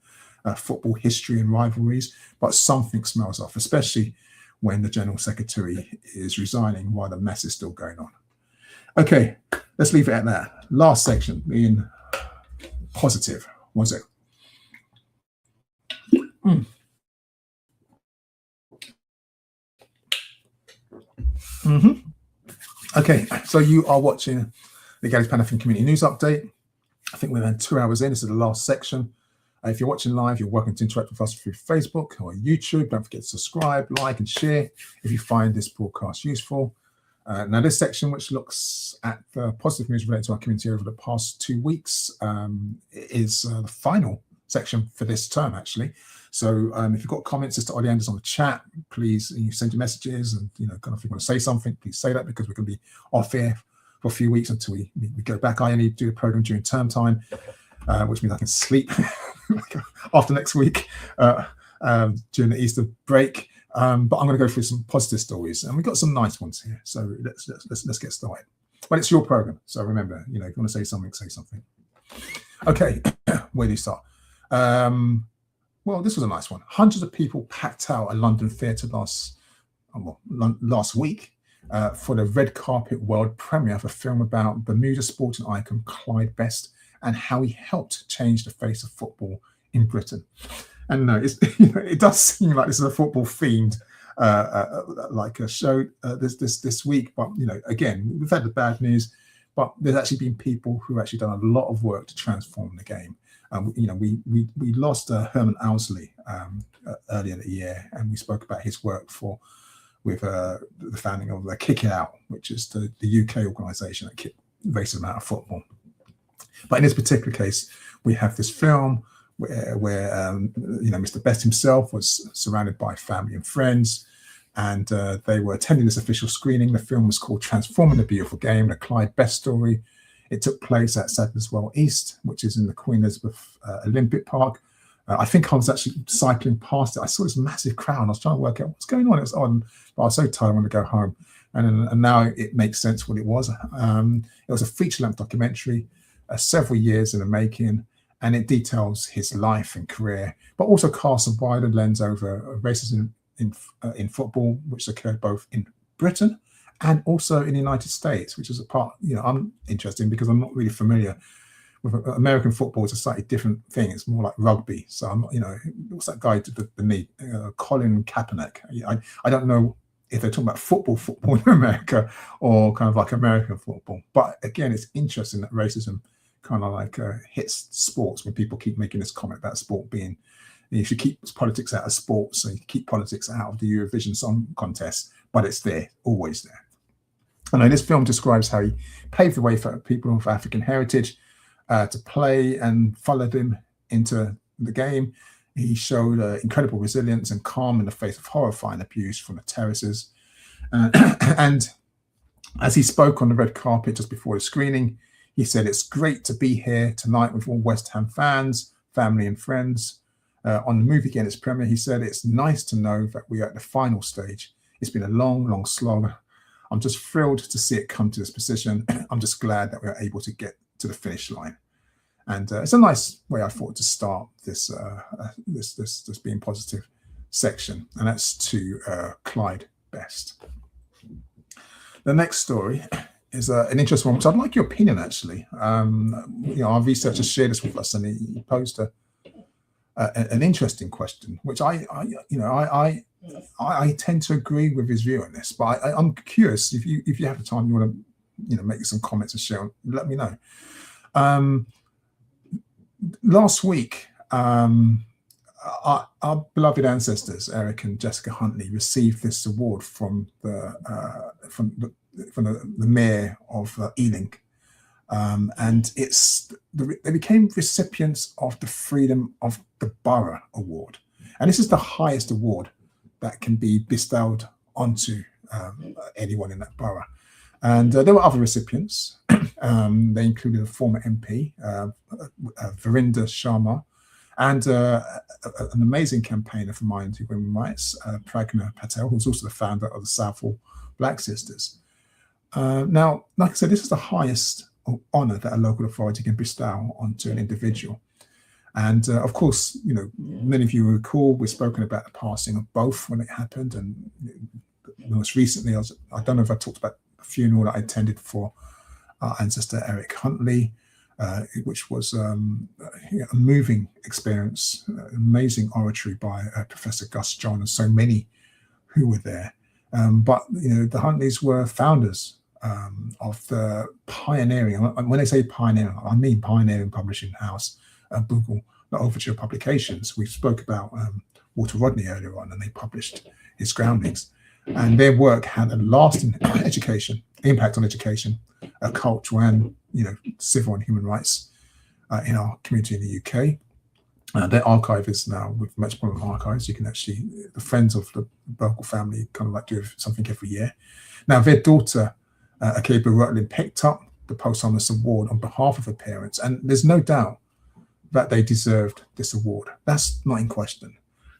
football history and rivalries, but something smells off, especially when the general secretary is resigning while the mess is still going on. Okay, let's leave it at that. Last section, being positive, was it? Okay, so you are watching the Galley's Pan-African Community News Update. I think we're 2 hours in. This is the last section. If you're watching live, you're welcome to interact with us through Facebook or YouTube. Don't forget to subscribe, like, and share if you find this broadcast useful. Now, this section, which looks at the positive news related to our community over the past 2 weeks, is the final section for this term, actually. So if you've got comments as to Oleander's on the chat, please send your messages, and kind of if you want to say something, please say that, because we're going to be off air for a few weeks until we go back. I only do the program during term time, which means I can sleep after next week during the Easter break. But I'm going to go through some positive stories, and we've got some nice ones here. So let's get started. But it's your program, so remember, if you want to say something, say something. Okay, where do you start? Well, this was a nice one. Hundreds of people packed out a London theatre last week for the red carpet world premiere of a film about Bermuda sporting icon Clyde Best and how he helped change the face of football in Britain. And no, it does seem like this is a football themed like a show this week. But again, we've had the bad news, but there's actually been people who actually done a lot of work to transform the game. We lost Herman Owsley earlier in the year, and we spoke about his work with the founding of Kick It Out, which is the UK organisation that kicked racism out of football. But in this particular case, we have this film where Mr. Best himself was surrounded by family and friends, and they were attending this official screening. The film was called Transforming the Beautiful Game, the Clyde Best story. It took place at Sadler's Well East, which is in the Queen Elizabeth Olympic Park. I think I was actually cycling past it. I saw this massive crowd. I was trying to work out what's going on. It was odd, but I was so tired I wanted to go home. And now it makes sense what it was. It was a feature-length documentary, several years in the making, and it details his life and career, but also casts a wider lens over racism in football, which occurred both in Britain and also in the United States, which is a part, I'm interested in, because I'm not really familiar with American football. It's a slightly different thing. It's more like rugby. So I'm not, what's that guy to the knee? Colin Kaepernick. I don't know if they're talking about football in America or kind of like American football. But again, it's interesting that racism kind of like hits sports when people keep making this comment about sport being, you should keep politics out of sports, so you keep politics out of the Eurovision Song Contest, but it's there, always there. And this film describes how he paved the way for people of African heritage to play and followed him into the game. He showed incredible resilience and calm in the face of horrifying abuse from the terraces. And as he spoke on the red carpet just before the screening, he said, "It's great to be here tonight with all West Ham fans, family and friends." On the movie again, its premiere, he said, "It's nice to know that we are at the final stage. It's been a long, long slog. I'm just thrilled to see it come to this position. I'm just glad that we are able to get to the finish line." And it's a nice way, I thought, to start this being positive section, and that's to Clyde Best. The next story is an interesting one, which I'd like your opinion, actually. Our researcher shared this with us, and he posed an interesting question, which I tend to agree with his view on this. But I'm curious if you have the time, you want to make some comments and share. Let me know. Last week, our beloved ancestors, Eric and Jessica Huntley, received this award from the mayor of Ealing, and they became recipients of the Freedom of the Borough Award, and this is the highest award that can be bestowed onto anyone in that borough. And there were other recipients. They included a former MP, Verinder Sharma, and an amazing campaigner for minority women's rights, Pragna Patel, who's also the founder of the Southall Black Sisters. Now, like I said, this is the highest honour that a local authority can bestow onto an individual. And of course, many of you recall we've spoken about the passing of both when it happened, and most recently, I don't know if I talked about a funeral that I attended for our ancestor Eric Huntley, which was a moving experience, amazing oratory by Professor Gus John and so many who were there. But the Huntleys were founders of the pioneering. When I say pioneering, I mean pioneering publishing house, Google, not Overture Publications. We spoke about Walter Rodney earlier on, and they published his groundings. And their work had a lasting impact on education, culture, and civil and human rights in our community in the UK. Their archive is now with Metropolitan Archives. You can actually, the friends of the Burkle family kind of like do something every year. Now, their daughter, Akeba Rutland, picked up the posthumous award on behalf of her parents, and there's no doubt that they deserved this award. That's not in question.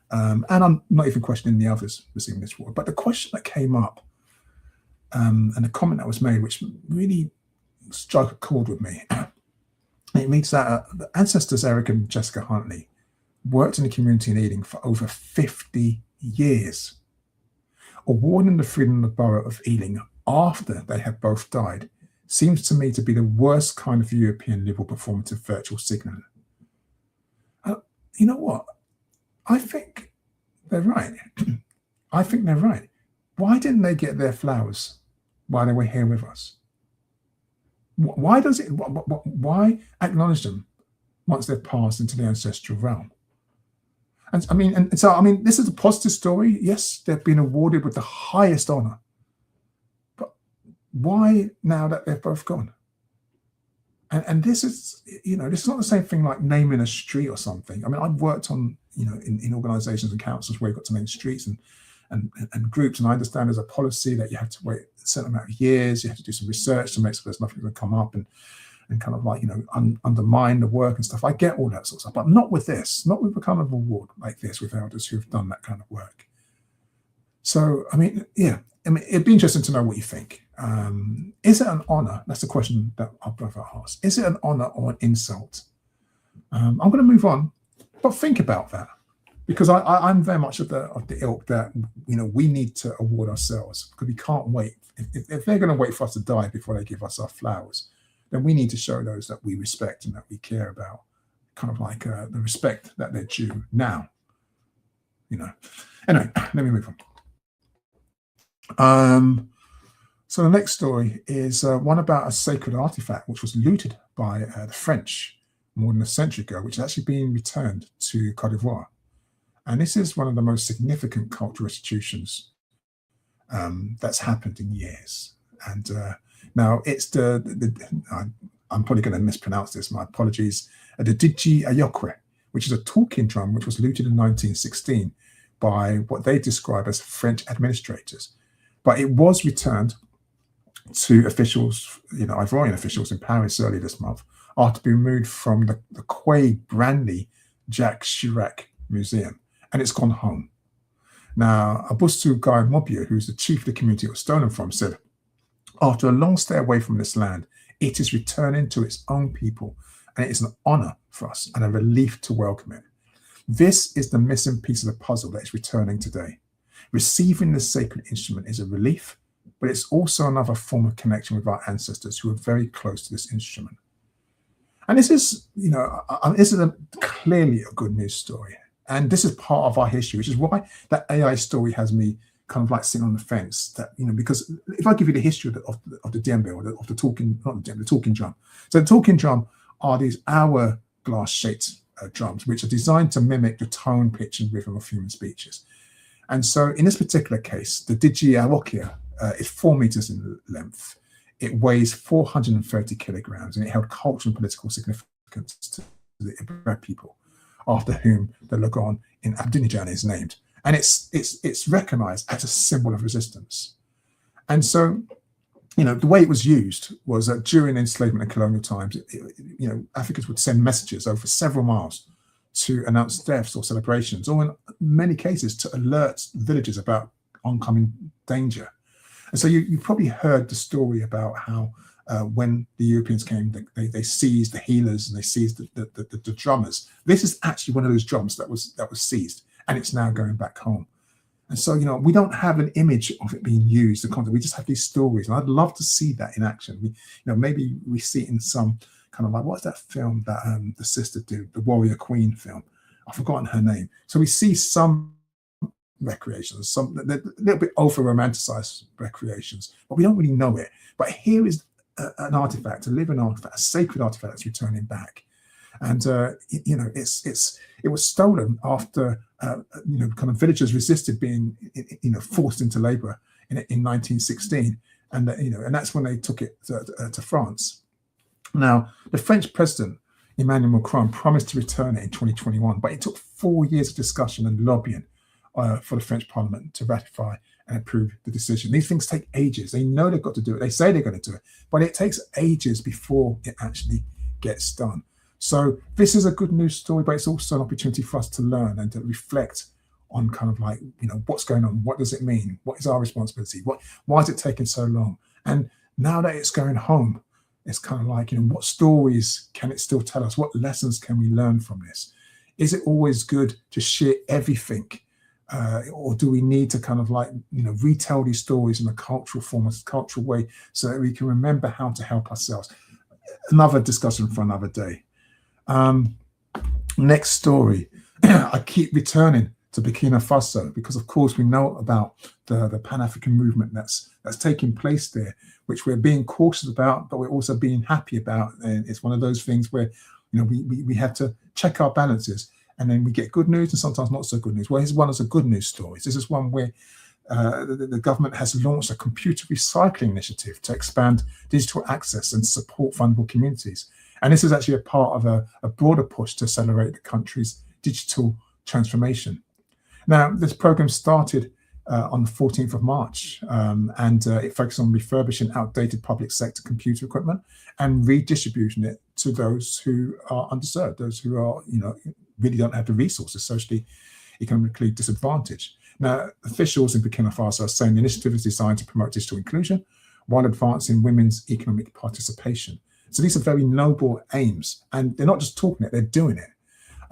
And I'm not even questioning the others receiving this award. But the question that came up and the comment that was made, which really struck a chord with me, it means that the ancestors Eric and Jessica Huntley worked in the community in Ealing for over 50 years. Awarding the Freedom of the Borough of Ealing after they had both died seems to me to be the worst kind of European liberal performative virtual signalling. You know what? I think they're right. I think they're right. Why didn't they get their flowers while they were here with us? Why acknowledge them once they've passed into the ancestral realm? And so this is a positive story. Yes, they've been awarded with the highest honor. But why now that they've both gone? And this is, this is not the same thing like naming a street or something. I mean, I've worked on, in organizations and councils where you've got to name streets and groups, and I understand there's a policy that you have to wait a certain amount of years, you have to do some research to make sure there's nothing going to come up and kind of like, undermine the work and stuff. I get all that sort of stuff, but not with this, not with a kind of award like this with elders who have done that kind of work. So, it'd be interesting to know what you think. Is it an honor? That's the question that our brother asked. Is it an honor or an insult? I'm going to move on, but think about that, because I'm very much of the ilk that we need to award ourselves, because we can't wait. If they're going to wait for us to die before they give us our flowers, then we need to show those that we respect and that we care about, kind of like the respect that they're due now. Anyway, let me move on. So the next story is one about a sacred artifact which was looted by the French more than a century ago, which is actually being returned to Cote d'Ivoire. And this is one of the most significant cultural institutions that's happened in years. And now it's I'm probably going to mispronounce this, my apologies, the Digi Ayokwe, which is a talking drum which was looted in 1916 by what they describe as French administrators. But it was returned to officials, Ivorian officials in Paris early this month, after being removed from the Quai Branly Jacques Chirac Museum, and it's gone home. Now, Abustu Guy Mobia, who's the chief of the community it was stolen from, said, after a long stay away from this land, it is returning to its own people and it is an honor for us and a relief to welcome it. This is the missing piece of the puzzle that is returning today. Receiving the sacred instrument is a relief, but it's also another form of connection with our ancestors who are very close to this instrument. And this is, clearly a good news story. And this is part of our history, which is why that AI story has me kind of like sitting on the fence. That, because if I give you the history of the djembe, or of the talking, not the djembe, the talking drum. So the talking drum are these hourglass-shaped drums, which are designed to mimic the tone, pitch, and rhythm of human speeches. And so in this particular case, the Digi is 4 meters in length. It weighs 430 kilograms, and it held cultural and political significance to the Agbetu people, after whom the Logon in Abidjan is named. And it's recognized as a symbol of resistance. And so, the way it was used was that during enslavement and colonial times, Africans would send messages over several miles to announce deaths or celebrations, or in many cases to alert villagers about oncoming danger. And so you probably heard the story about how when the Europeans came, they seized the healers and they seized the drummers. This is actually one of those drums that was seized, and it's now going back home. And so, we don't have an image of it being used, the content. We just have these stories, and I'd love to see that in action. Maybe we see it in some kind of like, what's that film that the sister did, the Warrior Queen film? I've forgotten her name. So we see some recreations, some a little bit over romanticized recreations, but we don't really know it. But here is an artifact, a living artifact, a sacred artifact that's returning back. And it was stolen after kind of villagers resisted being forced into labor in 1916, and and that's when they took it to France. Now, the French president Emmanuel Macron promised to return it in 2021, but it took 4 years of discussion and lobbying for the French Parliament to ratify and approve the decision. These things take ages. They know they've got to do it. They say they're going to do it, but it takes ages before it actually gets done. So this is a good news story, but it's also an opportunity for us to learn and to reflect on kind of like, what's going on? What does it mean? What is our responsibility? Why is it taking so long? And now that it's going home, it's kind of like, what stories can it still tell us? What lessons can we learn from this? Is it always good to share everything? Or do we need to kind of like, retell these stories in a cultural form, a cultural way, so that we can remember how to help ourselves? Another discussion for another day. Next story. I keep returning to Burkina Faso because, of course, we know about the Pan-African movement that's taking place there, which we're being cautious about, but we're also being happy about. And it's one of those things where, we have to check our balances, and then we get good news and sometimes not so good news. Well, here's one of the good news stories. This is one where the government has launched a computer recycling initiative to expand digital access and support vulnerable communities. And this is actually a part of a broader push to accelerate the country's digital transformation. Now, this program started on the 14th of March, and it focused on refurbishing outdated public sector computer equipment and redistributing it to those who are underserved, those who are, really don't have the resources, socially, economically disadvantaged. Now, officials in Burkina Faso are saying the initiative is designed to promote digital inclusion while advancing women's economic participation. So these are very noble aims, and they're not just talking it, they're doing it.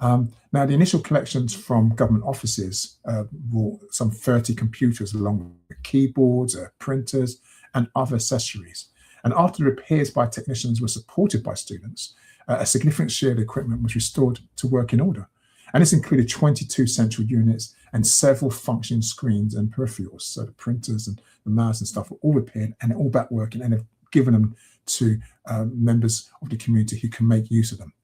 Now, the initial collections from government offices brought some 30 computers along with keyboards, printers, and other accessories. And after the repairs by technicians were supported by students, a significant share of the equipment was restored to working order. And this included 22 central units and several functioning screens and peripherals. So the printers and the mouse and stuff were all repaired and all back working, and they've given them to members of the community who can make use of them.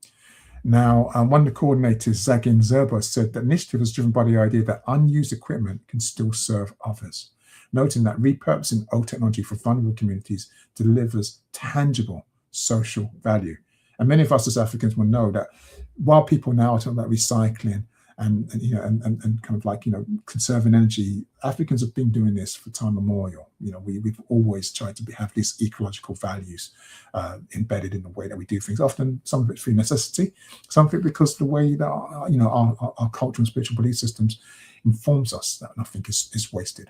Now, one of the coordinators, Zagin Zerbo, said that the initiative was driven by the idea that unused equipment can still serve others, noting that repurposing old technology for vulnerable communities delivers tangible social value. And many of us as Africans will know that while people now are talking about recycling and kind of like, conserving energy, Africans have been doing this for time immemorial. We've always tried to have these ecological values embedded in the way that we do things. Often some of it through necessity, some of it because the way that our cultural and spiritual belief systems informs us that nothing is wasted.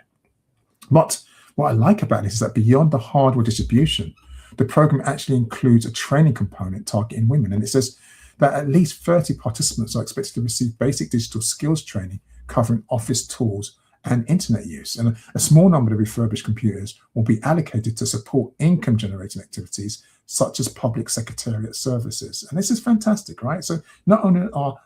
But what I like about this is that beyond the hardware distribution, The program actually includes a training component targeting women, and it says that at least 30 participants are expected to receive basic digital skills training covering office tools and internet use. And a small number of refurbished computers will be allocated to support income generating activities such as public secretariat services. And this is fantastic, right? So not only are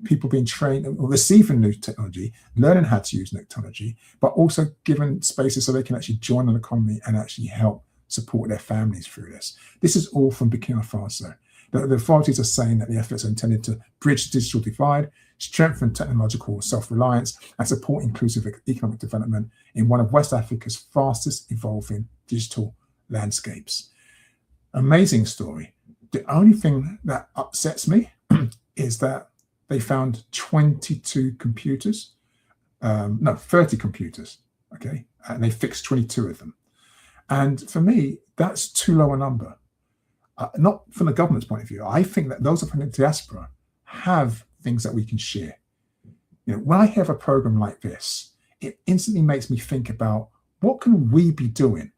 people being trained or receiving new technology, learning how to use new technology, but also given spaces so they can actually join an economy and actually help support their families through this. This is all from Burkina Faso. The authorities are saying that the efforts are intended to bridge the digital divide, strengthen technological self-reliance, and support inclusive economic development in one of West Africa's fastest evolving digital landscapes. Amazing story. The only thing that upsets me is that they found 22 computers, 30 computers, okay, and they fixed 22 of them. And for me, that's too low a number. Not from the government's point of view. I think that those from the diaspora have things that we can share. When I have a program like this, it instantly makes me think about what can we be doing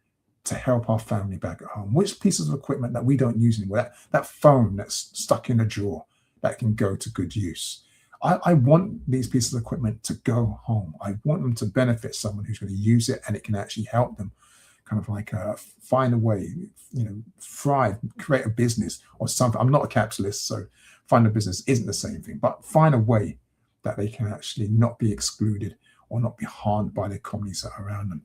to help our family back at home? Which pieces of equipment that we don't use anymore, that phone that's stuck in a drawer that can go to good use. I want these pieces of equipment to go home. I want them to benefit someone who's going to use it, and it can actually help them kind of like find a way, thrive, create a business or something. I'm not a capitalist, so find a business isn't the same thing, but find a way that they can actually not be excluded or not be harmed by the economies that are around them.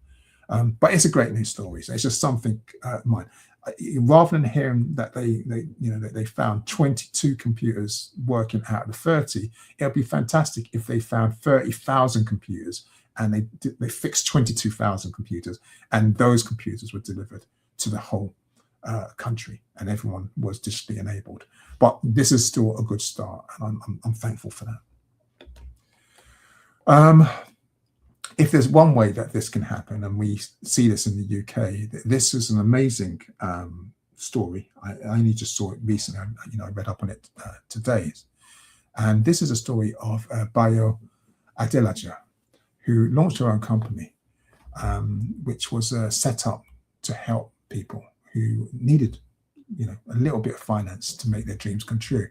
But it's a great news story. So it's just something mine. Rather than hearing that they found 22 computers working out of the 30, it would be fantastic if they found 30,000 computers and they fixed 22,000 computers, and those computers were delivered to the whole country, and everyone was digitally enabled. But this is still a good start, and I'm thankful for that. If there's one way that this can happen, and we see this in the UK, this is an amazing story. I only just saw it recently. I read up on it today, and this is a story of Bayo Adelaja, who launched her own company, which was set up to help people who needed, a little bit of finance to make their dreams come true.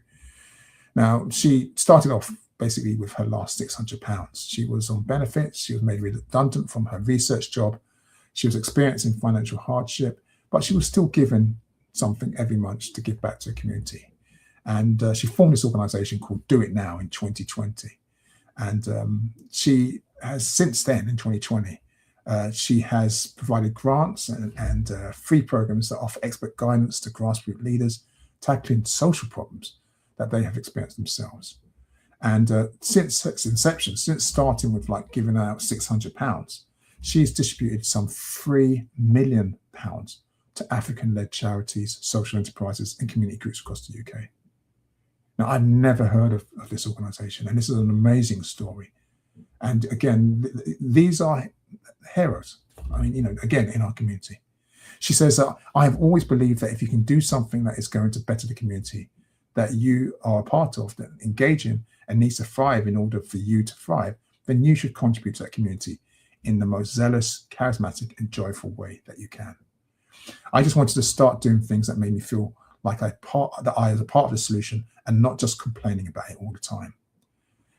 Now, she started off basically with her last £600. She was on benefits. She was made redundant from her research job. She was experiencing financial hardship, but she was still given something every month to give back to the community. And she formed this organization called Do It Now in 2020. And she has since then, in 2020, she has provided grants and free programs that offer expert guidance to grassroots leaders tackling social problems that they have experienced themselves. And since its inception, since starting with giving out £600, she's distributed some £3 million to African-led charities, social enterprises, and community groups across the UK. Now, I've never heard of this organization, and this is an amazing story. And again, these are heroes. Again, in our community. She says that I have always believed that if you can do something that is going to better the community that you are a part of, that engage in, and needs to thrive in order for you to thrive, then you should contribute to that community in the most zealous, charismatic, and joyful way that you can. I just wanted to start doing things that made me feel like I was a part of the solution and not just complaining about it all the time.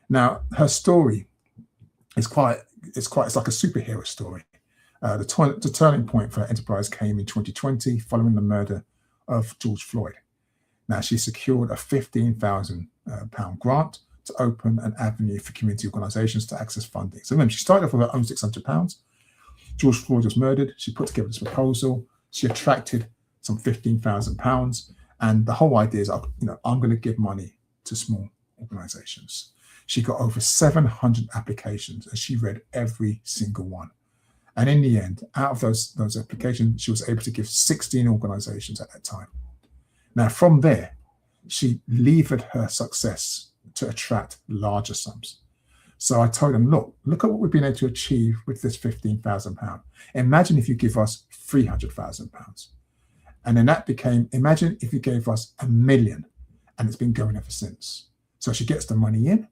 Now, her story is it's like a superhero story. The turning point for her enterprise came in 2020 following the murder of George Floyd. Now, she secured a £15,000 grant to open an avenue for community organisations to access funding. So remember, she started off with her own £600. George Floyd was murdered. She put together this proposal. She attracted some £15,000. And the whole idea is, I'm going to give money to small organisations. She got over 700 applications, and she read every single one. And in the end, out of those applications, she was able to give 16 organisations at that time. Now, from there, she levered her success to attract larger sums. So I told them, look at what we've been able to achieve with this £15,000. Imagine if you give us £300,000. And then that became, imagine if you gave us £1 million, and it's been going ever since. So she gets the money in,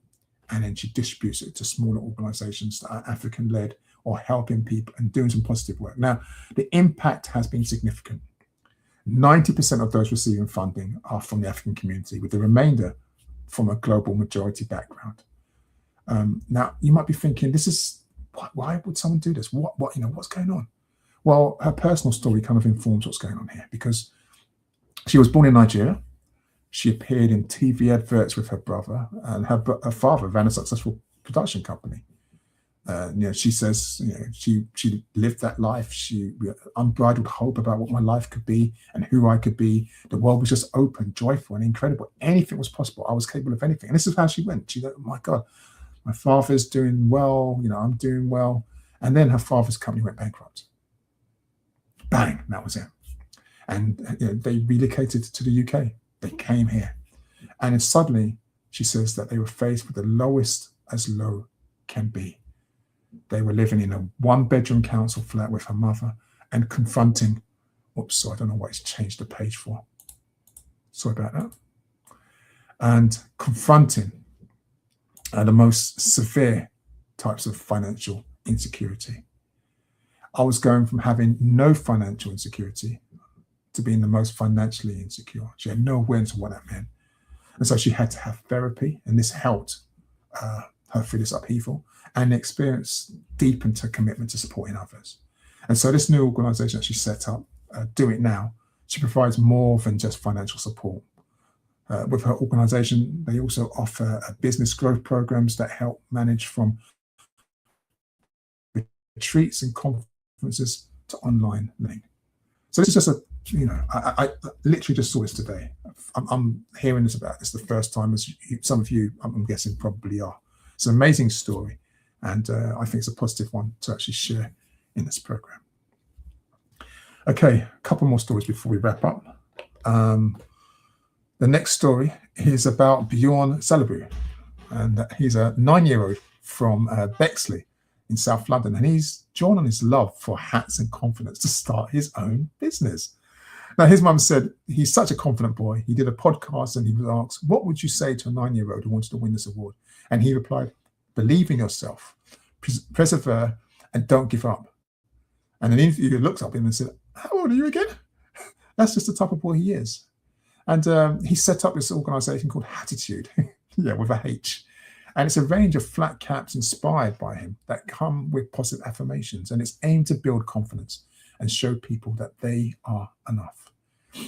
and then she distributes it to smaller organizations that are African-led or helping people and doing some positive work. Now, the impact has been significant. 90% of those receiving funding are from the African community, with the remainder from a global majority background. Now, you might be thinking, this is, why would someone do this? What's going on? Well, her personal story kind of informs what's going on here, because she was born in Nigeria. She appeared in TV adverts with her brother, and her father ran a successful production company. She says, she lived that life. She unbridled hope about what my life could be and who I could be. The world was just open, joyful, and incredible. Anything was possible. I was capable of anything. And this is how she went. She said, oh my God, my father's doing well. I'm doing well. And then her father's company went bankrupt. Bang, that was it. And they relocated to the UK. They came here. And then suddenly, she says that they were faced with the lowest as low can be. They were living in a one-bedroom council flat with her mother and confronting, I don't know what it's changed the page for. Sorry about that. And confronting the most severe types of financial insecurity. I was going from having no financial insecurity to being the most financially insecure. She had no awareness of what that meant. And so she had to have therapy, and this helped her through this upheaval, and the experience deepened her commitment to supporting others. And so this new organization that she set up, Do It Now, she provides more than just financial support. With her organization, they also offer business growth programs that help manage from retreats and conferences to online learning. So this is just I literally just saw this today. I'm hearing this about this the first time, as some of you, I'm guessing, probably are. It's an amazing story, and I think it's a positive one to actually share in this program. Okay, a couple more stories before we wrap up. The next story is about Bjorn Salabu, and he's a 9-year-old from Bexley in South London, and he's drawn on his love for hats and confidence to start his own business. Now, his mum said he's such a confident boy. He did a podcast and he was asked, what would you say to a 9-year-old who wanted to win this award? And he replied, believe in yourself, persevere, and don't give up. And an interviewer looked up at him and said, how old are you again? That's just the type of boy he is. And he set up this organization called Hatitude, with a H. And it's a range of flat caps inspired by him that come with positive affirmations. And it's aimed to build confidence and show people that they are enough.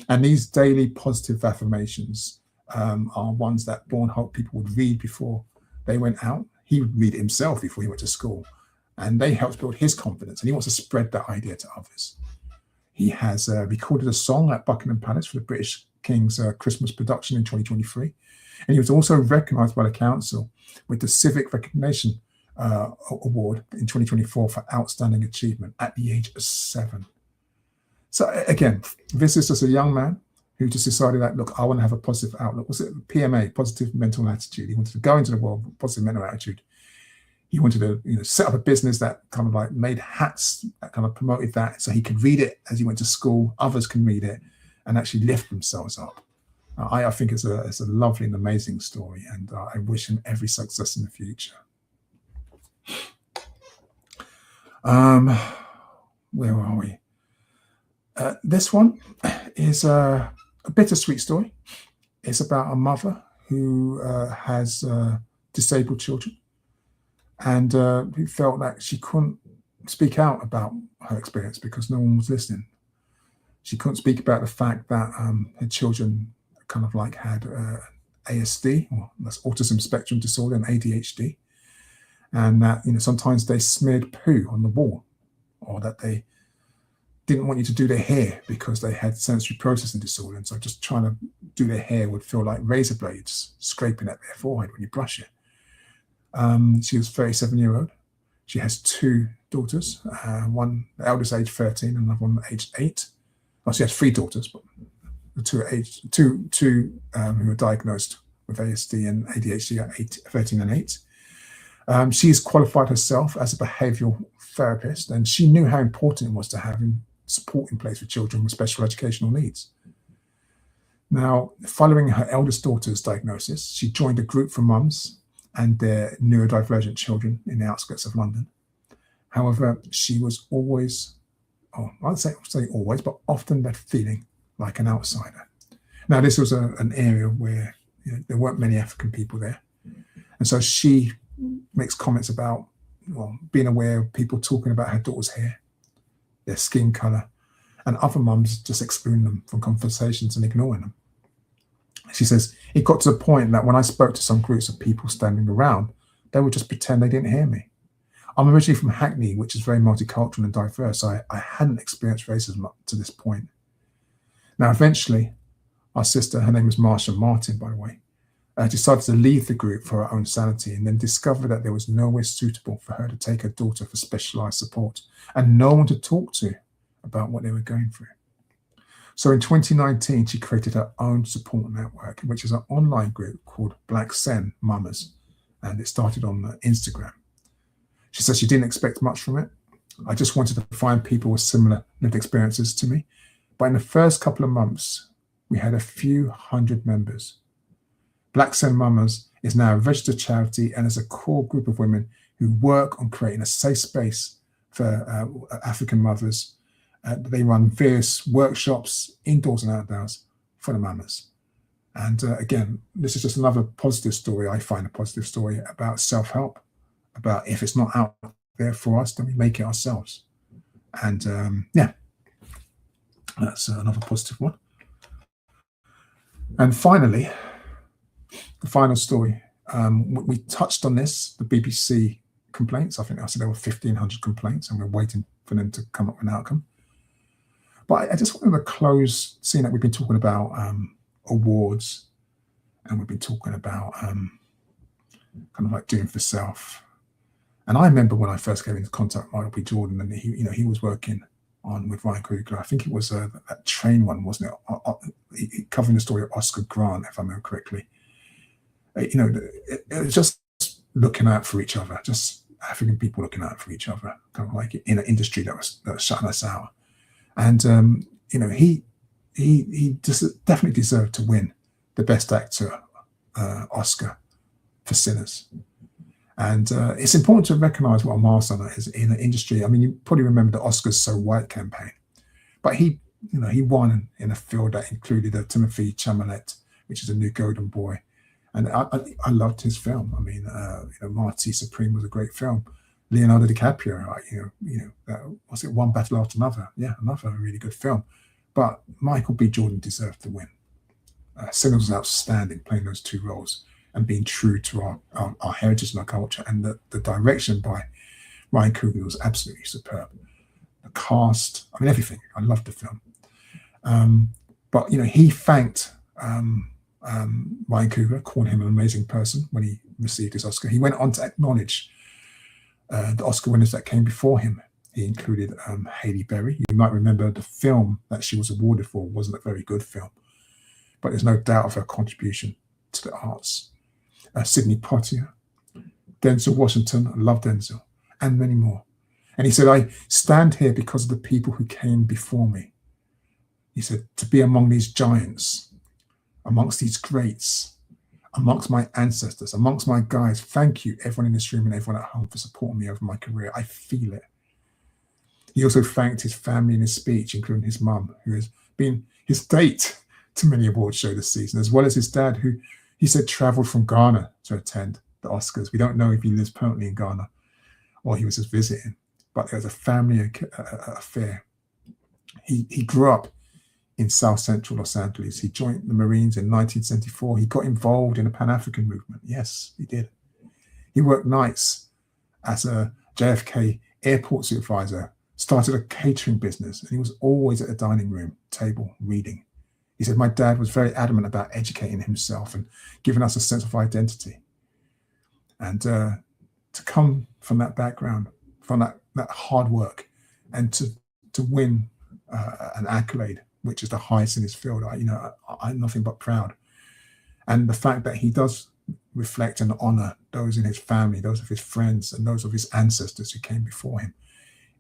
And these daily positive affirmations are ones that Born Hope people would read before they went out. He would read it himself before he went to school. And they helped build his confidence. And he wants to spread that idea to others. He has recorded a song at Buckingham Palace for the British King's Christmas production in 2023. And he was also recognized by the council with the Civic Recognition Award in 2024 for outstanding achievement at the age of 7. So again, this is just a young man who just decided that, look, I want to have a positive outlook. Was it PMA, positive mental attitude? He wanted to go into the world with positive mental attitude. He wanted to set up a business that kind of like made hats, that kind of promoted that, so he could read it as he went to school, others can read it and actually lift themselves up. I think it's a lovely and amazing story, and I wish him every success in the future. Where are we? This one is a bittersweet story. It's about a mother who has disabled children, and who felt that she couldn't speak out about her experience because no one was listening. She couldn't speak about the fact that her children kind of like had ASD, or that's autism spectrum disorder, and ADHD, and that sometimes they smeared poo on the wall, or that they didn't want you to do their hair because they had sensory processing disorder, and so just trying to do their hair would feel like razor blades scraping at their forehead when you brush it. She was 37-year-old. She has 2 daughters, one, the eldest age 13, and another one aged 8. Well, she has 3 daughters, but the two who were diagnosed with ASD and ADHD at 13 and 8. She's qualified herself as a behavioural therapist, and she knew how important it was to have support in place for children with special educational needs. Now, following her eldest daughter's diagnosis, she joined a group for mums and their neurodivergent children in the outskirts of London. However, she was always, I'd say always, but often that feeling like an outsider. Now, this was an area where there weren't many African people there. And so she makes comments about being aware of people talking about her daughter's hair, their skin color, and other mums just excluding them from conversations and ignoring them. She says, it got to the point that when I spoke to some groups of people standing around, they would just pretend they didn't hear me. I'm originally from Hackney, which is very multicultural and diverse. I hadn't experienced racism up to this point. Now, eventually, our sister, her name is Marsha Martin, by the way, decided to leave the group for her own sanity, and then discovered that there was nowhere suitable for her to take her daughter for specialized support and no one to talk to about what they were going through. So in 2019, she created her own support network, which is an online group called Black Sen Mamas, and it started on Instagram. She says she didn't expect much from it. I just wanted to find people with similar lived experiences to me. But in the first couple of months, we had a few hundred members. Black Sen Mamas is now a registered charity and is a core group of women who work on creating a safe space for African mothers. They run various workshops, indoors and outdoors, for the mamas. And again, this is just another positive story. I find a positive story about self-help, about if it's not out there for us, then we make it ourselves. And yeah, that's another positive one. And finally, the final story. We touched on this, the BBC complaints. I think I said there were 1,500 complaints, and we're waiting for them to come up with an outcome. But I just wanted to close, seeing that we've been talking about awards, and we've been talking about kind of like doing for self. And I remember when I first came into contact with Michael B. Jordan, and he was working on with Ryan Coogler. I think it was that train one, wasn't it? Covering the story of Oscar Grant, if I remember correctly. It was just looking out for each other, just African people looking out for each other, kind of like in an industry that was shutting us out. And he just definitely deserved to win the Best Actor Oscar for Sinners. And it's important to recognise what a milestone that is in the industry. I mean, you probably remember the Oscars So White campaign, but he won in a field that included Timothy Chalamet, which is a new Golden Boy. And I loved his film. I mean, Marty Supreme was a great film. Leonardo DiCaprio, was it One Battle After Another? Yeah, another really good film. But Michael B. Jordan deserved the win. Sinners was outstanding, playing those two roles and being true to our heritage and our culture. And the direction by Ryan Coogler was absolutely superb. The cast, I mean, everything. I loved the film. But he thanked Ryan Coogler, calling him an amazing person when he received his Oscar. He went on to acknowledge the Oscar winners that came before him. He included Halle Berry. You might remember the film that she was awarded for wasn't a very good film, but there's no doubt of her contribution to the arts. Sidney Poitier, Denzel Washington, I love Denzel, and many more. And he said, I stand here because of the people who came before me. He said, to be among these giants, amongst these greats, amongst my ancestors, amongst my guys. Thank you, everyone in this room and everyone at home, for supporting me over my career. I feel it. He also thanked his family in his speech, including his mum, who has been his date to many awards shows this season, as well as his dad, who he said traveled from Ghana to attend the Oscars. We don't know if he lives permanently in Ghana or he was just visiting, but there was a family affair. He grew up in South Central Los Angeles. He joined the Marines in 1974. He got involved in the Pan-African movement. Yes, he did. He worked nights as a JFK airport supervisor, started a catering business, and he was always at a dining room table reading. He said, my dad was very adamant about educating himself and giving us a sense of identity. And to come from that background, from that hard work, and to win an accolade, which is the highest in his field, I'm nothing but proud. And the fact that he does reflect and honor those in his family, those of his friends, and those of his ancestors who came before him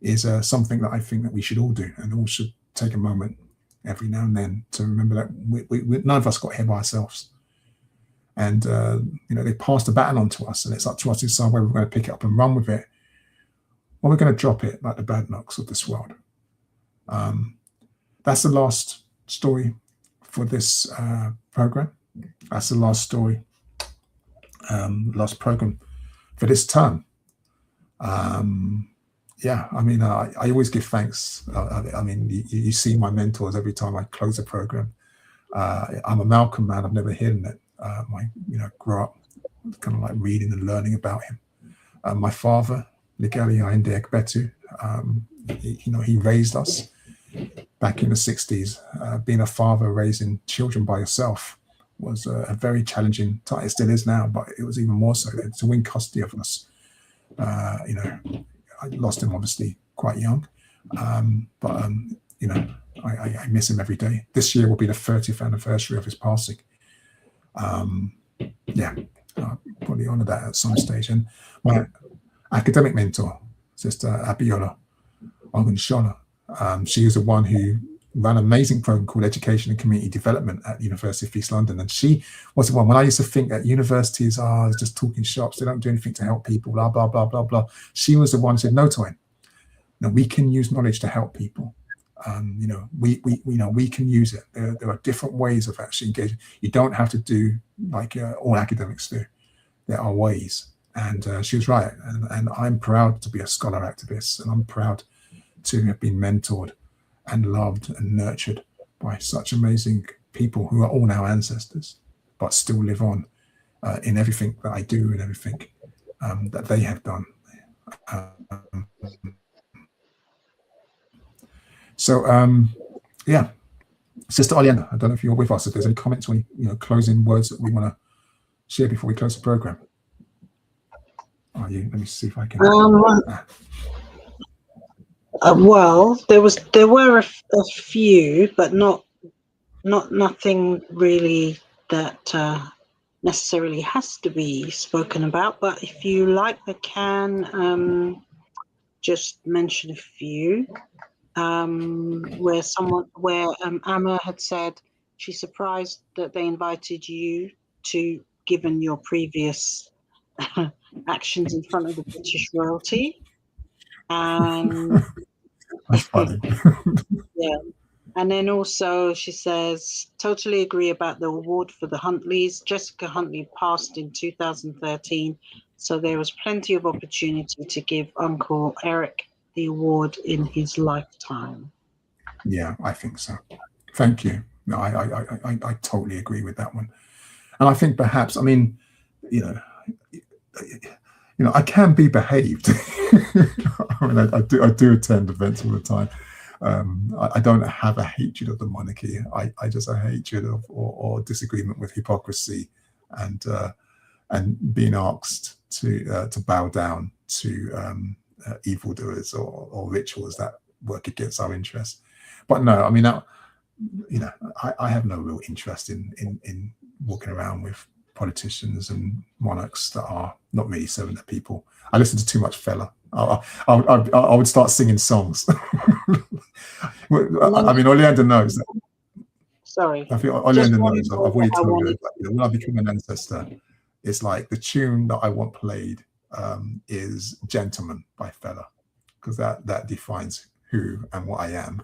is something that I think that we should all do, and all should take a moment every now and then to remember that we none of us got here by ourselves. And they passed the baton on to us, and it's up to us to decide whether we're going to pick it up and run with it, or we're going to drop it like the bad knocks of this world. That's the last story for this program. That's the last story, last program for this term. Yeah, I mean, I always give thanks. I mean, you see my mentors every time I close a program. I'm a Malcolm man. I've never hidden it. Grew up kind of like reading and learning about him. My father, Oleander Agbetu, he raised us back in the 60s. Being a father raising children by yourself was a very challenging time. It still is now, but it was even more so then. To win custody of us. I lost him obviously quite young, but I miss him every day. This year will be the 30th anniversary of his passing. I'll probably honour that at some stage. And my academic mentor, Sister Abiola Ogunshola, she was the one who ran an amazing program called Education and Community Development at the University of East London. And she was the one, when I used to think that universities are just talking shops, they don't do anything to help people, blah, blah, blah, blah, blah. She was the one who said, no, Toyin, we can use knowledge to help people. We can use it. There are different ways of actually engaging. You don't have to do like all academics do. There are ways. And she was right. And I'm proud to be a scholar activist, and I'm proud to have been mentored and loved and nurtured by such amazing people who are all now ancestors, but still live on in everything that I do and everything that they have done. Sister Oleander, I don't know if you're with us, if there's any comments or any closing words that we want to share before we close the program. Are you? Let me see if I can. Well, there were a few, but nothing really that necessarily has to be spoken about. But if you like, I can just mention a few. Where Amma had said she's surprised that they invited you to, given your previous actions in front of the British royalty. And that's funny. Yeah. And then also she says, totally agree about the award for the Huntleys. Jessica Huntley passed in 2013, so there was plenty of opportunity to give Uncle Eric the award in his lifetime. Yeah, I think so. Thank you. No, I totally agree with that one. And I think perhaps, I mean, I can be behaved. I mean, I do attend events all the time. I don't have a hatred of the monarchy. I just have a hatred of or disagreement with hypocrisy and being asked to bow down to evildoers or rituals that work against our interests. But no, I mean, I have no real interest in walking around with politicians and monarchs that are not really serving the people. I listen to too much Fela. I would start singing songs. I mean, Oleander knows that. Sorry. I think Oleander knows. I've already told you that, when I become an ancestor, it's like the tune that I want played is "Gentleman" by Fela, because that defines who and what I am.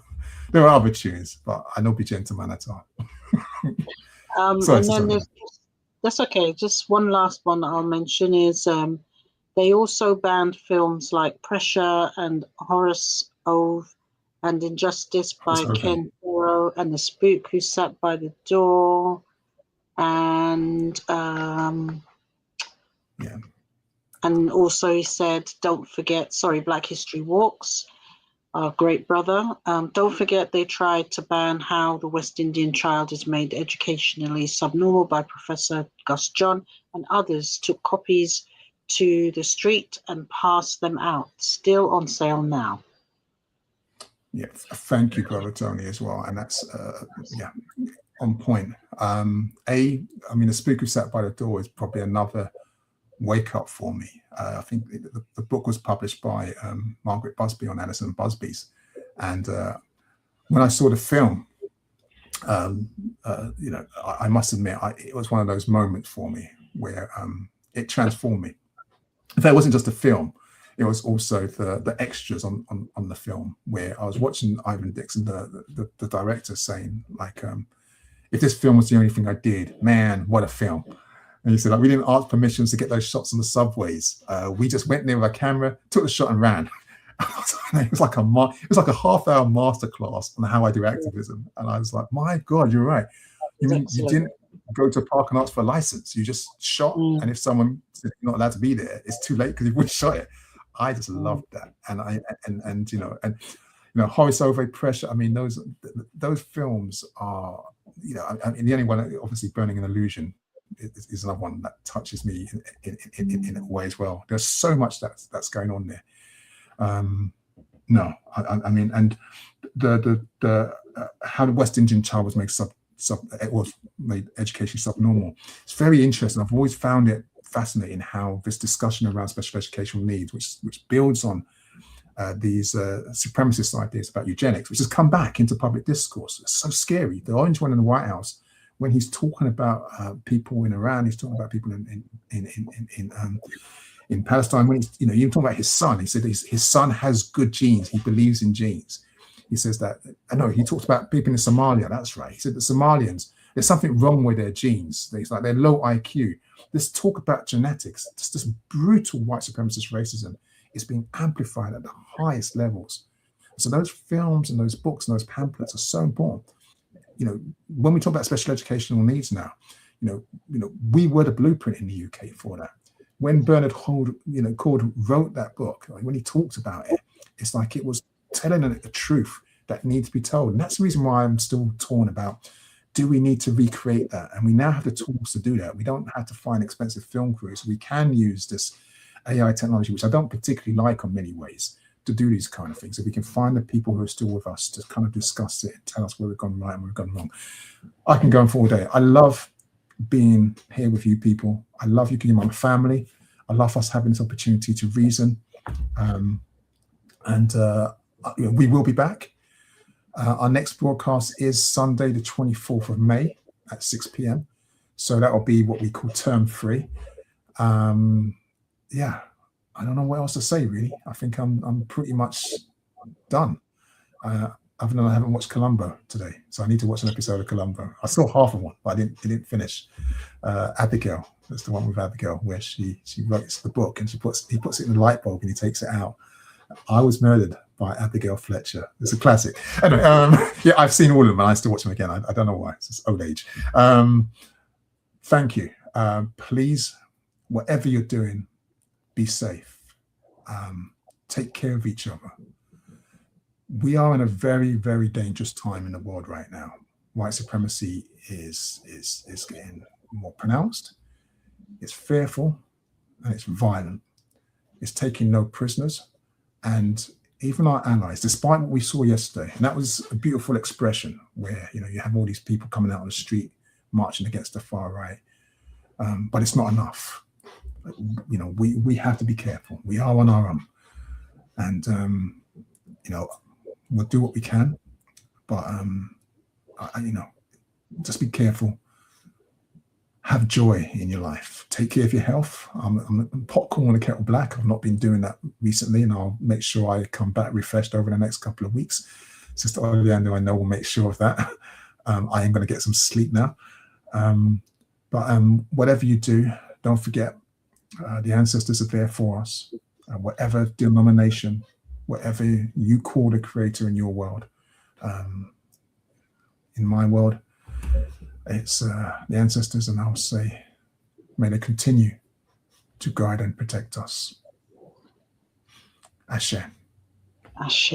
There are other tunes, but I don't be gentleman at all. That's okay. Just one last one I'll mention is they also banned films like Pressure and Horace Ove and Injustice by Ken Foro and The Spook Who Sat by the Door, and and also he said, don't forget, Black History Walks, our great brother. Don't forget they tried to ban How the West Indian Child is Made Educationally Subnormal by Professor Gus John, and others took copies to the street and passed them out. Still on sale now. Yeah, thank you, Brother Tony, as well. And that's, on point. I mean, The Spook Who Sat by the Door is probably another wake up for me. I think the book was published by Margaret Busby on Alison Busby's, and when I saw the film, I must admit it was one of those moments for me where it transformed me. In fact, it wasn't just a film; it was also the extras on the film, where I was watching Ivan Dixon, the director, saying like, if this film was the only thing I did, man, what a film. And he said, like, we didn't ask permissions to get those shots on the subways. We just went there with a camera, took the shot, and ran. It was like a half-hour masterclass on how I do activism. And I was like, my God, you're right. You mean you didn't go to a park and ask for a license? You just shot, and if someone said you're not allowed to be there, it's too late because you wouldn't shot it. I just loved that, and you know, Horace Ove Pressure. I mean, those films are, you know, I mean, the only one, obviously, Burning an Illusion is another one that touches me in a way as well. There's so much that's going on there. No, I mean, and the how the West Indian child was made education subnormal. It's very interesting. I've always found it fascinating how this discussion around special educational needs, which builds on these supremacist ideas about eugenics, which has come back into public discourse. It's so scary. The orange one in the White House, when he's talking about people in Iran, he's talking about people in Palestine. When he's, you know, even talking about his son, he said his son has good genes. He believes in genes. He says that. I know he talked about people in Somalia. That's right. He said the Somalians, there's something wrong with their genes. It's like they're low IQ. This talk about genetics, this brutal white supremacist racism is being amplified at the highest levels. So those films and those books and those pamphlets are so important. You know, when we talk about special educational needs now, you know, we were the blueprint in the UK for that. When Bernard Cord wrote that book, like when he talked about it, it's like it was telling a truth that needs to be told. And that's the reason why I'm still torn about, do we need to recreate that? And we now have the tools to do that. We don't have to find expensive film crews. We can use this AI technology, which I don't particularly like in many ways, to do these kind of things. If we can find the people who are still with us to kind of discuss it and tell us where we've gone right and where we've gone wrong. I can go on for all day. I love being here with you people. I love you being my family. I love us having this opportunity to reason. You know, we will be back. Our next broadcast is Sunday, the 24th of May at 6 p.m. So that will be what we call term 3. Yeah, I don't know what else to say, really. I think I'm pretty much done. Other than I haven't watched Columbo today, so I need to watch an episode of Columbo. I saw half of one, but I didn't finish. Abigail, that's the one with Abigail, where she writes the book and he puts it in the light bulb and he takes it out. I Was Murdered by Abigail Fletcher. It's a classic. Anyway, yeah, I've seen all of them and I still watch them again. I don't know why. It's just old age. Thank you. Please, whatever you're doing, be safe. Take care of each other. We are in a very, very dangerous time in the world right now. White supremacy is getting more pronounced. It's fearful and it's violent. It's taking no prisoners. And even our allies, despite what we saw yesterday, and that was a beautiful expression where, you know, you have all these people coming out on the street marching against the far right, but it's not enough. You know, we have to be careful. We are on our own, and you know, we'll do what we can, but you know, just be careful. Have joy in your life. Take care of your health. I'm popcorn on a kettle black. I've not been doing that recently, and I'll make sure I come back refreshed over the next couple of weeks. Sister Oleander, I know, will make sure of that. I am going to get some sleep now. But whatever you do, don't forget the ancestors are there for us. Whatever denomination, whatever you call the creator in your world. In my world, it's the ancestors, and I'll say, may they continue to guide and protect us. Ashe. Ashe.